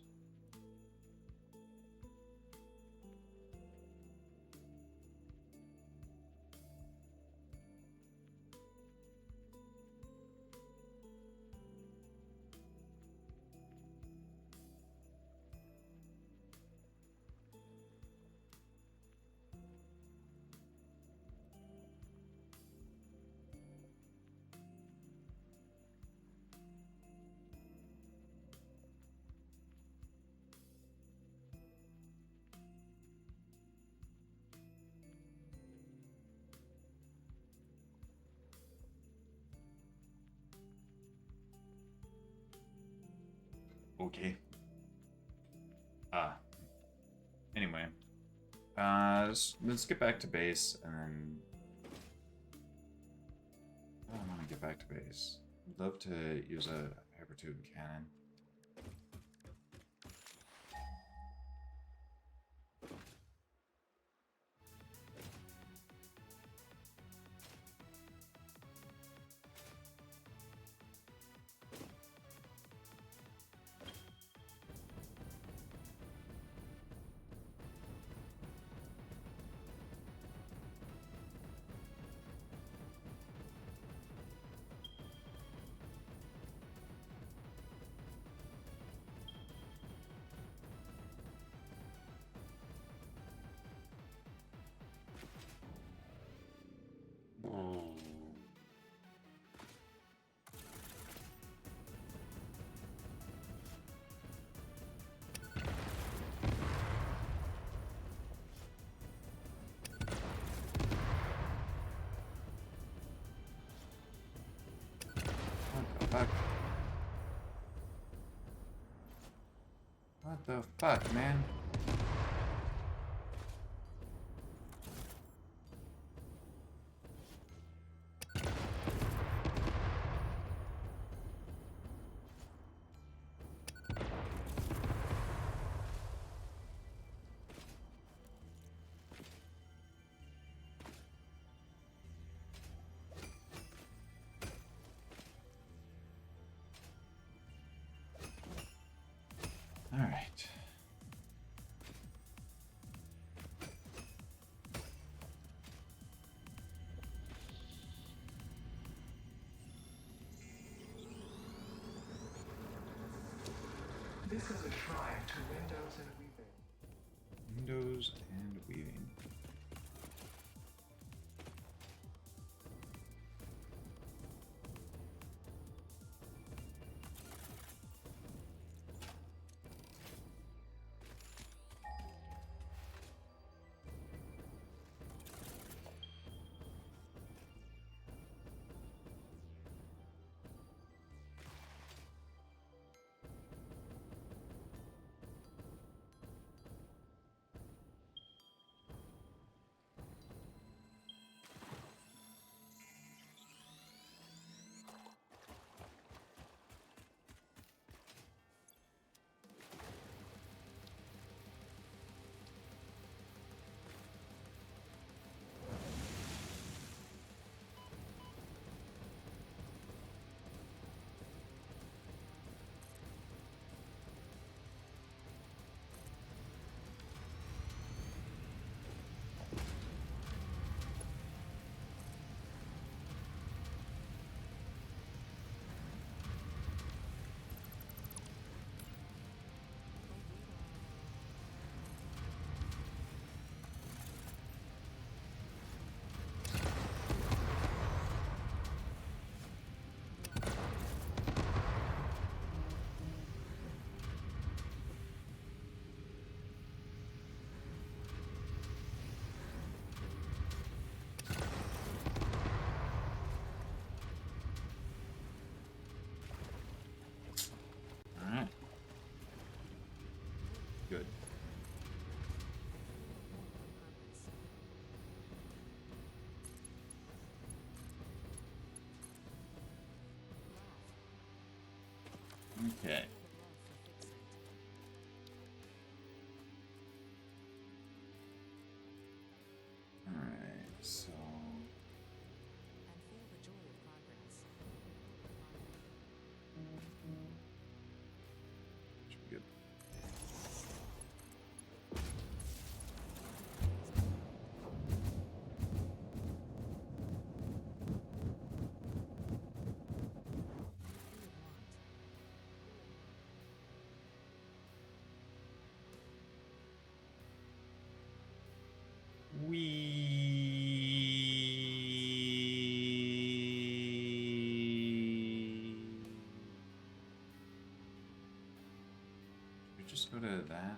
Okay. Anyway. Let's get back to base, and then... I don't want to get back to base. I'd love to use a hypertube cannon. The fuck, man? All right. This is a shrine to windows and weaving. Windows and weaving. All right. Good. Okay. All right. So. And feel the joy of progress. Should be good. Should we just go to that?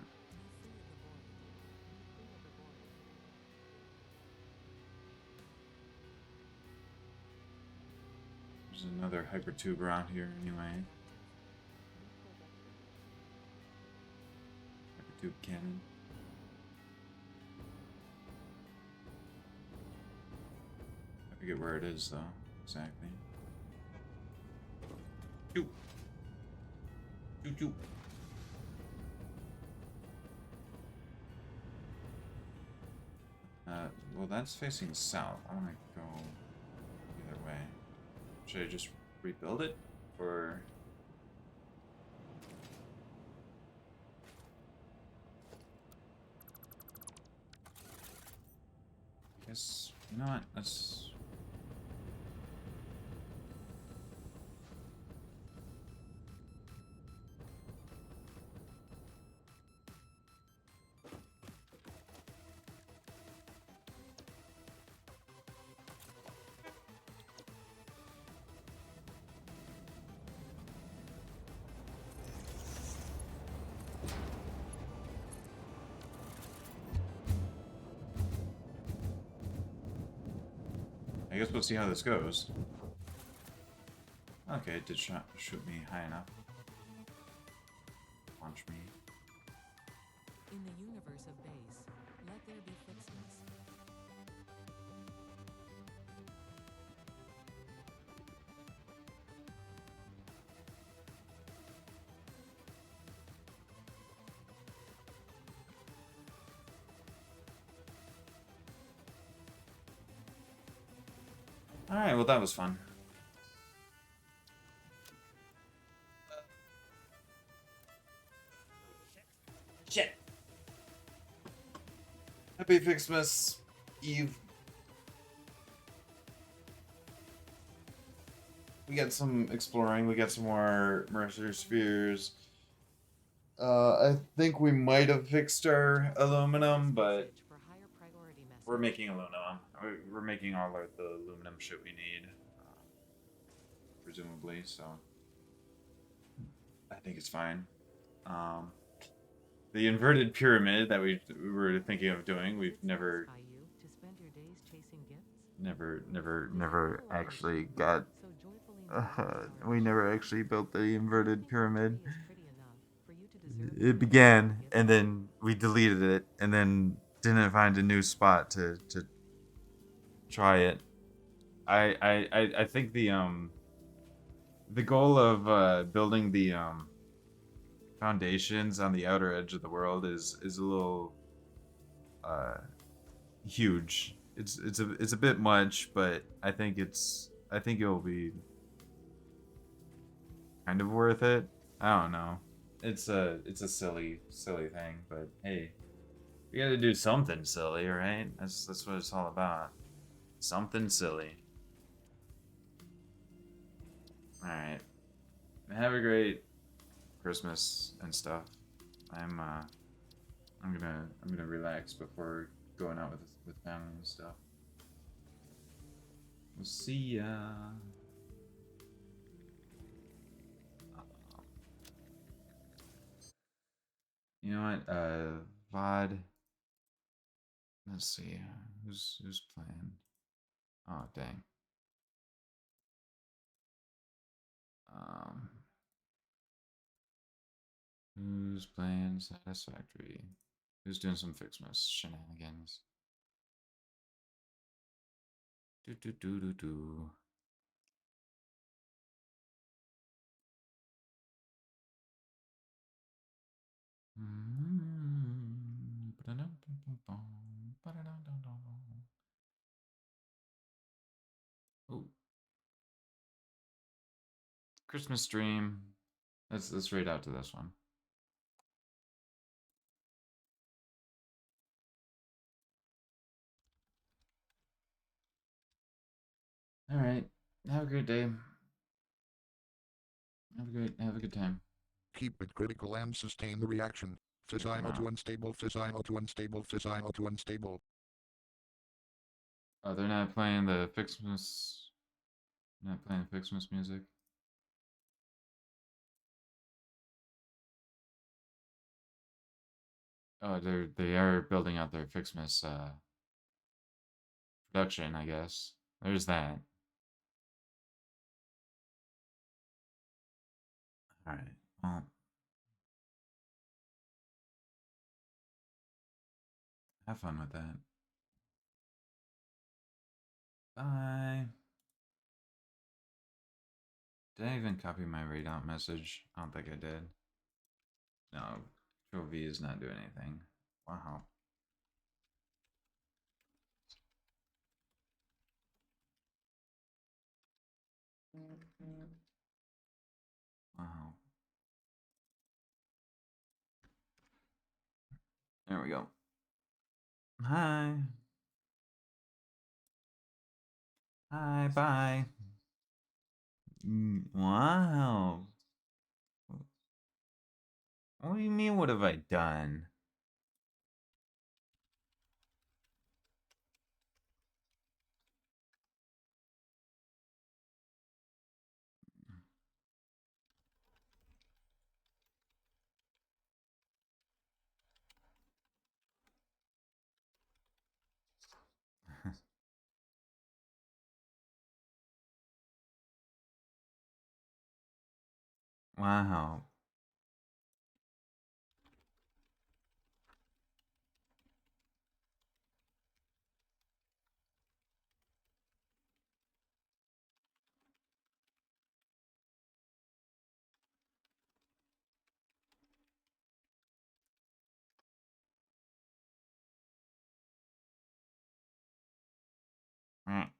There's another hypertube around here anyway. Hypertube cannon. I forget where it is though, exactly. Shoot! Shoot, shoot! Well, that's facing south. I want to go either way. Should I just rebuild it? Or... I guess... You know what? Let's... I guess we'll see how this goes. Okay, it did shoot me high enough. Launch me. universe of base. Let there be FICSMAS. Alright, well that was fun. Shit. Happy FICSMAS Eve. We got some exploring, we got some more Mercer Spheres. I think we might have fixed our aluminum, but Message for higher priority message. we're making aluminum. We're making all the aluminum shit we need, presumably, so I think it's fine. The inverted pyramid that we were thinking of doing, we've never, Satisfy you to spend your days chasing gifts? never actually got. So joyfully We never actually built the inverted pyramid. is pretty enough for you to deserve It began, and then we deleted it, and then didn't find a new spot to try it. I think the goal of building the foundations on the outer edge of the world is a little huge. It's a bit much, but I think it'll be kind of worth it. I don't know. It's a silly thing, but hey, we got to do something silly, right? That's what it's all about. Something silly. All right. Have a great Christmas and stuff. I'm gonna relax before going out with family and stuff. We'll see ya. You know what? VOD. Let's see. Who's playing? Oh dang. Who's playing Satisfactory? Who's doing some FICSMAS shenanigans? Do. Oh. Christmas stream. Let's raid out to this one. All right. Have a great day. Have a good time. Keep it critical and sustain the reaction. Fissile to unstable, fissile to unstable, fissile to unstable. Oh, they're not playing the FICSMAS. Not playing FICSMAS music. Oh, they are building out their FICSMAS production, I guess. There's that. All right. Well, have fun with that. Bye. Did I even copy my raid out message? I don't think I did. No, Trophy is not doing anything. Wow. Wow. There we go. Hi. Hi, bye. Wow. What do you mean, what have I done? Wow. Mm.